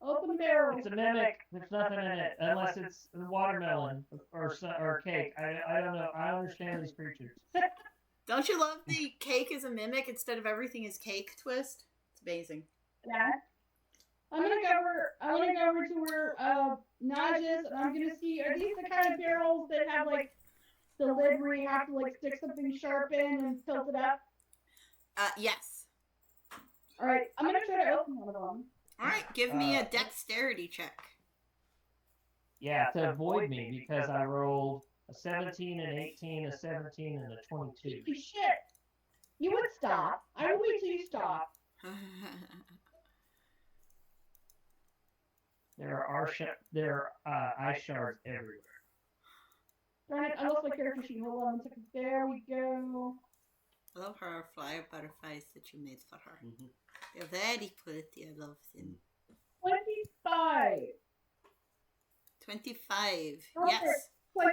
Open the barrel. it's a mimic. There's nothing in it, unless it's a watermelon or cake. I don't know. I don't understand these creatures. Don't you love the cake is a mimic instead of everything is cake twist? It's amazing. Yeah. I'm gonna go over to where Naj is, and I'm gonna see, are these the kind of barrels that have like the lid where you have to like stick something sharp in and tilt it up? Yes. Alright, I'm gonna try to open one of them. Alright, give me a dexterity check. Yeah, to avoid me, because I rolled a 17, an 18, a 17, and a 22. Holy shit! You would stop. I would wait till you stop. There are ice shards everywhere. Darn it, I lost my character sheet. Hold on 1 second. There we go. I love her flyer butterflies that you made for her. They're very pretty. I love them. 25. 25. Okay. Yes. 20.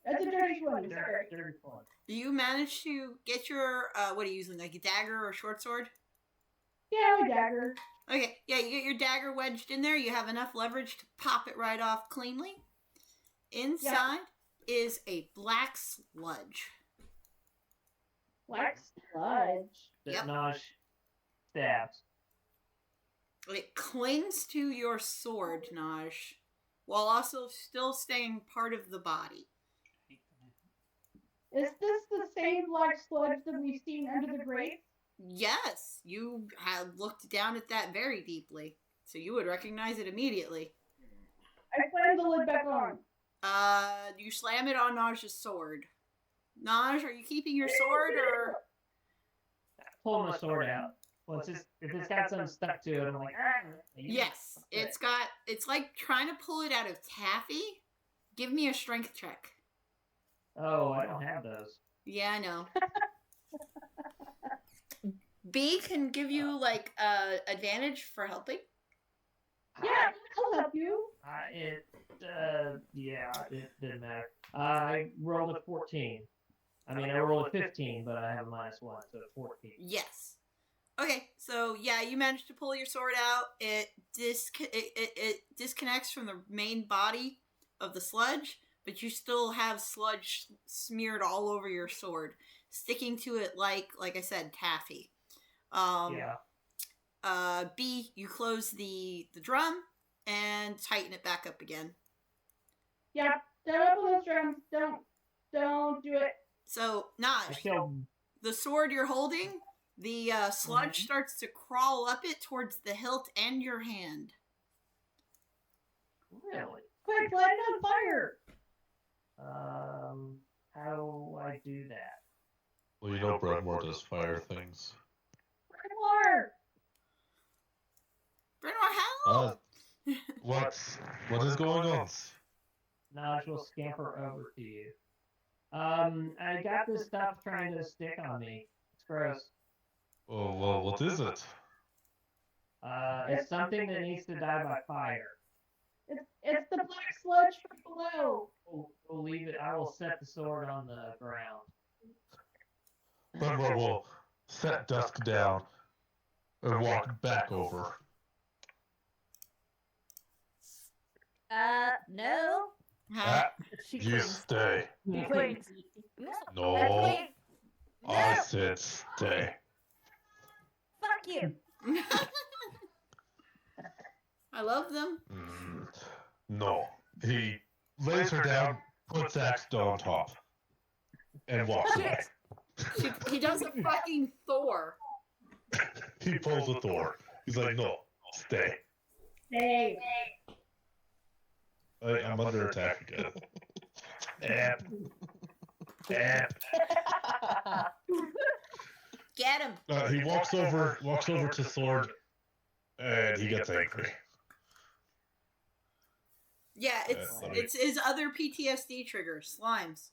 That's a dirty 20. They're Sorry. fun. Do you manage to get your, what are you using, like a dagger or short sword? Yeah, my dagger. Okay, yeah, you get your dagger wedged in there. You have enough leverage to pop it right off cleanly. Inside is a black sludge. Black sludge. That Yep. Naj stabs. It clings to your sword, Naj, while also still staying part of the body. Is this the same black sludge that we've seen under the grate? Yes, you had looked down at that very deeply, so you would recognize it immediately. I slam the lid back on. You slam it on Naj's sword. Naj, are you keeping your sword or? Pull my sword out. Well, if it's got some stuck to it, I'm like, Yes, it's like trying to pull it out of taffy. Give me a strength check. Oh, I don't have those. Yeah, I know. B can give you like advantage for helping. Yeah, I'll help you. It didn't matter. I rolled a 14. I mean, I rolled a 15, but I have a -1, so 14. Yes. Okay, so yeah, you managed to pull your sword out. It disconnects from the main body of the sludge, but you still have sludge smeared all over your sword, sticking to it like I said, taffy. Yeah. B, you close the drum and tighten it back up again. Yeah, don't open those drums. Don't do it. So, Naj, the sword you're holding, the sludge starts to crawl up it towards the hilt and your hand. Really? Quick, light it on fire! How do I do that? Well, you know Bradmore does fire things. More! Bradmore, how? What is going on? Naj will scamper over to you. I got this stuff trying to stick on me. It's gross. Oh, well, what is it? It's something that needs to die by fire. It's the black sludge from below. We'll leave it. I will set the sword on the ground. Bradmore will set Dusk down and walk back over. No. She you stay. She clings. No. I said stay. Fuck you. I love them. No. He lays her down, puts axe on top, and walks away. He does a fucking Thor. He pulls a Thor. He's like, no, stay. Stay. I'm under attack again. Get him. He walks over to sword, and he gets angry. Yeah, it's his other PTSD trigger, slimes.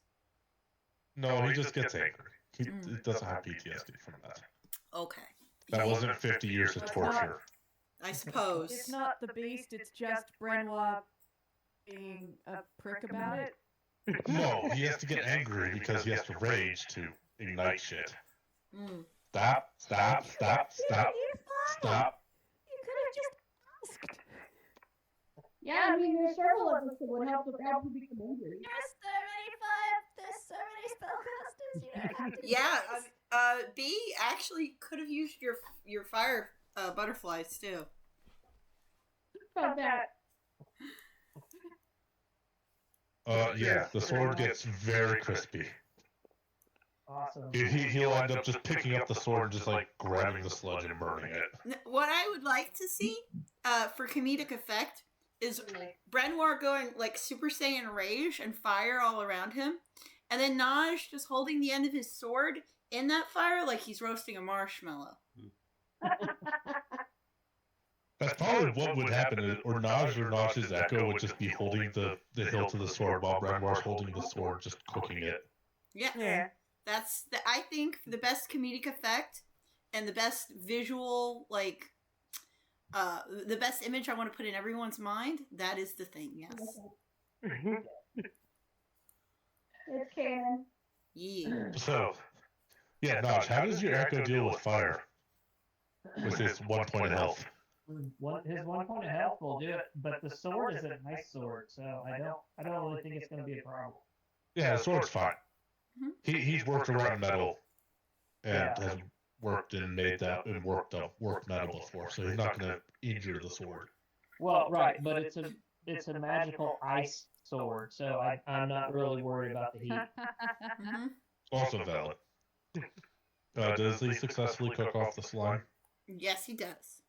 No, he just gets angry. He doesn't have PTSD from that. Okay. That wasn't 50 years of torture. I suppose. It's not the beast, it's just Brenoir being a prick about it. No, he has to get angry because he has to rage to ignite shit. Stop. You could have just asked. Yeah, I mean, there's several of us that would help you become angry. There's so many spellcasters. You don't have to. Yeah, B actually could have used your fire butterflies too. About that. Yeah, the sword gets very crispy. Awesome. He'll end up just picking up the sword and just like grabbing the sludge and burning it. What I would like to see, for comedic effect, is Brenoir going like Super Saiyan rage and fire all around him, and then Naj just holding the end of his sword in that fire like he's roasting a marshmallow. That's probably what would happen, or Naj's echo would just be holding the hilt of the sword while Brenoir's holding the sword, just cooking it. Yeah. That's I think the best comedic effect and the best visual, like, the best image I want to put in everyone's mind. That is the thing. Yes. It's canon. Yeah. So, yeah, Naj, how does your echo deal with fire? With his 1 point of health. His 1 point of health will do it, but the sword is a nice sword, so I don't really think it's going to be a problem. Yeah, the sword's fine. He's worked around metal and has worked and made that and worked metal before, so he's not going to injure the sword. Well, right, but it's a magical ice sword, so I'm not really worried about the heat. Also valid. Does he successfully cook off the slime? Yes, he does.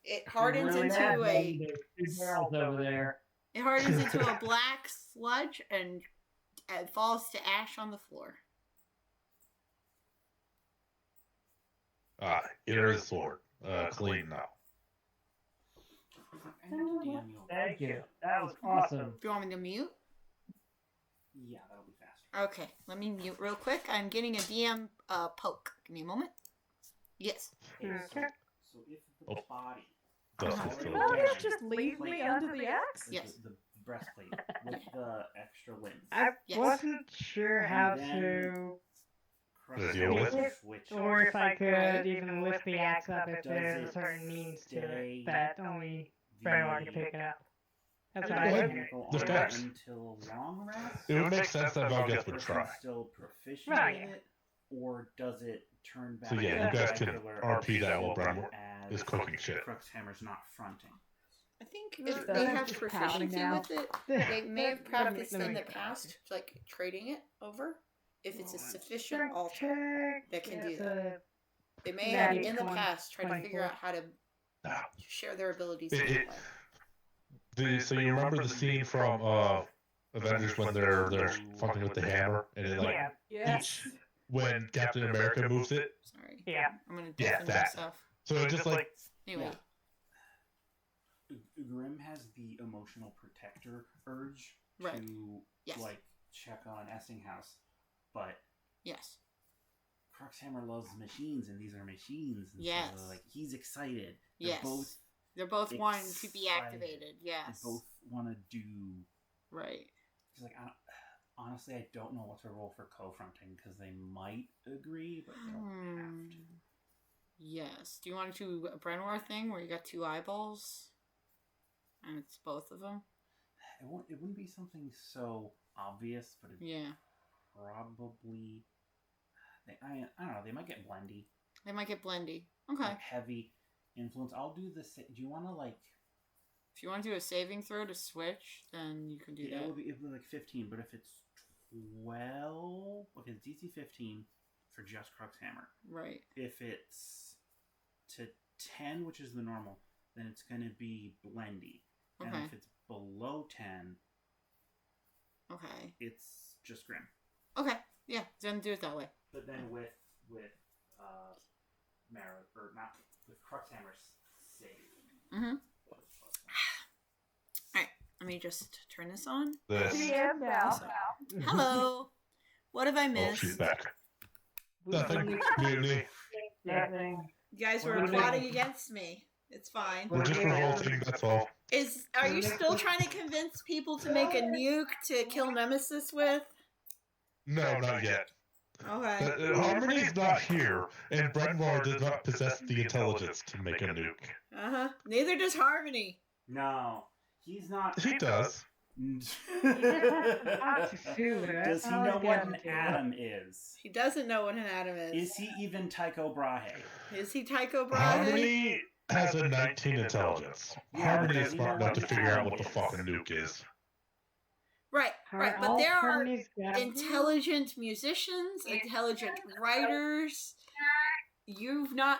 It hardens Really into mad, a. maybe there's 2 barrels over there. It hardens into a black sludge and falls to ash on the floor. Here is sword. Clean now. Thank you. That was awesome. Do you want me to mute? Yeah, that'll be faster. Okay, let me mute real quick. I'm getting a DM poke. Give me a moment. Yes. Okay, so if the body... Well, you just leave me under the axe? Yes. The breastplate with the extra limbs. I Yes. wasn't sure how to, Deal with it? or if I could even lift the axe up if there's a certain means to it that only Brenwar can pick it up. That's what I Well, figured. the steps. Until long rest. It would make sense that Valgeth would try. Still proficient Right. in it, or does it turn back? So yeah, you guys can RP that while Brenwar is cooking shit. Cruxhammer's not fronting. I think if they have proficiency with it, they may have practiced in the past, like trading it over. If it's a sufficient altar that can do that. They may have in the past tried to figure out how to share their abilities. So you remember the scene from Avengers when they're fucking with the hammer and it like each when Captain America moves it? Sorry. Yeah. I'm gonna defend myself. So it just like Anyway. Grim has the emotional protector urge to like check on Essinghouse, but yes, Cruxhammer loves machines, and these are machines. And so, like he's excited. They're both wanting to be activated. Yes, they both want to do right. He's like, honestly, I don't know what to roll for co-fronting because they might agree, but they don't have to. Yes. Do you want to do a Brenwar thing where you got 2 eyeballs? And it's both of them? It wouldn't be something so obvious, but it probably... I don't know, they might get blendy. They might get blendy. Okay. Like heavy influence. I'll do the... Do you want to, like... If you want to do a saving throw to switch, then you can do that. It would be like 15, but if it's 12... Okay, it's DC 15 for just Cruxhammer. Right. If it's to 10, which is the normal, then it's going to be blendy. Okay. And if it's below 10, okay, it's just Grim. Okay, yeah, then do it that way. But then with Mara, or not, with Cruxhammer's save. Mm-hmm. Alright, let me just turn this on. DM now. Hello. What have I Oh, missed? she's back. Nothing. Mutiny. You guys were plotting against me. It's fine. We're just revolting, that's all. Are you still trying to convince people to make a nuke to kill Nemesis with? No, not yet. Okay. Harmony's not here, and Brenwar does not possess the intelligence to make a nuke. Uh-huh. Neither does Harmony. No. He's not... He does. Does he know what an atom is? He doesn't know what an atom is. Is he even Tycho Brahe? Is he Tycho Brahe? Harmony has a 19 intelligence. Harmony is smart enough to figure out what the fuck a nuke is. Right, but there are intelligent musicians, intelligent writers. You've not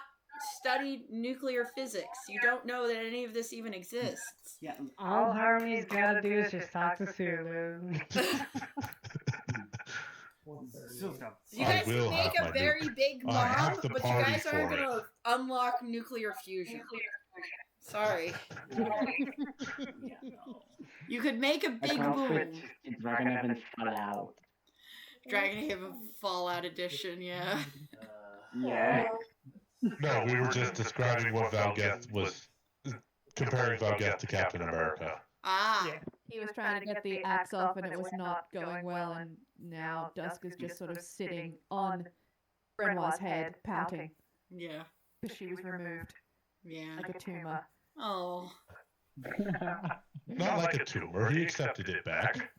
studied nuclear physics. You don't know that any of this even exists. Yeah. All Harmony's gotta do is just talk to Sulu. You guys can make a very big bomb, but you guys aren't going to unlock nuclear fusion. Sorry. You could make a big boom. Dragonhaven Fallout. Dragonhaven Fallout Edition, yeah. Yeah. No, we were just describing what Valgeth was, comparing Valgeth to Captain America. Ah. Yeah. He was trying to get the axe off and it was not going well, and now Dusk is just sort of sitting on Brenwar's head, pouting. Yeah. Because she was removed. Yeah. Like a tumor. Oh. Not like a tumor, he accepted it back.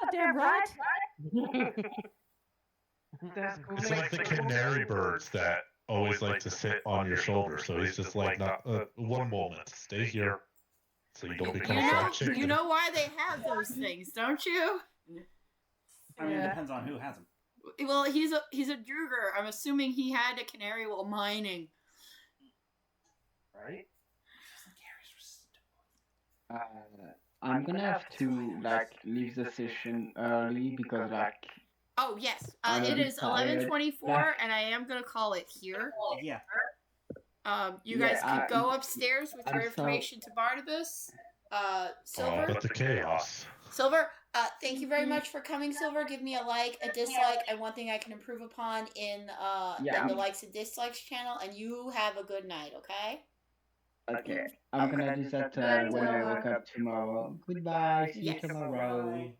Oh, damn right! It's like the canary birds that always like to sit on your shoulder, so he's just like, not one moment, stay here, so you don't become fried chicken. You know why they have those things, don't you? I mean, it depends on who has them. Well, he's a Druger. I'm assuming he had a canary while mining. Right? I'm gonna have to like leave the session early because like. Oh yes, I'm a it bit is tired. 11:24, and I am gonna call it here. Yeah. You guys can I- go upstairs with your I'm information to Barnabas. Silver. But the chaos. Silver, thank you very much for coming, Silver. Give me a like, a dislike, and one thing I can improve upon in the likes and dislikes channel. And you have a good night, okay? Okay, I'm gonna do that when I wake up tomorrow. Goodbye. See Yes. you tomorrow.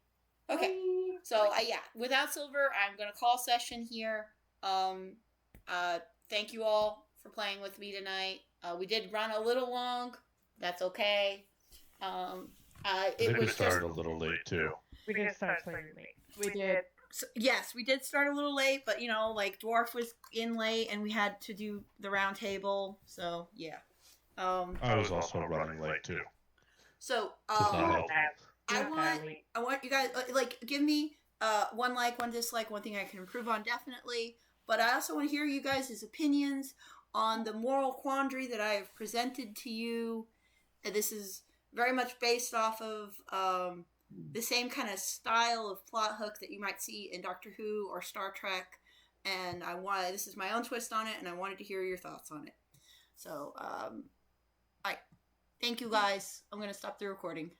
Okay. So yeah, without Silver, I'm gonna call session here. Thank you all for playing with me tonight. We did run a little long. That's okay. I think we started a little late too. We did start slightly late. We did. So, yes, we did start a little late, but you know, like Dwarf was in late, and we had to do the round table. So yeah. I was also running late too. So Does not help. I want you guys like give me one like, one dislike, one thing I can improve on definitely. But I also want to hear you guys' opinions on the moral quandary that I have presented to you. And this is very much based off of the same kind of style of plot hook that you might see in Doctor Who or Star Trek. And this is my own twist on it, and I wanted to hear your thoughts on it. So, thank you guys. I'm going to stop the recording.